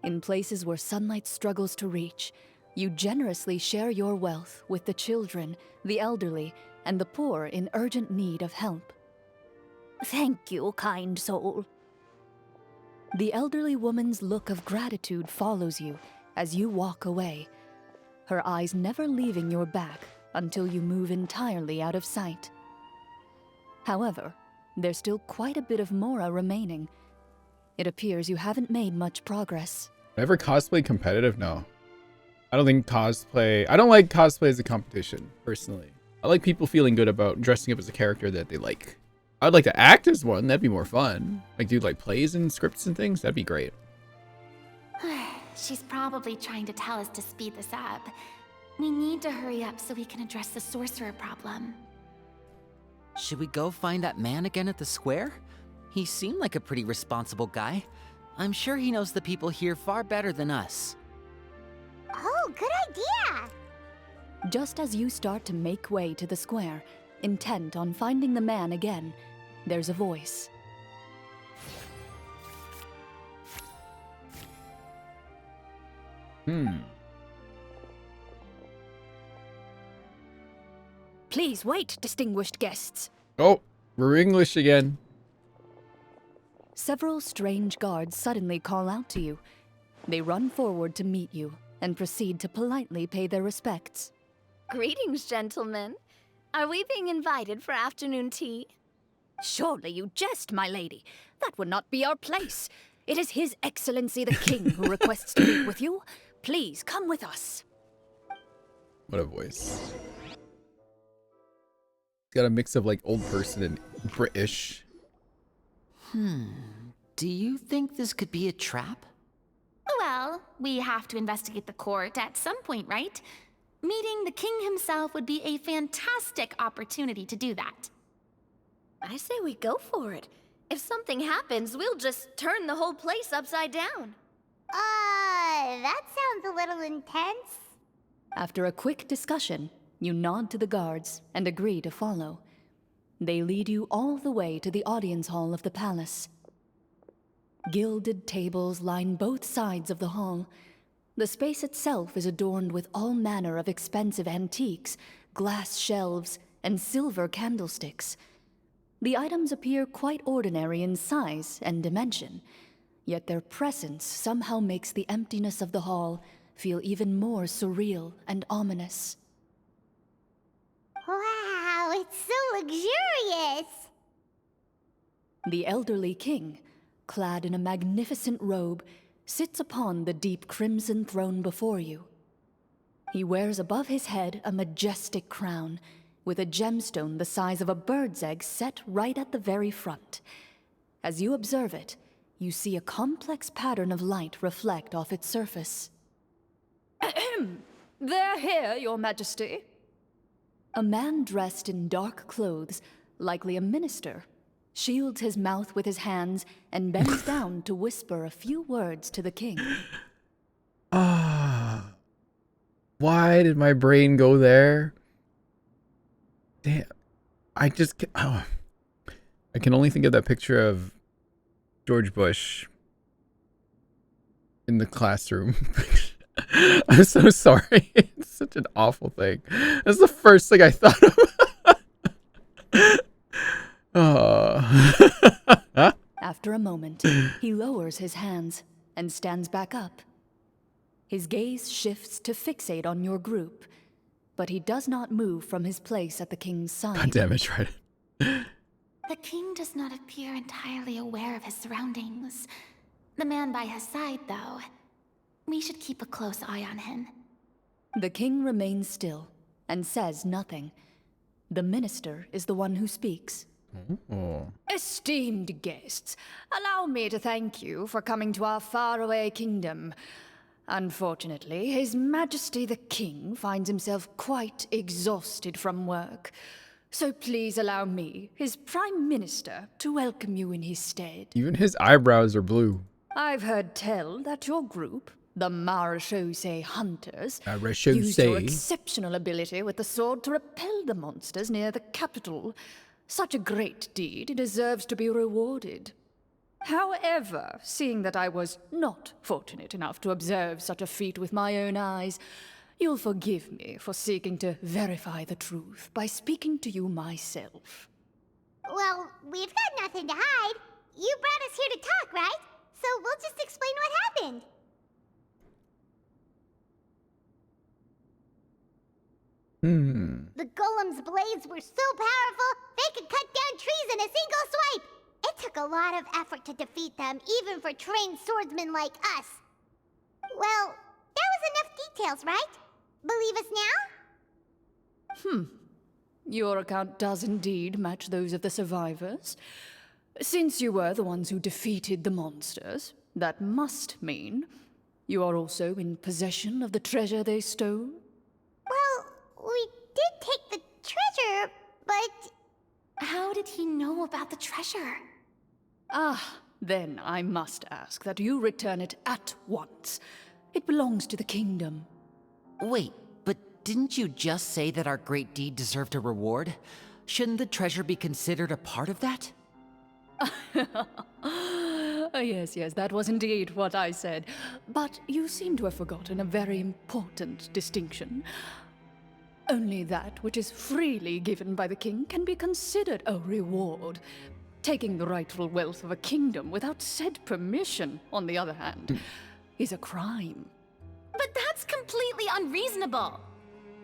In places where sunlight struggles to reach, you generously share your wealth with the children, the elderly, and the poor in urgent need of help. Thank you, kind soul. The elderly woman's look of gratitude follows you as you walk away, her eyes never leaving your back until you move entirely out of sight. However, there's still quite a bit of Mora remaining. It appears you haven't made much progress. Ever cosplay competitive? No. I don't think cosplay... I don't like cosplay as a competition, personally. I like people feeling good about dressing up as a character that they like. I'd like to act as one. That'd be more fun. Like do like plays and scripts and things. That'd be great. She's probably trying to tell us to speed this up. We need to hurry up so we can address the sorcerer problem. Should we go find that man again at the square? He seemed like a pretty responsible guy. I'm sure he knows the people here far better than us. Oh, good idea! Just as you start to make way to the square, intent on finding the man again, there's a voice. Please wait, distinguished guests. Oh, we're English again. Several strange guards suddenly call out to you. They run forward to meet you and proceed to politely pay their respects. Greetings, gentlemen. Are we being invited for afternoon tea? Surely you jest, my lady. That would not be our place. It is His Excellency the King who requests to meet with you. Please come with us. What a voice. It's got a mix of like old person and British. Do you think this could be a trap? Well, we have to investigate the court at some point, right? Meeting the king himself would be a fantastic opportunity to do that. I say we go for it. If something happens, we'll just turn the whole place upside down. That sounds a little intense. After a quick discussion, you nod to the guards and agree to follow. They lead you all the way to the audience hall of the palace. Gilded tables line both sides of the hall. The space itself is adorned with all manner of expensive antiques, glass shelves, and silver candlesticks. The items appear quite ordinary in size and dimension, yet their presence somehow makes the emptiness of the hall feel even more surreal and ominous. luxurious! The elderly king, clad in a magnificent robe, sits upon the deep crimson throne before you. He wears above his head a majestic crown, with a gemstone the size of a bird's egg set right at the very front. As you observe it, you see a complex pattern of light reflect off its surface. Ahem! They're here, Your Majesty. A man dressed in dark clothes, likely a minister, shields his mouth with his hands and bends down to whisper a few words to the king. Ah, why did my brain go there? Damn, I can only think of that picture of George Bush in the classroom. I'm so sorry. It's such an awful thing. That's the first thing I thought of. Oh. After a moment, he lowers his hands and stands back up. His gaze shifts to fixate on your group, but he does not move from his place at the king's side. God damn it, tried it. The king does not appear entirely aware of his surroundings. The man by his side, though. We should keep a close eye on him. The king remains still and says nothing. The minister is the one who speaks. Oh. Esteemed guests, allow me to thank you for coming to our faraway kingdom. Unfortunately, His Majesty the King finds himself quite exhausted from work. So please allow me, his Prime Minister, to welcome you in his stead. Even his eyebrows are blue. I've heard tell that your group, the Marechaussee Hunters, Marechaussee. used your exceptional ability with the sword to repel the monsters near the capital. Such a great deed deserves to be rewarded. However, seeing that I was not fortunate enough to observe such a feat with my own eyes, you'll forgive me for seeking to verify the truth by speaking to you myself. Well, we've got nothing to hide. You brought us here to talk, right? So we'll just explain what happened. The golem's blades were so powerful, they could cut down trees in a single swipe. It took a lot of effort to defeat them, even for trained swordsmen like us. Well, that was enough details, right? Believe us now? Your account does indeed match those of the survivors. Since you were the ones who defeated the monsters, that must mean you are also in possession of the treasure they stole? Well, we did take the treasure, but... How did he know about the treasure? Then I must ask that you return it at once. It belongs to the kingdom. Wait, but didn't you just say that our great deed deserved a reward? Shouldn't the treasure be considered a part of that? Yes, that was indeed what I said. But you seem to have forgotten a very important distinction. Only that which is freely given by the king can be considered a reward. Taking the rightful wealth of a kingdom without said permission, on the other hand, is a crime. But that's completely unreasonable.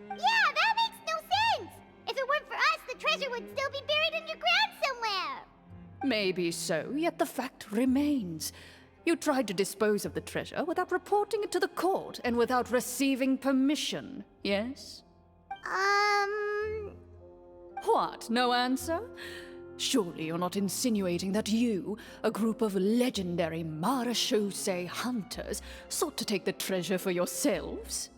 Yeah, that makes no sense! If it weren't for us, the treasure would still be buried underground somewhere! Maybe so, yet the fact remains. You tried to dispose of the treasure without reporting it to the court and without receiving permission, yes? What, no answer? Surely you're not insinuating that you, a group of legendary Marechaussee hunters, sought to take the treasure for yourselves?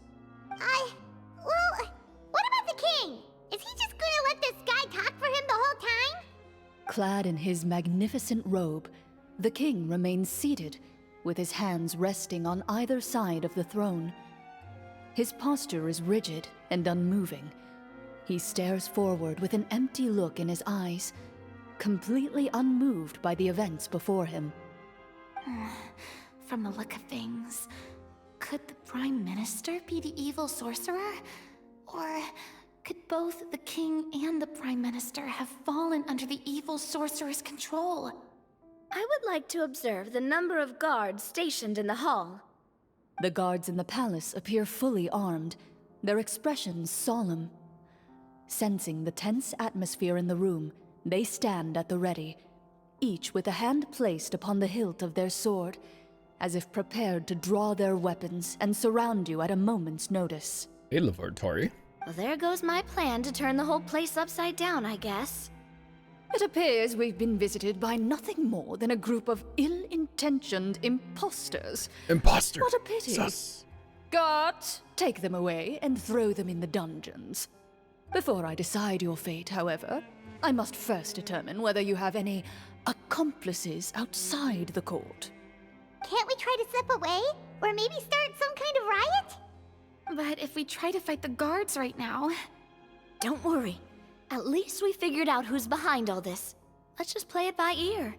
Well, what about the king? Is he just gonna let this guy talk for him the whole time? Clad in his magnificent robe, the king remains seated, with his hands resting on either side of the throne. His posture is rigid and unmoving. He stares forward with an empty look in his eyes, completely unmoved by the events before him. From the look of things, could the Prime Minister be the evil sorcerer? Or could both the King and the Prime Minister have fallen under the evil sorcerer's control? I would like to observe the number of guards stationed in the hall. The guards in the palace appear fully armed, their expressions solemn. Sensing the tense atmosphere in the room, they stand at the ready, each with a hand placed upon the hilt of their sword, as if prepared to draw their weapons and surround you at a moment's notice. Hey, Tori. Well, there goes my plan to turn the whole place upside down, I guess. It appears we've been visited by nothing more than a group of ill-intentioned imposters. Imposter. What a pity. Sus. Guards, take them away and throw them in the dungeons. Before I decide your fate, however, I must first determine whether you have any accomplices outside the court. Can't we try to slip away? Or maybe start some kind of riot? But if we try to fight the guards right now... Don't worry. At least we figured out who's behind all this. Let's just play it by ear.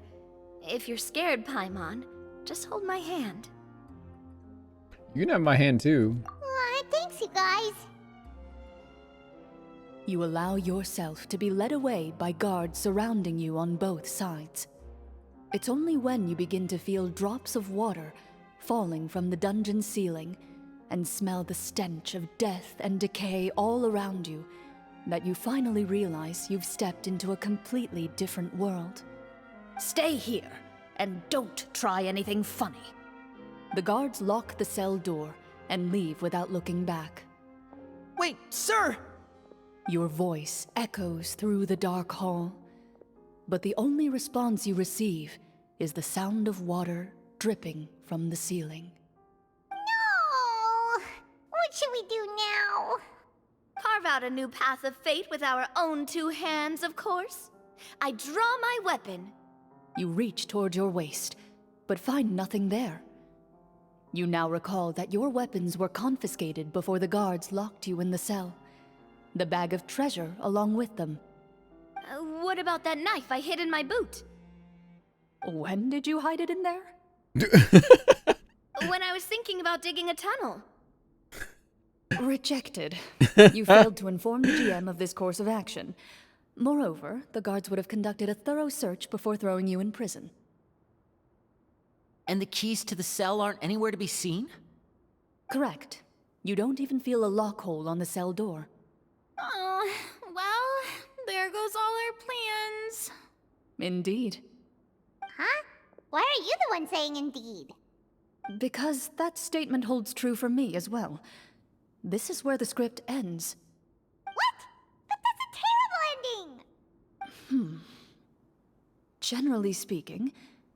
If you're scared, Paimon, just hold my hand. You can have my hand too. Aw, thanks, you guys. You allow yourself to be led away by guards surrounding you on both sides. It's only when you begin to feel drops of water falling from the dungeon ceiling and smell the stench of death and decay all around you that you finally realize you've stepped into a completely different world. Stay here and don't try anything funny. The guards lock the cell door and leave without looking back. Wait, sir! Your voice echoes through the dark hall, but the only response you receive is the sound of water dripping from the ceiling. No! What should we do now? Carve out a new path of fate with our own two hands, of course. I draw my weapon. You reach toward your waist, but find nothing there. You now recall that your weapons were confiscated before the guards locked you in the cell. The bag of treasure along with them. What about that knife I hid in my boot? When did you hide it in there? When I was thinking about digging a tunnel. Rejected. You failed to inform the GM of this course of action. Moreover, the guards would have conducted a thorough search before throwing you in prison. And the keys to the cell aren't anywhere to be seen? Correct. You don't even feel a lock hole on the cell door. Oh, well, there goes all our plans. Indeed. Huh? Why are you the one saying indeed? Because that statement holds true for me as well. This is where the script ends. What? But that's a terrible ending! Generally speaking,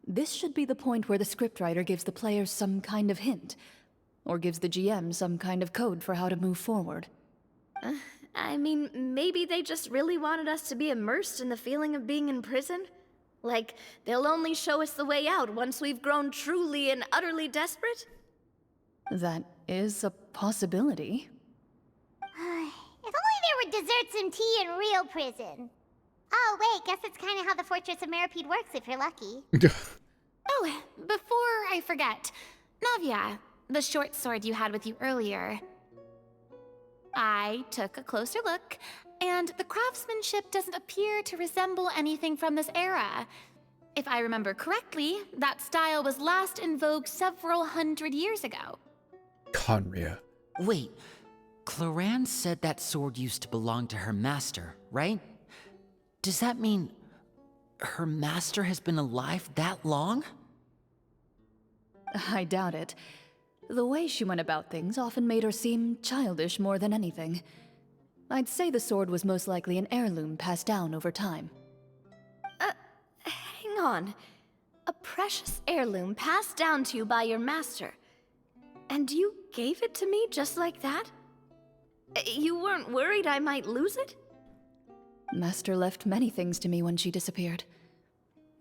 this should be the point where the scriptwriter gives the players some kind of hint, or gives the GM some kind of code for how to move forward. I mean, maybe they just really wanted us to be immersed in the feeling of being in prison? Like, they'll only show us the way out once we've grown truly and utterly desperate? That is a possibility. If only there were desserts and tea in real prison. Oh, wait, guess it's kind of how the Fortress of Meripede works if you're lucky. Oh, before I forget, Navia, the short sword you had with you earlier. I took a closer look, and the craftsmanship doesn't appear to resemble anything from this era. If I remember correctly, that style was last in vogue several hundred years ago. Conria. Wait, Clorinde said that sword used to belong to her master, right? Does that mean her master has been alive that long? I doubt it. The way she went about things often made her seem childish more than anything. I'd say the sword was most likely an heirloom passed down over time. Hang on. A precious heirloom passed down to you by your master. And you gave it to me just like that? You weren't worried I might lose it? Master left many things to me when she disappeared.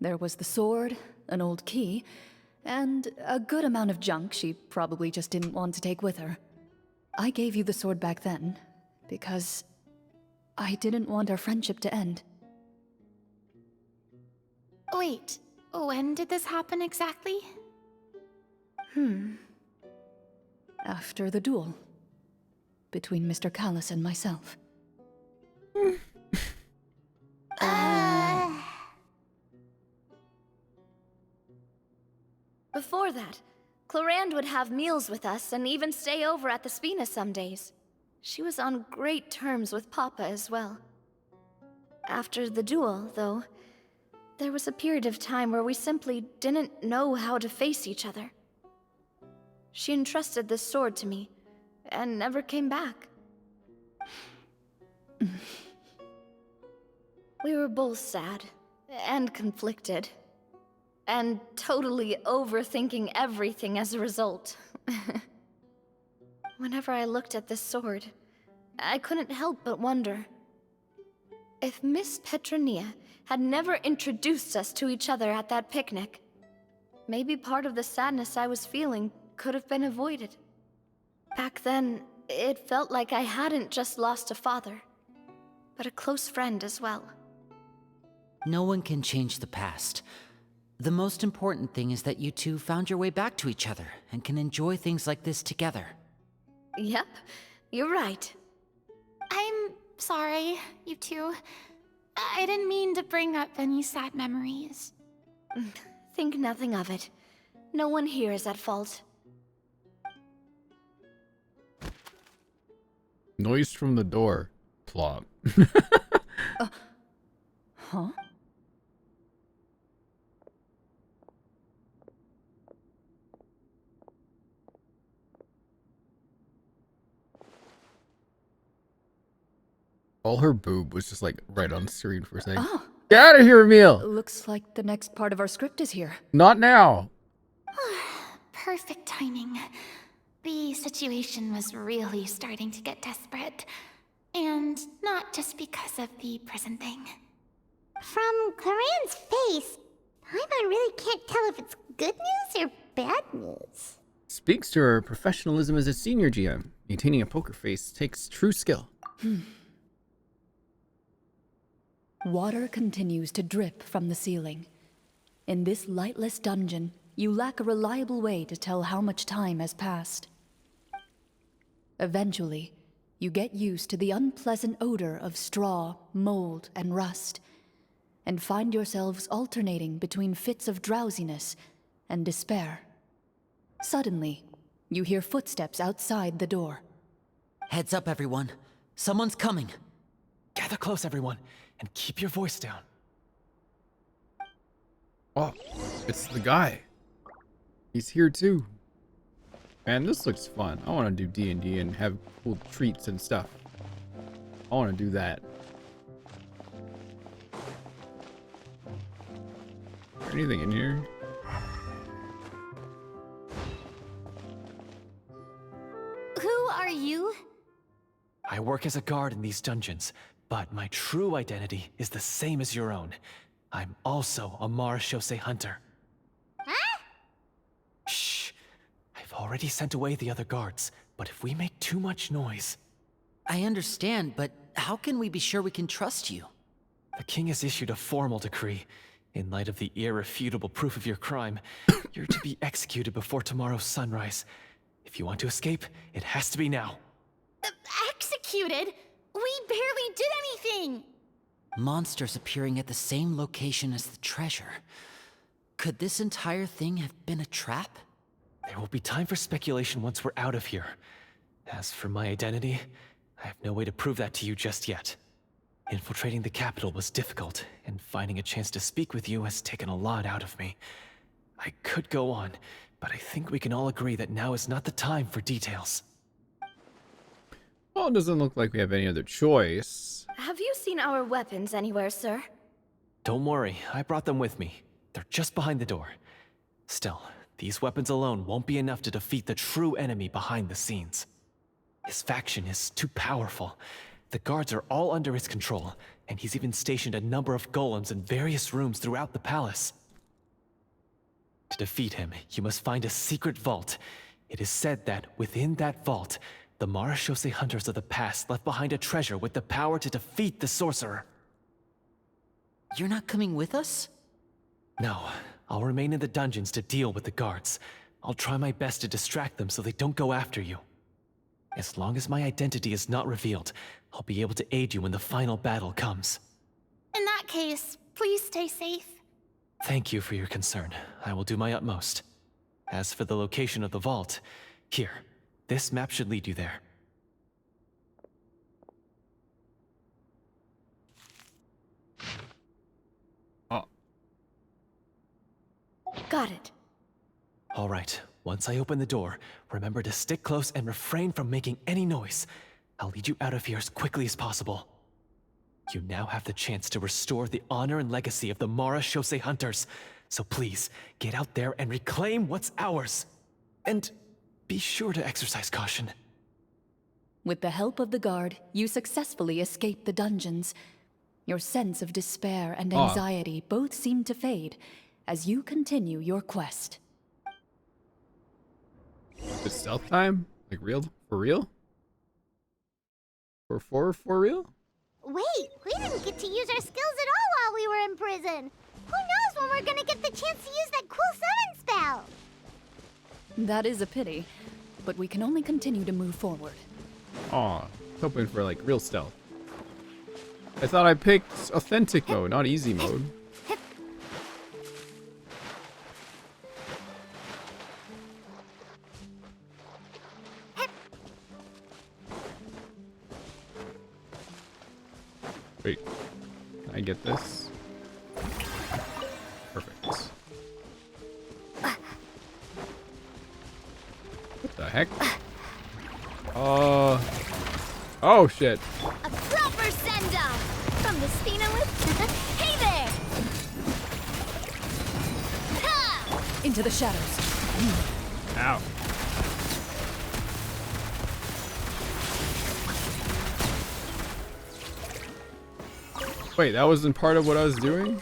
There was the sword, an old key, and a good amount of junk she probably just didn't want to take with her. I gave you the sword back then, because I didn't want our friendship to end. Wait, when did this happen exactly? After the duel. Between Mr. Callis and myself. Before that, Clorinde would have meals with us and even stay over at the Spina some days. She was on great terms with Papa as well. After the duel, though, there was a period of time where we simply didn't know how to face each other. She entrusted this sword to me, and never came back. We were both sad, and conflicted, and totally overthinking everything as a result. Whenever I looked at this sword, I couldn't help but wonder if Miss Petronia had never introduced us to each other at that picnic. Maybe part of the sadness I was feeling could have been avoided. Back then, it felt like I hadn't just lost a father, but a close friend as well. No one can change the past. The most important thing is that you two found your way back to each other and can enjoy things like this together. Yep, you're right. I'm sorry, you two. I didn't mean to bring up any sad memories. Think nothing of it. No one here is at fault. Noise from the door. Plop. Huh? All her boob was just like right on the screen for a second. Oh, Get out of here, Emil! looks like the next part of our script is here. Not now! Perfect timing. The situation was really starting to get desperate. And not just because of the prison thing. From Clorinde's face, Paimon really can't tell if it's good news or bad news. Speaks to her professionalism as a senior GM. Maintaining a poker face takes true skill. Water continues to drip from the ceiling. In this lightless dungeon, you lack a reliable way to tell how much time has passed. Eventually, you get used to the unpleasant odor of straw, mold, and rust, and find yourselves alternating between fits of drowsiness and despair. Suddenly, you hear footsteps outside the door. Heads up, everyone. Someone's coming. Gather close, everyone, and keep your voice down. Oh, it's the guy. He's here too. Man, this looks fun. I want to do D&D and have cool treats and stuff. I want to do that. Is there anything in here? Who are you? I work as a guard in these dungeons, but my true identity is the same as your own. I'm also a Marashose hunter. Huh? Shh. I've already sent away the other guards, but if we make too much noise... I understand, but how can we be sure we can trust you? The king has issued a formal decree. In light of the irrefutable proof of your crime, you're to be executed before tomorrow's sunrise. If you want to escape, it has to be now. Executed? We barely did anything! Monsters appearing at the same location as the treasure. Could this entire thing have been a trap? There will be time for speculation once we're out of here. As for my identity, I have no way to prove that to you just yet. Infiltrating the capital was difficult, and finding a chance to speak with you has taken a lot out of me. I could go on, but I think we can all agree that now is not the time for details. Well, it doesn't look like we have any other choice. Have you seen our weapons anywhere, sir? Don't worry, I brought them with me. They're just behind the door. Still, these weapons alone won't be enough to defeat the true enemy behind the scenes. His faction is too powerful. The guards are all under his control, and he's even stationed a number of golems in various rooms throughout the palace. To defeat him, you must find a secret vault. It is said that within that vault, the Marashose hunters of the past left behind a treasure with the power to defeat the sorcerer. You're not coming with us? No, I'll remain in the dungeons to deal with the guards. I'll try my best to distract them so they don't go after you. As long as my identity is not revealed, I'll be able to aid you when the final battle comes. In that case, please stay safe. Thank you for your concern. I will do my utmost. As for the location of the vault, here, this map should lead you there. Got it. All right, once I open the door, remember to stick close and refrain from making any noise. I'll lead you out of here as quickly as possible. You now have the chance to restore the honor and legacy of the Mara Shosei Hunters. So please, get out there and reclaim what's ours. And be sure to exercise caution. With the help of the guard, you successfully escape the dungeons. Your sense of despair and anxiety both seem to fade as you continue your quest. It's stealth time? Like real? For real? For real? Wait, we didn't get to use our skills at all while we were in prison. Who knows when we're gonna get the chance to use that cool summon spell? That is a pity, but we can only continue to move forward. Aw, hoping for like real stealth. I thought I picked authentic mode, not easy mode. Wait, can I get this? Perfect. What the heck? Oh shit. A proper send-off from the Spinowith. Hey there! Ha! Into the shadows. Ow. Wait, that wasn't part of what I was doing?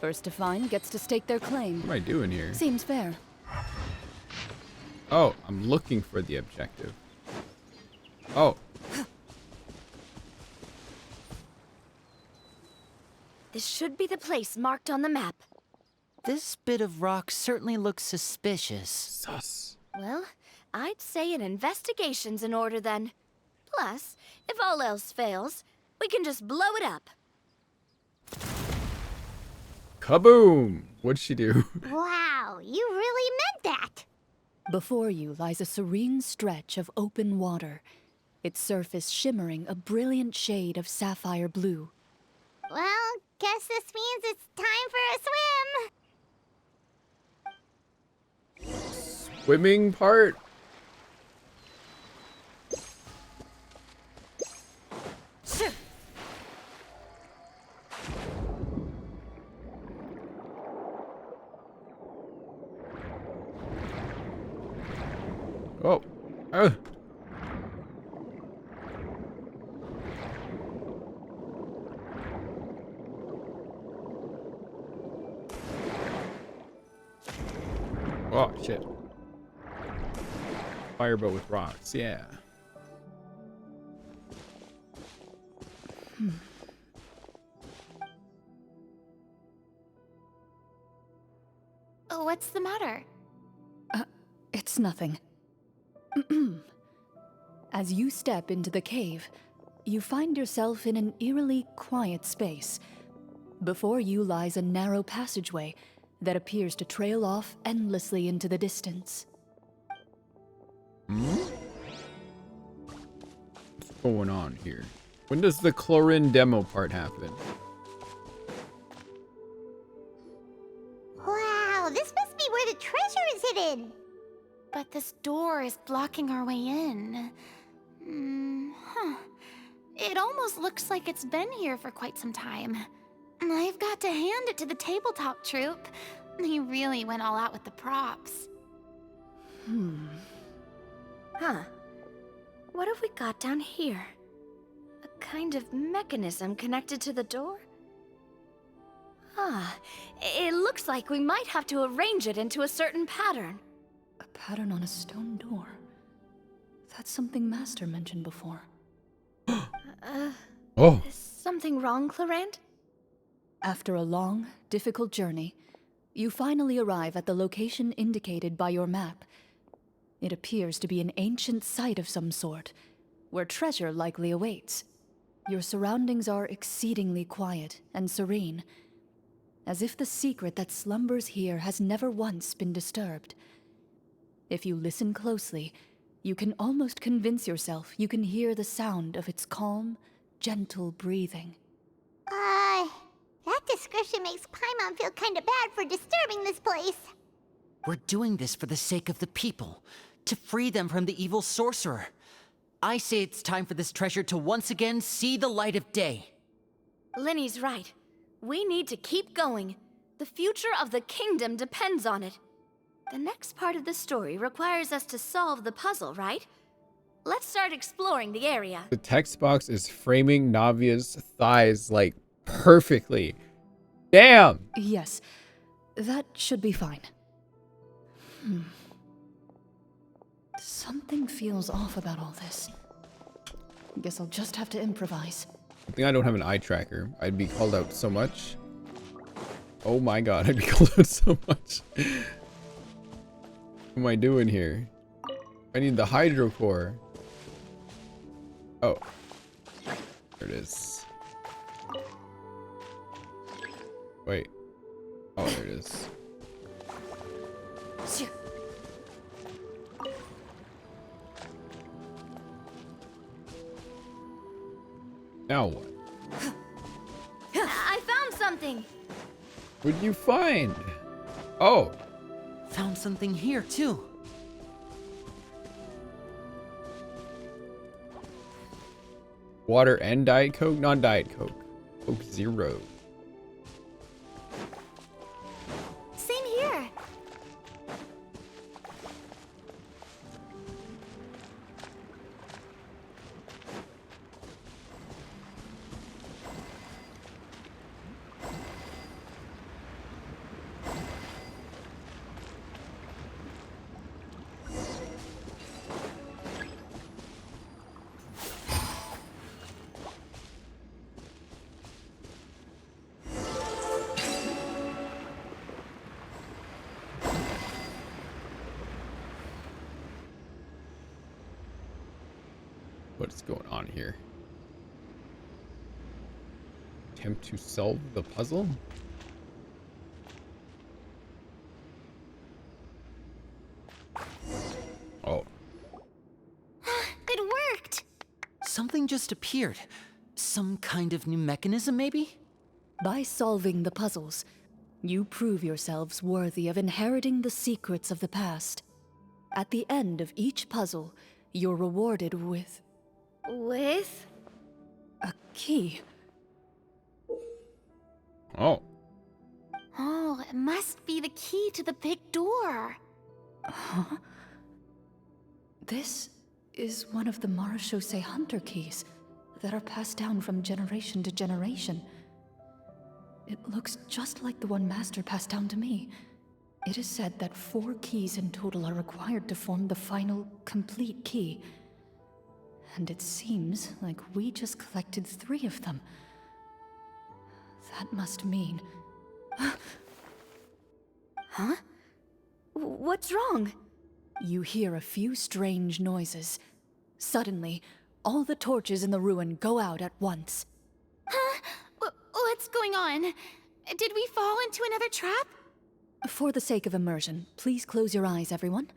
First to find gets to stake their claim. What am I doing here? Seems fair. Oh, I'm looking for the objective. Oh. This should be the place marked on the map. This bit of rock certainly looks suspicious. Sus. Well, I'd say an investigation's in order then. Plus, if all else fails, we can just blow it up. Kaboom! What'd she do? Wow, you really meant that. Before you lies a serene stretch of open water, its surface shimmering a brilliant shade of sapphire blue. Well, guess this means it's time for a swim. Swimming part? Oh. Oh, shit. Fireboat with rocks, yeah. Oh, what's the matter? It's nothing. As you step into the cave, you find yourself in an eerily quiet space. Before you lies a narrow passageway that appears to trail off endlessly into the distance. What's going on here? When does the Clorinde demo part happen? Wow, this must be where the treasure is hidden. But this door is blocking our way in. It almost looks like it's been here for quite some time. I've got to hand it to the tabletop troupe. They really went all out with the props. Huh. What have we got down here? A kind of mechanism connected to the door? Ah, it looks like we might have to arrange it into a certain pattern. A pattern on a stone door. That's something Master mentioned before. Oh. Is something wrong, Clorinde? After a long, difficult journey, you finally arrive at the location indicated by your map. It appears to be an ancient site of some sort, where treasure likely awaits. Your surroundings are exceedingly quiet and serene, as if the secret that slumbers here has never once been disturbed. If you listen closely, you can almost convince yourself you can hear the sound of its calm, gentle breathing. That description makes Paimon feel kinda bad for disturbing this place. We're doing this for the sake of the people, to free them from the evil sorcerer. I say it's time for this treasure to once again see the light of day. Linny's right. We need to keep going. The future of the kingdom depends on it. The next part of the story requires us to solve the puzzle, right? Let's start exploring the area. The text box is framing Navia's thighs like perfectly. Damn! Yes, that should be fine. Something feels off about all this. Guess I'll just have to improvise. I think I don't have an eye tracker. I'd be called out so much. Oh my god, I'd be called out so much. What am I doing here? I need the hydro core. Oh. There it is. Wait. Oh, there it is. Now what? I found something! What'd you find? Oh. Found something here, too. Water and Diet Coke? Non-Diet Coke. Coke Zero. Same here. What's going on here? Attempt to solve the puzzle? Oh. It worked! Something just appeared. Some kind of new mechanism, maybe? By solving the puzzles, you prove yourselves worthy of inheriting the secrets of the past. At the end of each puzzle, you're rewarded with With? a key. Oh. Oh, it must be the key to the big door. Huh? This is one of the Marechaussee Hunter keys that are passed down from generation to generation. It looks just like the one Master passed down to me. It is said that 4 keys in total are required to form the final, complete key. And it seems like we just collected 3 of them. That must mean... Huh? What's wrong? You hear a few strange noises. Suddenly, all the torches in the ruin go out at once. Huh? What's going on? Did we fall into another trap? For the sake of immersion, please close your eyes, everyone.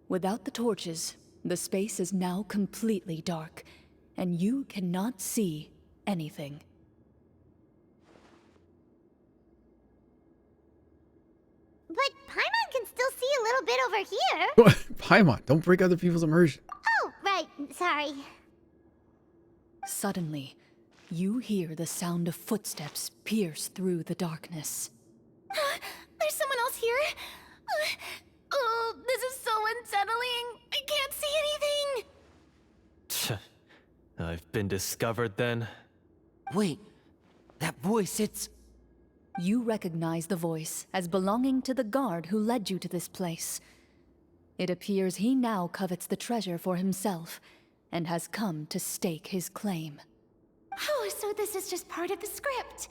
Without the torches, the space is now completely dark, and you cannot see anything. But Paimon can still see a little bit over here. Paimon, don't break other people's immersion. Oh, right. Sorry. Suddenly, you hear the sound of footsteps pierce through the darkness. There's someone else here? Oh, this is so unsettling. I can't see anything. I've been discovered then. Wait, that voice, it's... You recognize the voice as belonging to the guard who led you to this place. It appears he now covets the treasure for himself, and has come to stake his claim. Oh, so this is just part of the script.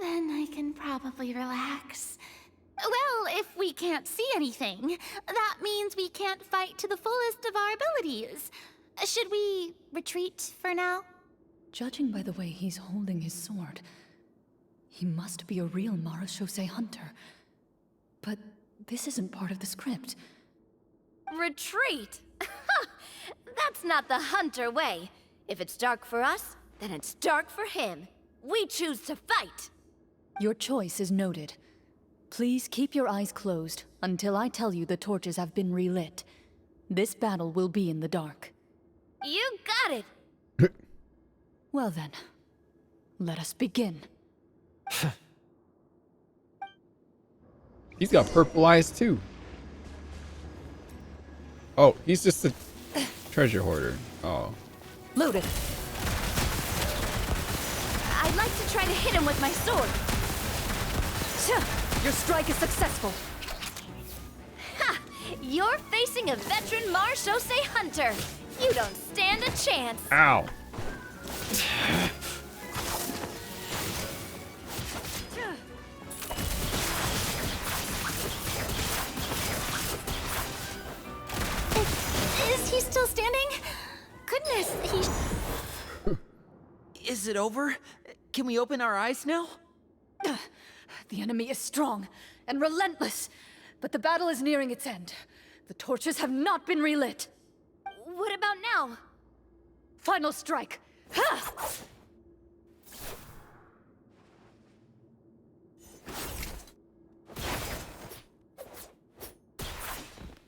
Then I can probably relax. Well, if we can't see anything, that means we can't fight to the fullest of our abilities. Should we retreat for now? Judging by the way he's holding his sword, he must be a real Marechaussee hunter. But this isn't part of the script. Retreat? That's not the hunter way. If it's dark for us, Then it's dark for him. We choose to fight. Your choice is noted. Please keep your eyes closed until I tell you the torches have been relit. This battle will be in the dark. You got it. Well then, let us begin. He's got purple eyes too. Oh, he's just a treasure hoarder. Oh. Loaded. I'd like to try to hit him with my sword. Your strike is successful. Ha! You're facing a veteran Marechaussee hunter. You don't stand a chance. Ow. Is he still standing? Goodness, Is it over? Can we open our eyes now? The enemy is strong and relentless, but the battle is nearing its end. The torches have not been relit. What about now? Final strike. Ha!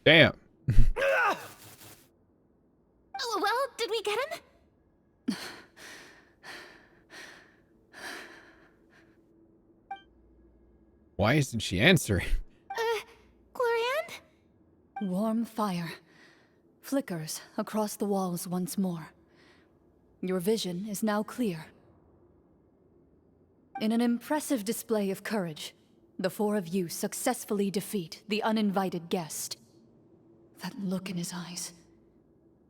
Damn. Oh, well, did we get him? Why isn't she answering? Clorinde? Warm fire flickers across the walls once more. Your vision is now clear. In an impressive display of courage, the four of you successfully defeat the uninvited guest. That look in his eyes.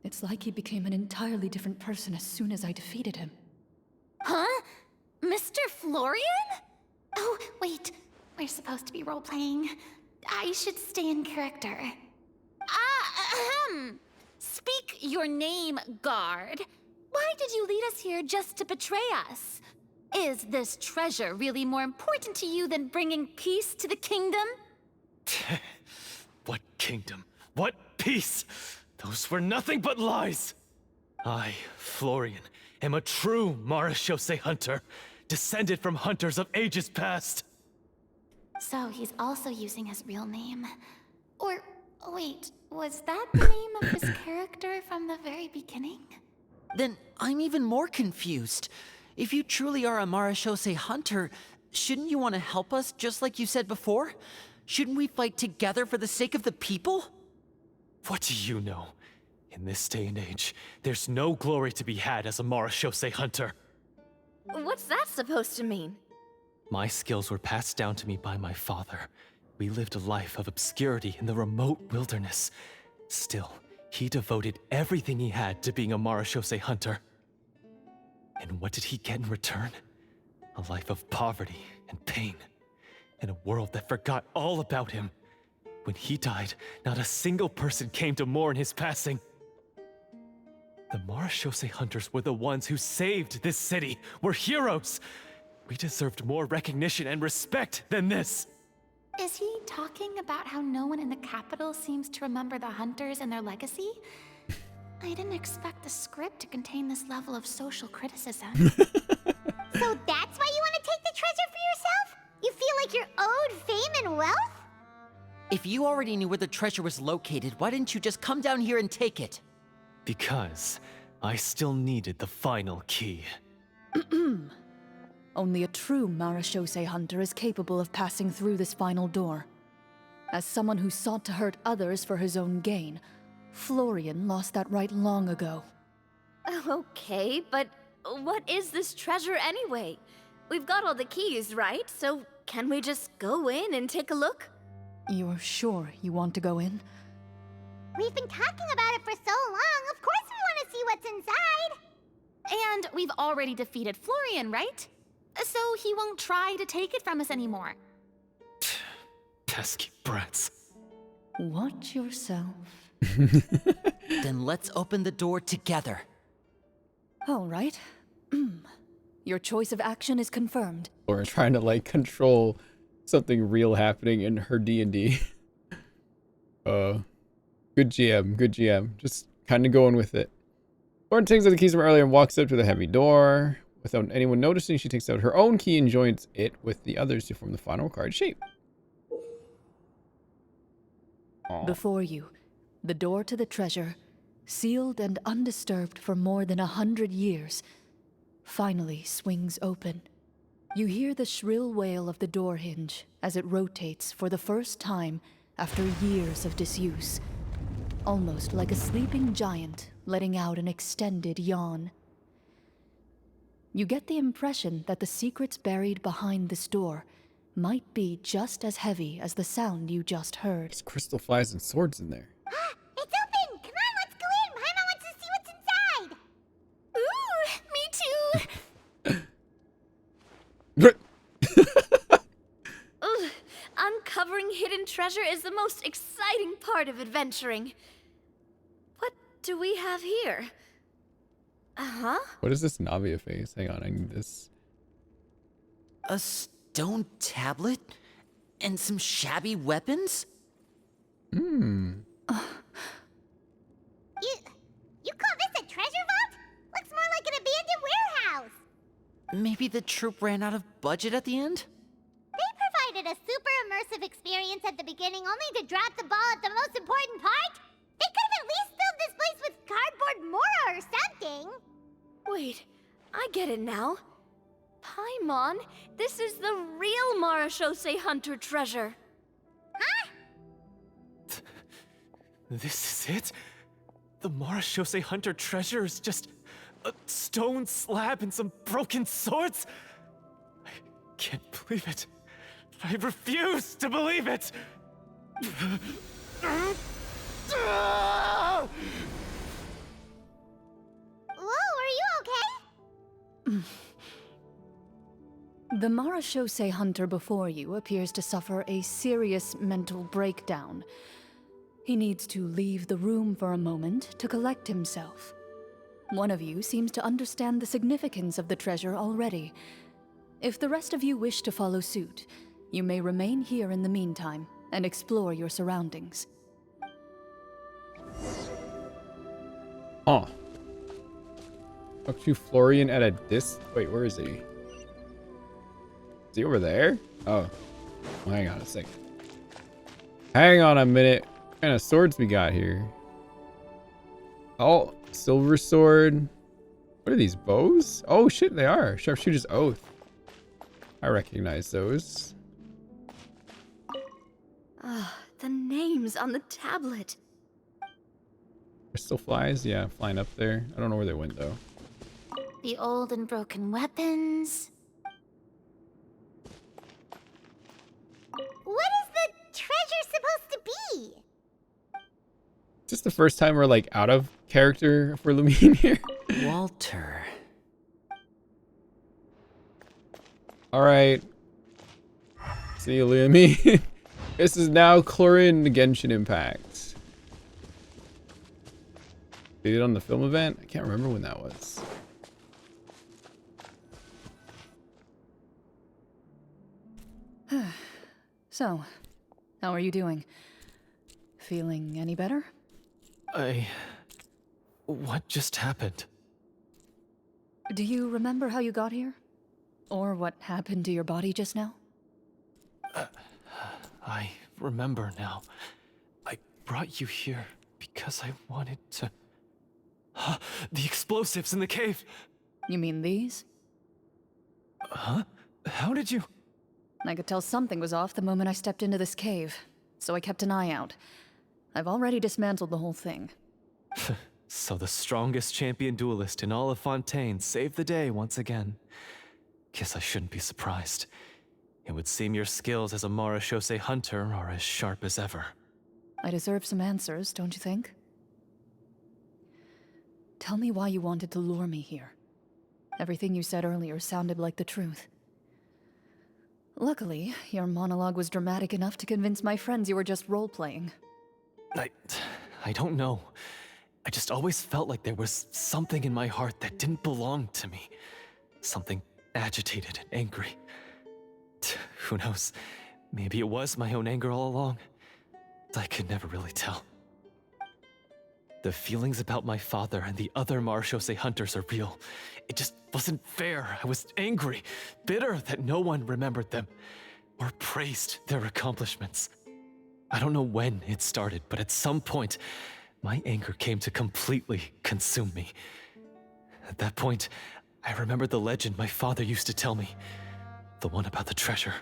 It's like he became an entirely different person as soon as I defeated him. Huh? Mr. Florian? Oh, wait. We're supposed to be role-playing. I should stay in character. Speak your name, guard. Why did you lead us here just to betray us? Is this treasure really more important to you than bringing peace to the kingdom? What kingdom? What peace? Those were nothing but lies! I, Florian, am a true Marechaussee hunter, descended from hunters of ages past. So he's also using his real name. Or, wait, was that the name of his character from the very beginning? Then I'm even more confused. If you truly are a Marechaussee hunter, shouldn't you want to help us just like you said before? Shouldn't we fight together for the sake of the people? What do you know? In this day and age, there's no glory to be had as a Marechaussee hunter. What's that supposed to mean? My skills were passed down to me by my father. We lived a life of obscurity in the remote wilderness. Still, he devoted everything he had to being a Marechaussee hunter. And what did he get in return? A life of poverty and pain, and a world that forgot all about him. When he died, not a single person came to mourn his passing. The Marechaussee hunters were the ones who saved this city. We're heroes. We deserved more recognition and respect than this. Is he talking about how no one in the capital seems to remember the hunters and their legacy? I didn't expect the script to contain this level of social criticism. So that's why you want to take the treasure for yourself? You feel like you're owed fame and wealth? If you already knew where the treasure was located, why didn't you just come down here and take it? Because I still needed the final key. Only a true Marechaussee hunter is capable of passing through this final door. As someone who sought to hurt others for his own gain, Florian lost that right long ago. Okay, but what is this treasure anyway? We've got all the keys, right? So can we just go in and take a look? You're sure you want to go in? We've been talking about it for so long. Of course we want to see what's inside. And we've already defeated Florian, right? So he won't try to take it from us anymore. Pesky brats. Watch yourself. Then let's open the door together. All right. Your choice of action is confirmed. Or trying to like control something real happening in her D&D. Good GM, good GM. Just kind of going with it. Clorinde takes out the keys from earlier and walks up to the heavy door. Without anyone noticing, she takes out her own key and joins it with the others to form the final card shape. Aww. Before you, the door to the treasure, sealed and undisturbed for more than 100 years, finally swings open. You hear the shrill wail of the door hinge as it rotates for the first time after years of disuse, almost like a sleeping giant letting out an extended yawn. You get the impression that the secrets buried behind this door might be just as heavy as the sound you just heard. There's crystal flies and swords in there. It's open! Come on, let's go in! Paimon wants to see what's inside! Ooh, me too! Ugh, uncovering hidden treasure is the most exciting part of adventuring. What do we have here? Uh-huh. What is this Navia face? Hang on, I need this. A stone tablet? And some shabby weapons? Hmm. You call this a treasure vault? Looks more like an abandoned warehouse. Maybe the troop ran out of budget at the end? They provided a super immersive experience at the beginning only to drop the ball at the most important part. They could have at least filled this place with cardboard Mora or something. Wait, I get it now. Paimon, this is the real Marachose Hunter treasure. Huh? This is it? The Marachose Hunter treasure is just a stone slab and some broken swords? I can't believe it. I refuse to believe it! Whoa, are you okay? The Marachose Hunter before you appears to suffer a serious mental breakdown. He needs to leave the room for a moment to collect himself. One of you seems to understand the significance of the treasure already. If the rest of you wish to follow suit, you may remain here in the meantime and explore your surroundings. Huh. Talk to Florian at a Wait, where is he? Is he over there? Oh. Well, hang on a second. Hang on a minute. What kind of swords we got here? Oh, silver sword. What are these, bows? Oh shit, they are. Sharpshooter's Oath. I recognize those. Ah, the names on the tablet. Crystal flies? Yeah, flying up there. I don't know where they went though. The old and broken weapons. What is the treasure supposed to be? Is this the first time we're like out of character for Lumine here? Walter. Alright. See you, Lumine. This is now Clorinde Genshin Impact. Did it on the film event? I can't remember when that was. So, how are you doing? Feeling any better? What just happened? Do you remember how you got here? Or what happened to your body just now? I remember now. I brought you here because I wanted to... The explosives in the cave! You mean these? Huh? How did you... I could tell something was off the moment I stepped into this cave, so I kept an eye out. I've already dismantled the whole thing. So the strongest champion duelist in all of Fontaine saved the day once again. Guess I shouldn't be surprised. It would seem your skills as a Marachose hunter are as sharp as ever. I deserve some answers, don't you think? Tell me why you wanted to lure me here. Everything you said earlier sounded like the truth. Luckily, your monologue was dramatic enough to convince my friends you were just role-playing. I don't know. I just always felt like there was something in my heart that didn't belong to me. Something agitated and angry. Who knows? Maybe it was my own anger all along. I could never really tell. The feelings about my father and the other marechaussee hunters are real. It just wasn't fair. I was angry, bitter that no one remembered them or praised their accomplishments. I don't know when it started, but at some point, my anger came to completely consume me. At that point, I remembered the legend my father used to tell me. The one about the treasure.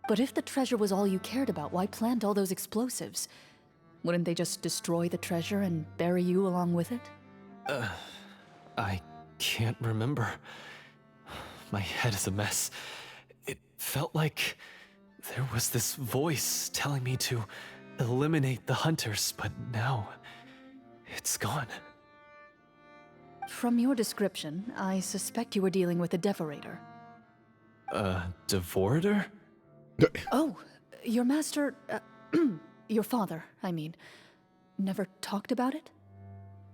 But if the treasure was all you cared about, why plant all those explosives? Wouldn't they just destroy the treasure and bury you along with it? I can't remember. My head is a mess. It felt like there was this voice telling me to eliminate the hunters, but now it's gone. From your description, I suspect you were dealing with a devorator. Devorator? Oh, your master, your father, I mean, never talked about it?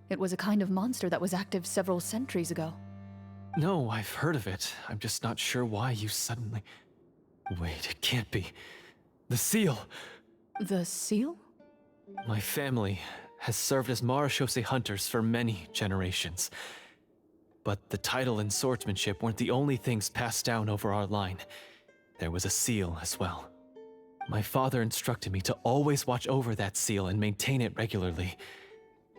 It was a kind of monster that was active several centuries ago. No, I've heard of it. I'm just not sure why you suddenly... Wait, it can't be. The seal! The seal? My family has served as marechaussee hunters for many generations. But the title and swordsmanship weren't the only things passed down over our line. There was a seal as well. My father instructed me to always watch over that seal and maintain it regularly.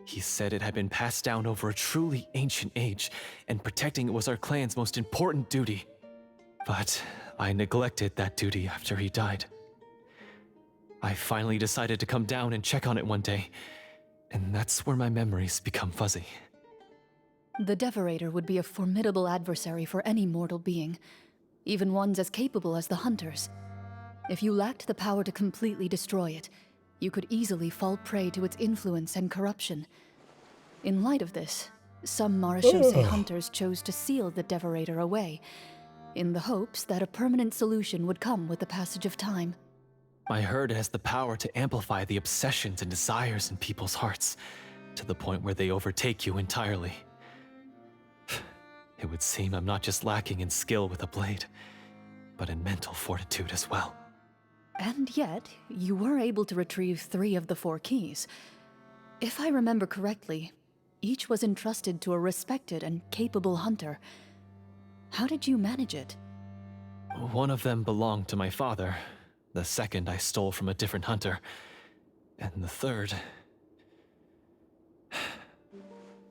He said it had been passed down over a truly ancient age, and protecting it was our clan's most important duty. But I neglected that duty after he died. I finally decided to come down and check on it one day, and that's where my memories become fuzzy. The devorator would be a formidable adversary for any mortal being, even ones as capable as the hunters. If you lacked the power to completely destroy it, you could easily fall prey to its influence and corruption. In light of this, some marechaussee hunters chose to seal the devorator away, in the hopes that a permanent solution would come with the passage of time. I heard it has the power to amplify the obsessions and desires in people's hearts, to the point where they overtake you entirely. It would seem I'm not just lacking in skill with a blade, but in mental fortitude as well. And yet, you were able to retrieve 3 of the 4 keys. If I remember correctly, each was entrusted to a respected and capable hunter. How did you manage it? One of them belonged to my father. The second I stole from a different hunter. And the third...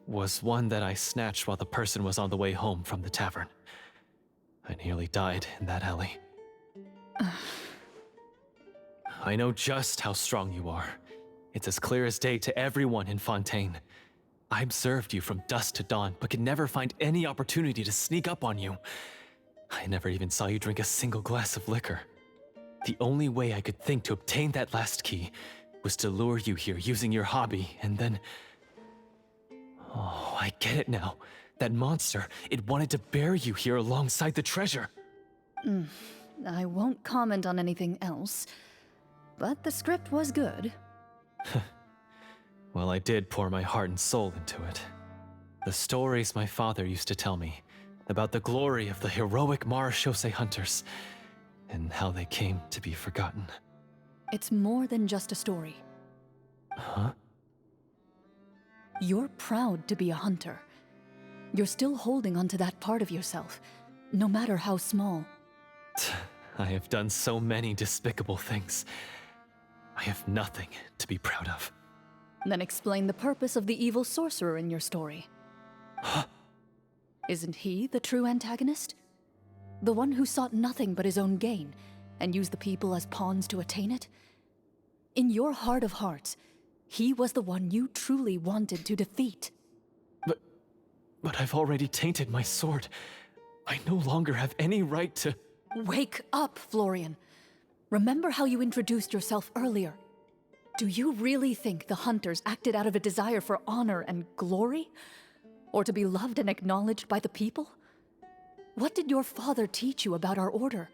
was one that I snatched while the person was on the way home from the tavern. I nearly died in that alley. I know just how strong you are. It's as clear as day to everyone in Fontaine. I observed you from dusk to dawn, but could never find any opportunity to sneak up on you. I never even saw you drink a single glass of liquor. The only way I could think to obtain that last key was to lure you here using your hobby, and then... Oh, I get it now. That monster, it wanted to bury you here alongside the treasure. I won't comment on anything else, but the script was good. Well, I did pour my heart and soul into it. The stories my father used to tell me about the glory of the heroic marechaussee hunters and how they came to be forgotten. It's more than just a story. Huh? You're proud to be a hunter. You're still holding onto that part of yourself, no matter how small. I have done so many despicable things. I have nothing to be proud of. Then explain the purpose of the evil sorcerer in your story. Isn't he the true antagonist? The one who sought nothing but his own gain, and used the people as pawns to attain it? In your heart of hearts, he was the one you truly wanted to defeat. But I've already tainted my sword. I no longer have any right to... Wake up, Florian. Remember how you introduced yourself earlier. Do you really think the hunters acted out of a desire for honor and glory? Or to be loved and acknowledged by the people? What did your father teach you about our order?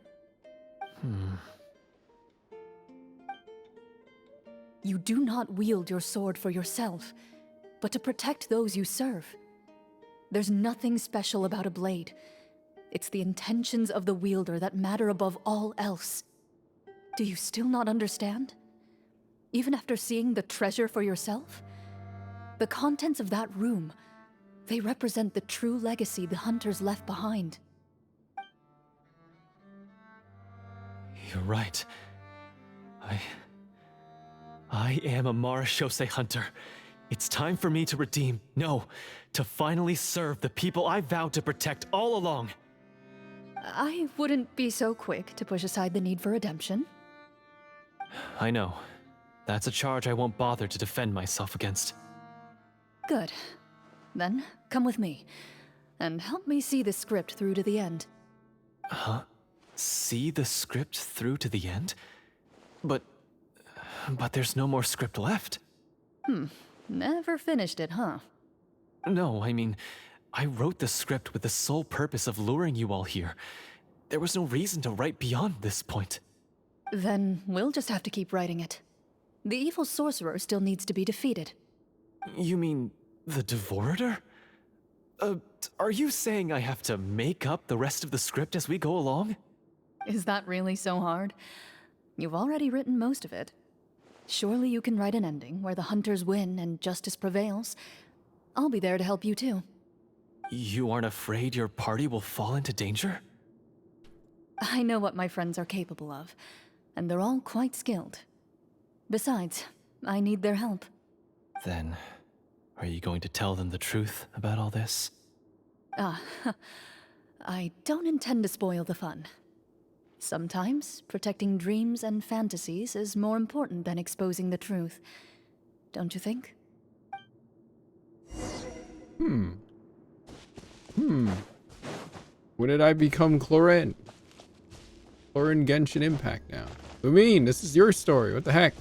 You do not wield your sword for yourself, but to protect those you serve. There's nothing special about a blade. It's the intentions of the wielder that matter above all else. Do you still not understand? Even after seeing the treasure for yourself? The contents of that room, they represent the true legacy the hunters left behind. You're right. I am a Marashose hunter. It's time for me to redeem, no, to finally serve the people I vowed to protect all along. I wouldn't be so quick to push aside the need for redemption. I know. That's a charge I won't bother to defend myself against. Good. Then, come with me, and help me see the script through to the end. Huh? See the script through to the end? But there's no more script left. Never finished it, huh? No, I mean, I wrote the script with the sole purpose of luring you all here. There was no reason to write beyond this point. Then we'll just have to keep writing it. The evil sorcerer still needs to be defeated. You mean the Devorator? Are you saying I have to make up the rest of the script as we go along? Is that really so hard? You've already written most of it. Surely you can write an ending where the hunters win and justice prevails. I'll be there to help you too. You aren't afraid your party will fall into danger? I know what my friends are capable of, and they're all quite skilled. Besides, I need their help. Then, are you going to tell them the truth about all this? I don't intend to spoil the fun. Sometimes, protecting dreams and fantasies is more important than exposing the truth. Don't you think? When did I become Clorinde? Clorinde Genshin Impact now. Lumine, this is your story. What the heck?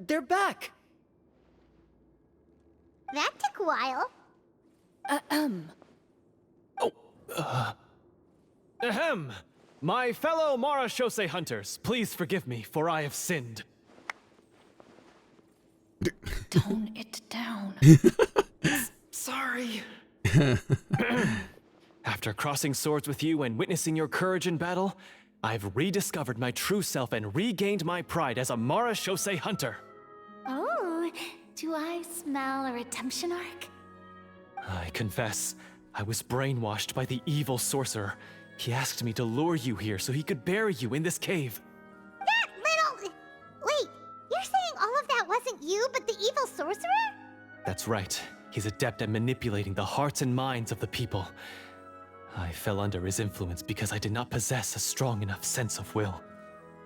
They're back! That took a while. Ahem! My fellow Marashose hunters, please forgive me, for I have sinned. Tone it down. Sorry. After crossing swords with you and witnessing your courage in battle, I've rediscovered my true self and regained my pride as a Marashose hunter. Oh, do I smell a redemption arc? I confess, I was brainwashed by the evil sorcerer. He asked me to lure you here so he could bury you in this cave. That little... Wait, you're saying all of that wasn't you, but the evil sorcerer? That's right. He's adept at manipulating the hearts and minds of the people. I fell under his influence because I did not possess a strong enough sense of will.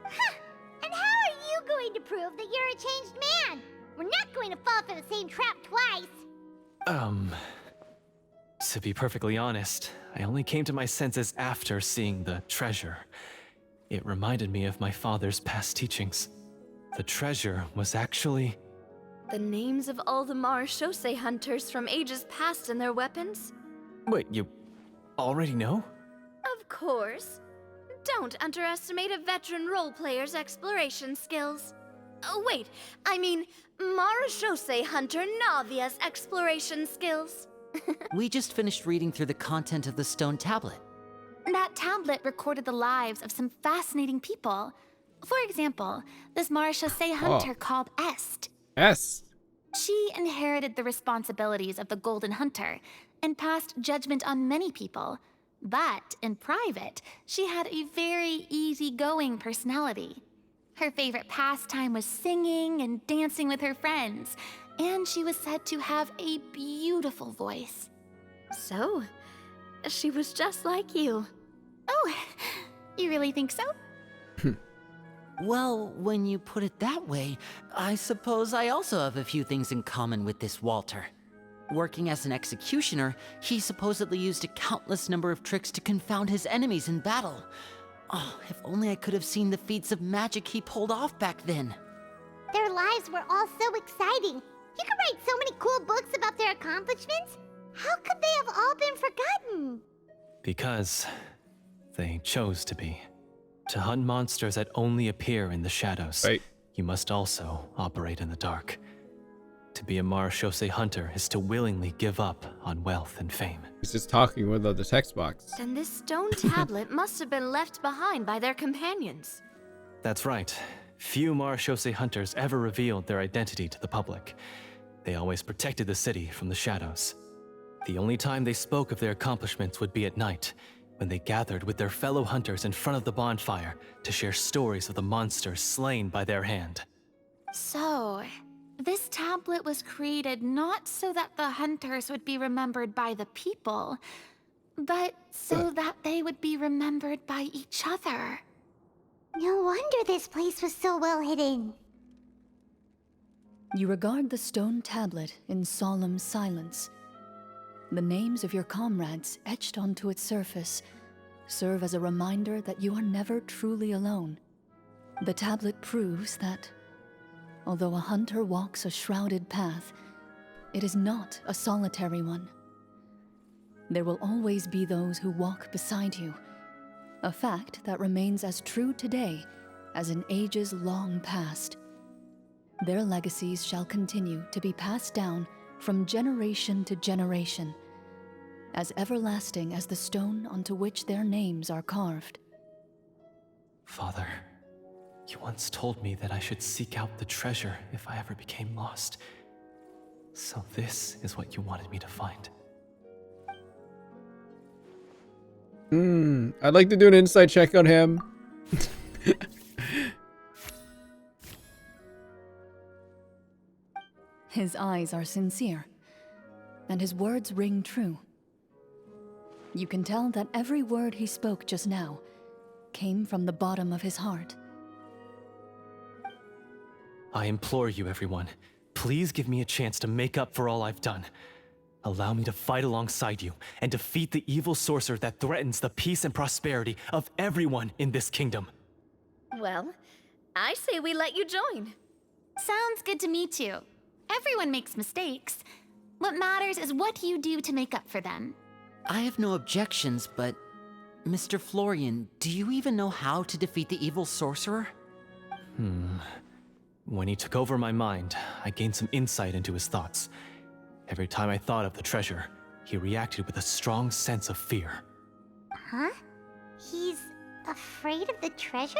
Huh! And how are you going to prove that you're a changed man? We're not going to fall for the same trap twice. To be perfectly honest, I only came to my senses after seeing the treasure. It reminded me of my father's past teachings. The treasure was actually... The names of all the Marashose hunters from ages past and their weapons? Wait, you already know? Of course. Don't underestimate a veteran role-player's exploration skills. Oh, wait, I mean Marashose hunter Navia's exploration skills. We just finished reading through the content of the stone tablet. That tablet recorded the lives of some fascinating people. For example, this Marashose hunter called Est. Est. She inherited the responsibilities of the Golden Hunter and passed judgment on many people. But in private, she had a very easygoing personality. Her favorite pastime was singing and dancing with her friends, and she was said to have a beautiful voice. So, she was just like you. Oh, you really think so? Well, when you put it that way, I suppose I also have a few things in common with this Walter. Working as an executioner, he supposedly used a countless number of tricks to confound his enemies in battle. Oh, if only I could have seen the feats of magic he pulled off back then. Their lives were all so exciting. You could write so many cool books about their accomplishments. How could they have all been forgotten? Because they chose to be. To hunt monsters that only appear in the shadows, Right. you must also operate in the dark. To be a Marashose hunter is to willingly give up on wealth and fame. He's just talking without the text box. Then this stone tablet must have been left behind by their companions. That's right. Few Marashose hunters ever revealed their identity to the public. They always protected the city from the shadows. The only time they spoke of their accomplishments would be at night, when they gathered with their fellow hunters in front of the bonfire to share stories of the monsters slain by their hand. So, this tablet was created not so that the hunters would be remembered by the people, but so that they would be remembered by each other. No wonder this place was so well hidden. You regard the stone tablet in solemn silence. The names of your comrades etched onto its surface serve as a reminder that you are never truly alone. The tablet proves that, although a hunter walks a shrouded path, it is not a solitary one. There will always be those who walk beside you, a fact that remains as true today as in ages long past. Their legacies shall continue to be passed down from generation to generation, as everlasting as the stone onto which their names are carved. Father, you once told me that I should seek out the treasure if I ever became lost. So this is what you wanted me to find. I'd like to do an insight check on him. His eyes are sincere, and his words ring true. You can tell that every word he spoke just now came from the bottom of his heart. I implore you, everyone, please give me a chance to make up for all I've done. Allow me to fight alongside you and defeat the evil sorcerer that threatens the peace and prosperity of everyone in this kingdom. Well, I say we let you join. Sounds good to me too. Everyone makes mistakes. What matters is what you do to make up for them. I have no objections, but Mr. Florian, do you even know how to defeat the evil sorcerer? When he took over my mind, I gained some insight into his thoughts. Every time I thought of the treasure, he reacted with a strong sense of fear. Huh? He's afraid of the treasure?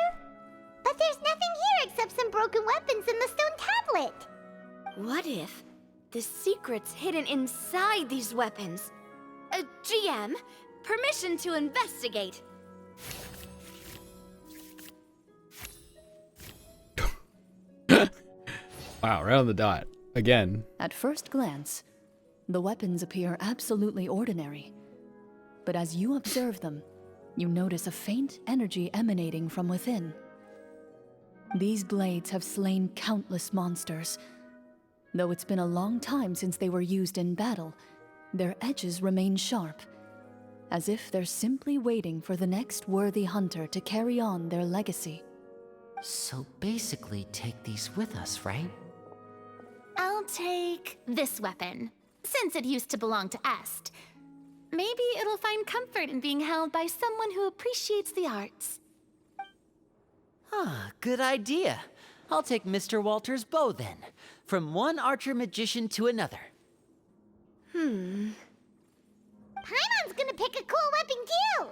But there's nothing here except some broken weapons and the stone tablet. What if the secret's hidden inside these weapons? GM, permission to investigate. Wow, right on the dot. Again. At first glance, the weapons appear absolutely ordinary. But as you observe them, you notice a faint energy emanating from within. These blades have slain countless monsters. Though it's been a long time since they were used in battle, their edges remain sharp, as if they're simply waiting for the next worthy hunter to carry on their legacy. So basically, take these with us, right? I'll take this weapon, since it used to belong to Est. Maybe it'll find comfort in being held by someone who appreciates the arts. Ah, good idea. I'll take Mr. Walter's bow then, from one archer magician to another. Paimon's gonna pick a cool weapon too!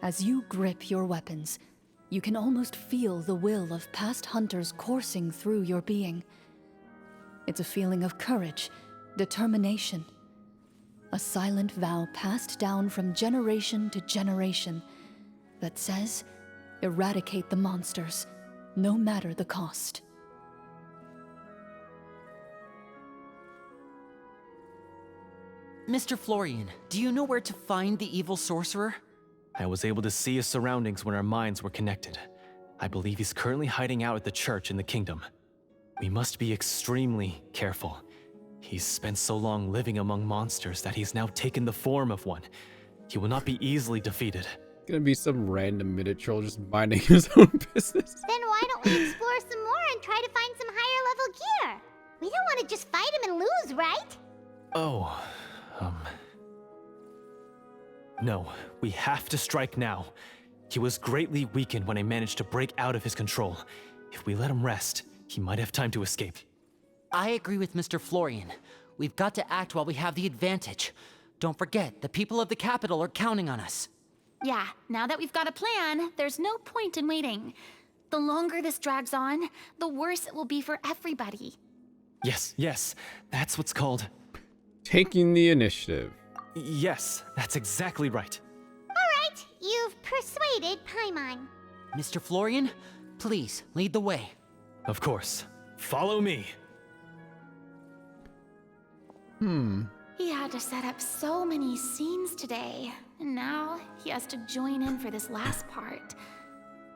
As you grip your weapons, you can almost feel the will of past hunters coursing through your being. It's a feeling of courage, determination, a silent vow passed down from generation to generation that says, eradicate the monsters, no matter the cost. Mr. Florian, do you know where to find the evil sorcerer? I was able to see his surroundings when our minds were connected. I believe he's currently hiding out at the church in the kingdom. We must be extremely careful. He's spent so long living among monsters that he's now taken the form of one. He will not be easily defeated. Gonna be some random minute troll just minding his own business. Then why don't we explore some more and try to find some higher level gear? We don't want to just fight him and lose, right? Oh, No, we have to strike now. He was greatly weakened when I managed to break out of his control. If we let him rest, he might have time to escape. I agree with Mr. Florian. We've got to act while we have the advantage. Don't forget, the people of the capital are counting on us. Yeah, now that we've got a plan, there's no point in waiting. The longer this drags on, the worse it will be for everybody. Yes, that's what's called... Taking the initiative. Yes, that's exactly right. Alright, you've persuaded Paimon. Mr. Florian, please, lead the way. Of course. Follow me. He had to set up so many scenes today, and now he has to join in for this last part.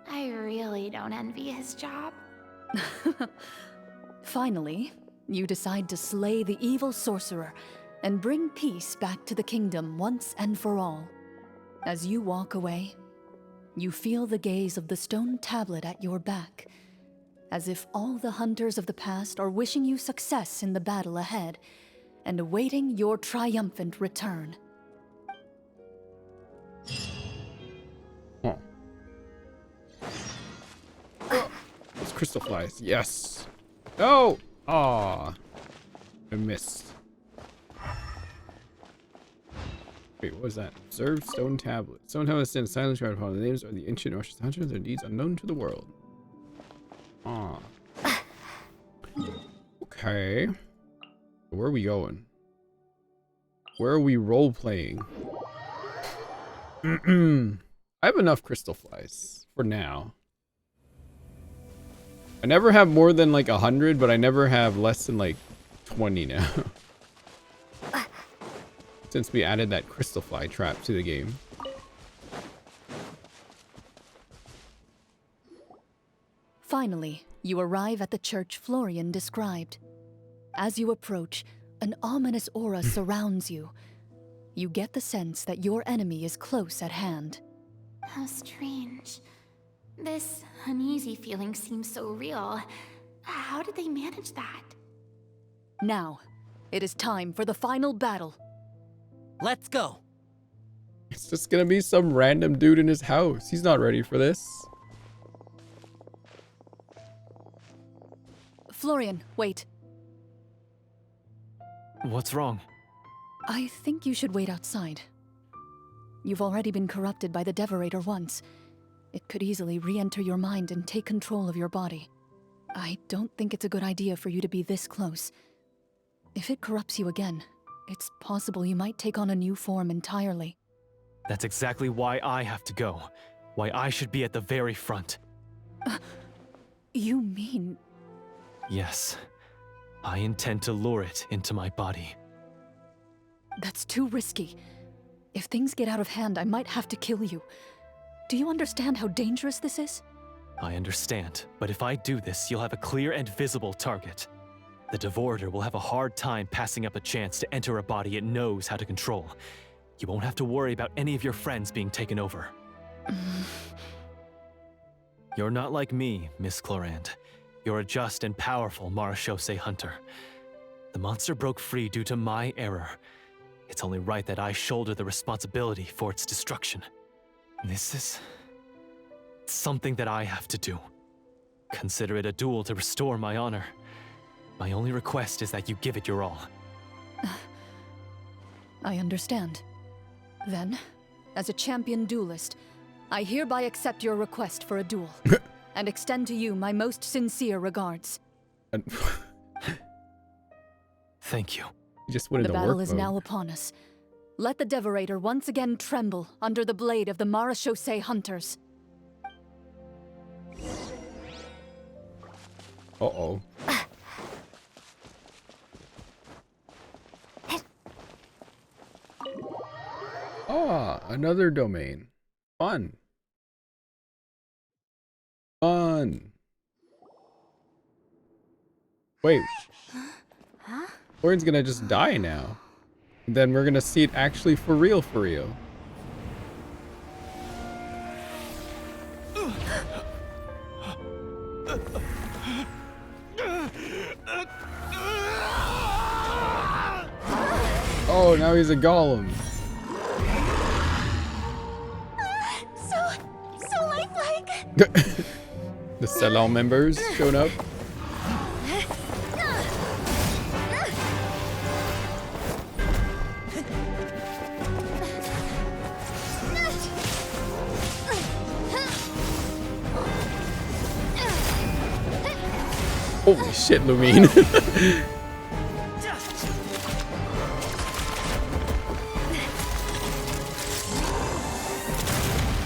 I really don't envy his job. Finally, you decide to slay the evil sorcerer and bring peace back to the kingdom once and for all. As you walk away, you feel the gaze of the stone tablet at your back, as if all the hunters of the past are wishing you success in the battle ahead and awaiting your triumphant return. Oh. Those crystal flies. Yes. Oh! Aw. I missed. Wait, what was that? Observed stone tablet. Stone tablet stands silently shrouded upon the names of the ancient Norse hunters, their deeds unknown to the world. Ah. Okay. Where are we going? Where are we role playing? I have enough crystal flies for now. I never have more than like 100, but I never have less than like 20 now. Since we added that crystal fly trap to the game. Finally, you arrive at the church Florian described. As you approach, an ominous aura surrounds you. You get the sense that your enemy is close at hand. How strange. This uneasy feeling seems so real. How did they manage that? Now, it is time for the final battle. Let's go. It's just gonna be some random dude in his house. He's not ready for this. Florian, wait. What's wrong? I think you should wait outside. You've already been corrupted by the Devorator once. It could easily re-enter your mind and take control of your body. I don't think it's a good idea for you to be this close. If it corrupts you again, it's possible you might take on a new form entirely. That's exactly why I have to go. Why I should be at the very front. You mean... Yes. I intend to lure it into my body. That's too risky. If things get out of hand, I might have to kill you. Do you understand how dangerous this is? I understand, but if I do this, you'll have a clear and visible target. The Devorator will have a hard time passing up a chance to enter a body it knows how to control. You won't have to worry about any of your friends being taken over. You're not like me, Miss Clorinde. You're a just and powerful Marechaussee hunter. The monster broke free due to my error. It's only right that I shoulder the responsibility for its destruction. This is... something that I have to do. Consider it a duel to restore my honor. My only request is that you give it your all. I understand. Then, as a champion duelist, I hereby accept your request for a duel, and extend to you my most sincere regards. Thank you. You just went The into battle work is mode. now upon us. Let the Devorator once again tremble under the blade of the Marechaussee hunters. Uh-oh. Ah, another domain. Fun. Fun. Wait. Lauren's gonna just die now. And then we're gonna see it actually for real, for real. Oh, now he's a golem. So The salon members showed up. Holy shit, Lumine.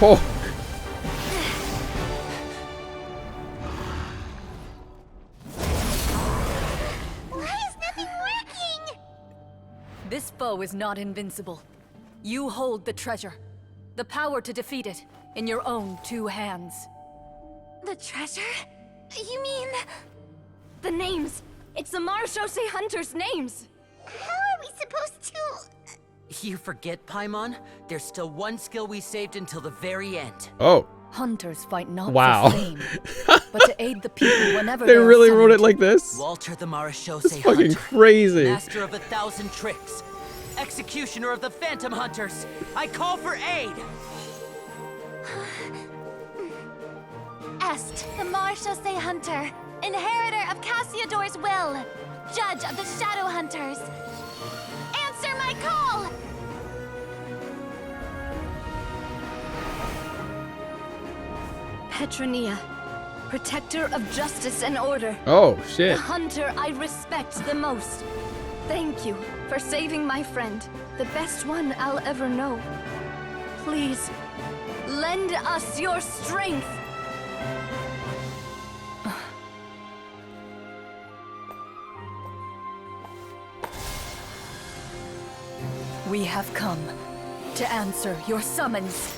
Oh. Why is nothing working? This foe is not invincible. You hold the treasure. The power to defeat it in your own 2 hands. The treasure? You mean... The names! It's the Marechaussee Hunters' names! How are we supposed to... You forget, Paimon? There's still one skill we saved until the very end. Oh. Hunters fight not Wow. for fame, but to aid the people whenever They are really wrote it summoned. like this? Walter the Marechaussee That's fucking Hunter. crazy. Master of 1,000 tricks. Executioner of the Phantom Hunters. I call for aid! Est, the Marechaussee Hunter, inheritor of Cassiodor's will, judge of the Shadow Hunters. Answer my call! Petronia, protector of justice and order. Oh, The shit. hunter I respect the most. Thank you for saving my friend, the best one I'll ever know. Please, lend us your strength. We have come to answer your summons.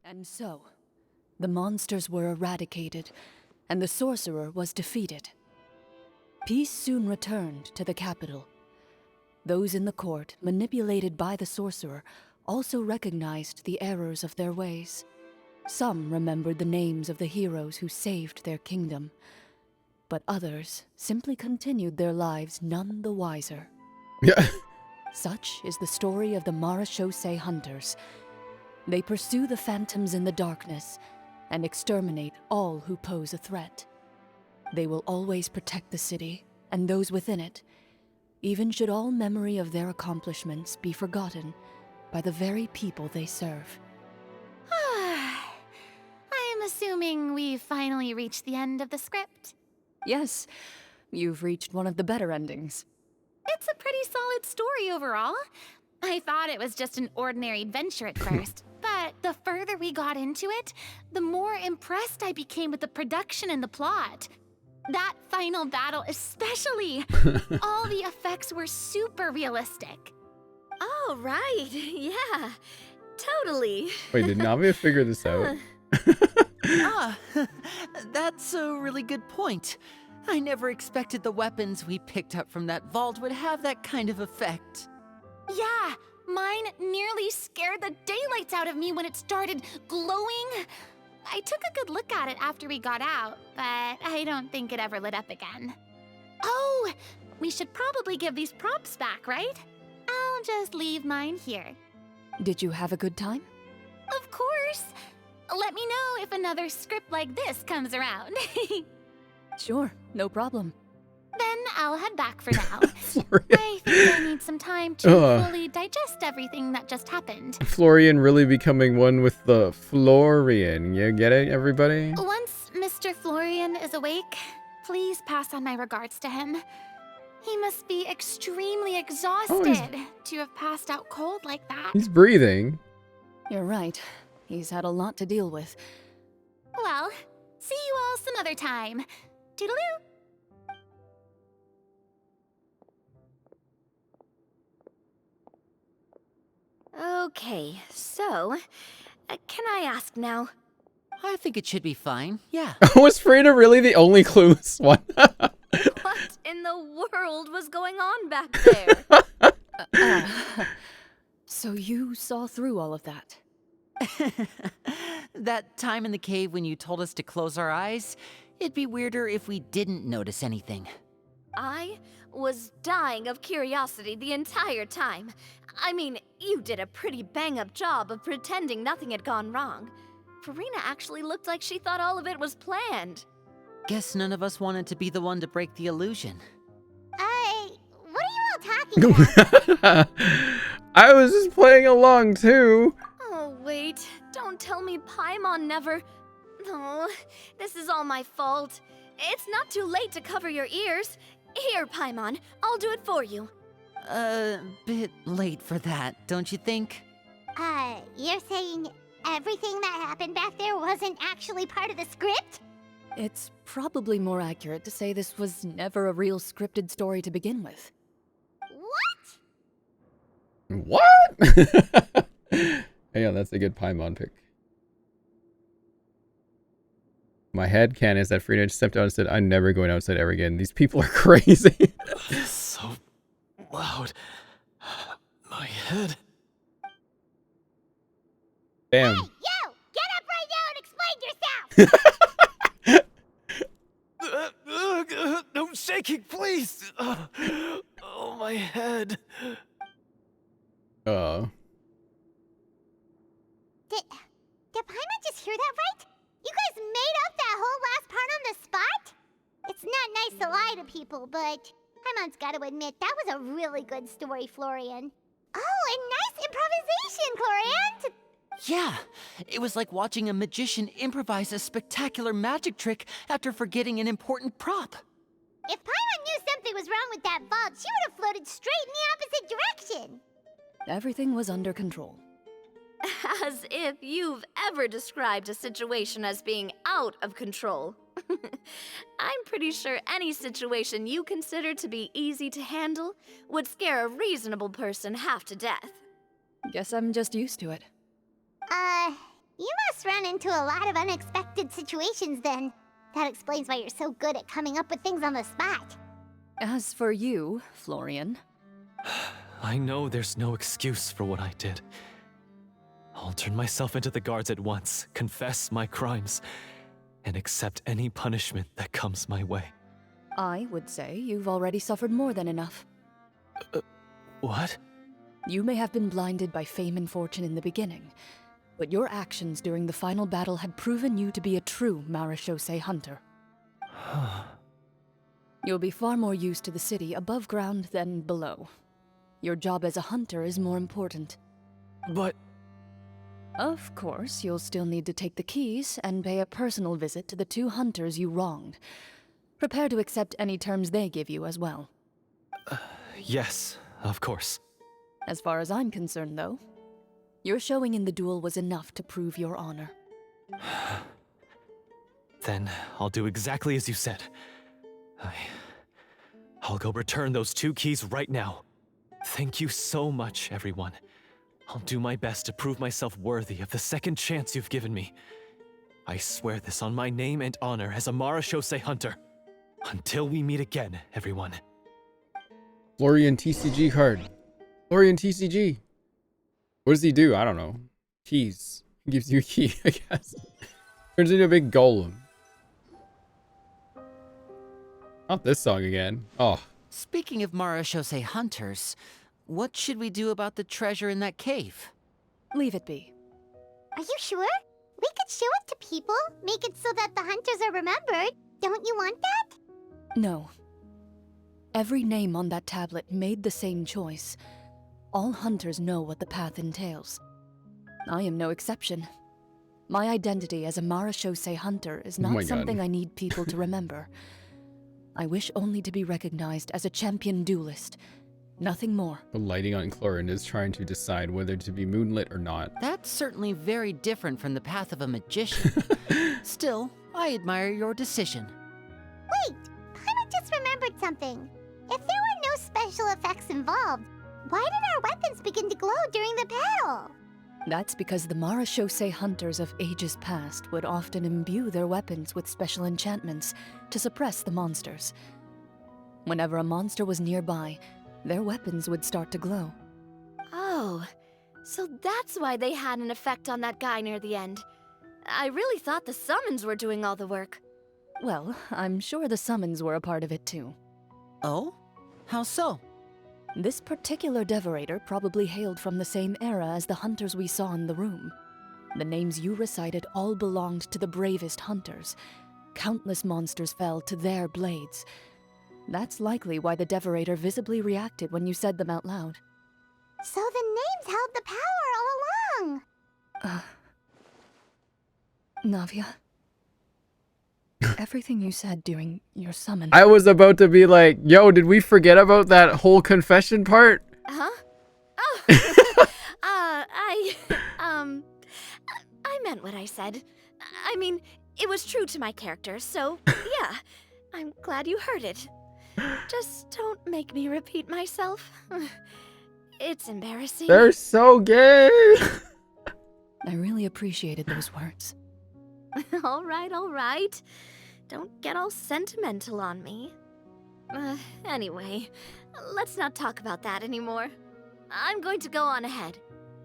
And so, the monsters were eradicated, and the sorcerer was defeated. Peace soon returned to the capital. Those in the court, manipulated by the sorcerer, also recognized the errors of their ways. Some remembered the names of the heroes who saved their kingdom, but others simply continued their lives none the wiser. Yeah. Such is the story of the Marechaussee Hunters. They pursue the phantoms in the darkness and exterminate all who pose a threat. They will always protect the city and those within it, even should all memory of their accomplishments be forgotten by the very people they serve. I am assuming we've finally reached the end of the script. Yes, you've reached one of the better endings. It's a pretty solid story overall. I thought it was just an ordinary adventure at first, but the further we got into it, the more impressed I became with the production and the plot. That final battle especially. All the effects were super realistic. Oh, right. Yeah, totally. Wait, did Navia figure this out? That's a really good point. I never expected the weapons we picked up from that vault would have that kind of effect. Yeah, mine nearly scared the daylights out of me when it started glowing. I took a good look at it after we got out, but I don't think it ever lit up again. Oh, we should probably give these props back, right? I'll just leave mine here. Did you have a good time? Of course. Let me know if another script like this comes around. Sure, no problem. Then I'll head back for now. Florian. I think I need some time to fully digest everything that just happened. Florian really becoming one with the Florian. You get it, everybody? Once Mr. Florian is awake, please pass on my regards to him. He must be extremely exhausted to have passed out cold like that. He's breathing. You're right. He's had a lot to deal with. Well, see you all some other time. Toodaloo! Okay, so, can I ask now? I think it should be fine, yeah. Was Freda really the only clueless one? What in the world was going on back there? So you saw through all of that? That time in the cave when you told us to close our eyes, it'd be weirder if we didn't notice anything. I was dying of curiosity the entire time. I mean, you did a pretty bang-up job of pretending nothing had gone wrong. Farina actually looked like she thought all of it was planned. Guess none of us wanted to be the one to break the illusion. What are you all talking about? I was just playing along too. Oh, wait. Don't tell me Paimon never... No, this is all my fault. It's not too late to cover your ears. Here, Paimon, I'll do it for you. Bit late for that, don't you think? You're saying everything that happened back there wasn't actually part of the script? It's probably more accurate to say this was never a real scripted story to begin with. What? What? Yeah, that's a good Paimon pick. My headcanon is that Frida stepped out and said, I'm never going outside ever again. These people are crazy. So loud. My head. Damn. Hey, you! Get up right now and explain yourself! No shaking, please! Oh, my head. Did Paimon just hear that right? You guys made up that whole last part on the spot? It's not nice to lie to people, but Paimon's got to admit, that was a really good story, Florian. Oh, and nice improvisation, Clorinde! Yeah, it was like watching a magician improvise a spectacular magic trick after forgetting an important prop. If Paimon knew something was wrong with that vault, she would have floated straight in the opposite direction. Everything was under control. As if you've ever described a situation as being out of control. I'm pretty sure any situation you consider to be easy to handle would scare a reasonable person half to death. Guess I'm just used to it. You must run into a lot of unexpected situations then. That explains why you're so good at coming up with things on the spot. As for you, Florian... I know there's no excuse for what I did. I'll turn myself into the guards at once, confess my crimes, and accept any punishment that comes my way. I would say you've already suffered more than enough. What? You may have been blinded by fame and fortune in the beginning, but your actions during the final battle had proven you to be a true Marechaussee hunter. You'll be far more used to the city above ground than below. Your job as a hunter is more important. But... Of course, you'll still need to take the keys and pay a personal visit to the 2 hunters you wronged. Prepare to accept any terms they give you as well. Yes, of course. As far as I'm concerned, though, your showing in the duel was enough to prove your honor. Then I'll do exactly as you said. I'll go return those 2 keys right now. Thank you so much, everyone. I'll do my best to prove myself worthy of the second chance you've given me. I swear this on my name and honor as a Marechaussee hunter. Until we meet again, everyone. Florian TCG card. Florian TCG. What does he do? I don't know. Keys. He gives you a key, I guess. Turns into a big golem. Not this song again. Oh. Speaking of Marechaussee hunters, what should we do about the treasure in that cave? Leave it be. Are you sure? We could show it to people, make it so that the hunters are remembered. Don't you want that? No. Every name on that tablet made the same choice. All hunters know what the path entails. I am no exception. My identity as a Marechaussee hunter is not something I need people to remember. I wish only to be recognized as a champion duelist. Nothing more. The lighting on Clorinde is trying to decide whether to be moonlit or not. That's certainly very different from the path of a magician. Still, I admire your decision. Wait, Paimon just remembered something. If there were no special effects involved, why did our weapons begin to glow during the battle? That's because the Marechaussee hunters of ages past would often imbue their weapons with special enchantments to suppress the monsters. Whenever a monster was nearby, their weapons would start to glow. Oh, so that's why they had an effect on that guy near the end. I really thought the summons were doing all the work. Well, I'm sure the summons were a part of it too. Oh? How so? This particular Devorator probably hailed from the same era as the hunters we saw in the room. The names you recited all belonged to the bravest hunters. Countless monsters fell to their blades. That's likely why the Devorator visibly reacted when you said them out loud. So the names held the power all along. Navia, everything you said during your summon... I was about to be like, yo, did we forget about that whole confession part? Huh? Oh. I meant what I said. I mean, it was true to my character, so yeah. I'm glad you heard it. Just don't make me repeat myself. It's embarrassing. They're so gay. I really appreciated those words. All right. Don't get all sentimental on me. Anyway, let's not talk about that anymore. I'm going to go on ahead.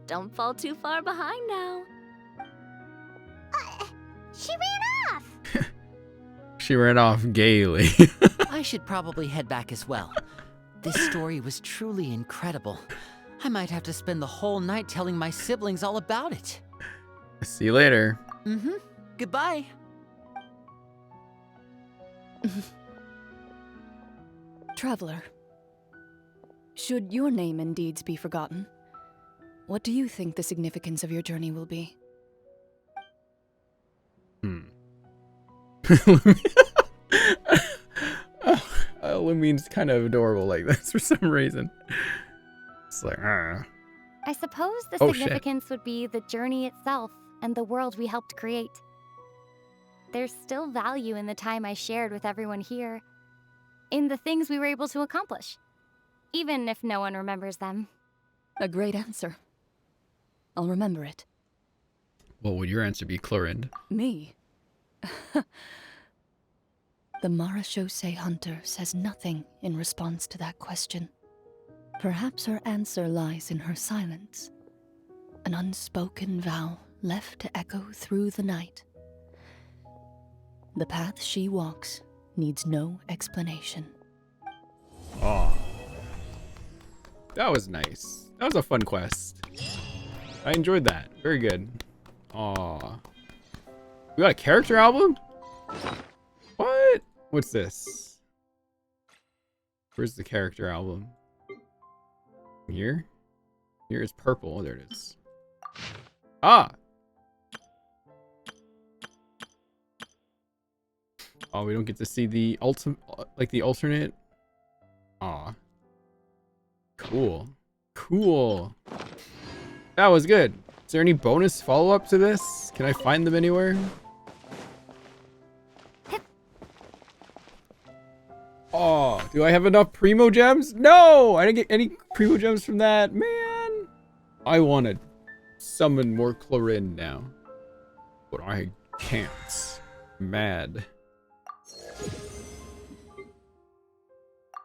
Don't fall too far behind now. She ran off! She ran off gaily. I should probably head back as well. This story was truly incredible. I might have to spend the whole night telling my siblings all about it. See you later. Mm-hmm. Goodbye. Traveler, should your name and deeds be forgotten, what do you think the significance of your journey will be? Lumine's kind of adorable like this for some reason. It's like, I suppose the Oh, significance would be the journey itself and the world we helped create. There's still value in the time I shared with everyone here, in the things we were able to accomplish, even if no one remembers them. A great answer. I'll remember it. What would your answer be, Clorinde? Me? The Marachose hunter says nothing in response to that question. Perhaps her answer lies in her silence. An unspoken vow left to echo through the night. The path she walks needs no explanation. Oh. That was nice. That was a fun quest. I enjoyed that. Very good. Aw. We got a character album? What? What's this? Where's the character album? Here? Here is purple. There it is. Ah! Oh, we don't get to see the the alternate. Aw. Cool. Cool. That was good. Is there any bonus follow-up to this? Can I find them anywhere? Oh, do I have enough Primo Gems? No! I didn't get any Primo Gems from that. Man! I want to summon more Clorinde now. But I can't. Mad.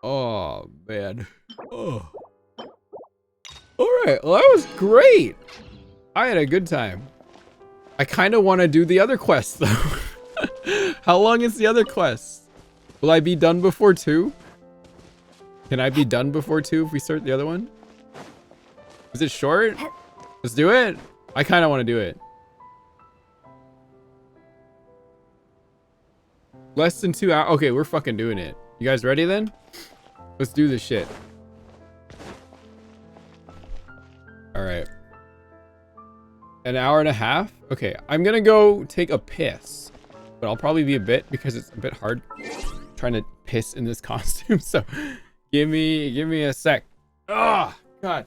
Oh, man. Oh. Alright, well that was great! I had a good time. I kind of want to do the other quest, though. How long is the other quest? Will I be done before 2? Can I be done before 2 if we start the other one? Is it short? Let's do it. I kind of want to do it. Less than 2 hours. Okay, we're fucking doing it. You guys ready then? Let's do this shit. All right. An hour and a half? Okay, I'm gonna go take a piss. But I'll probably be a bit because it's a bit hard trying to piss in this costume. So give me a sec. Oh, God.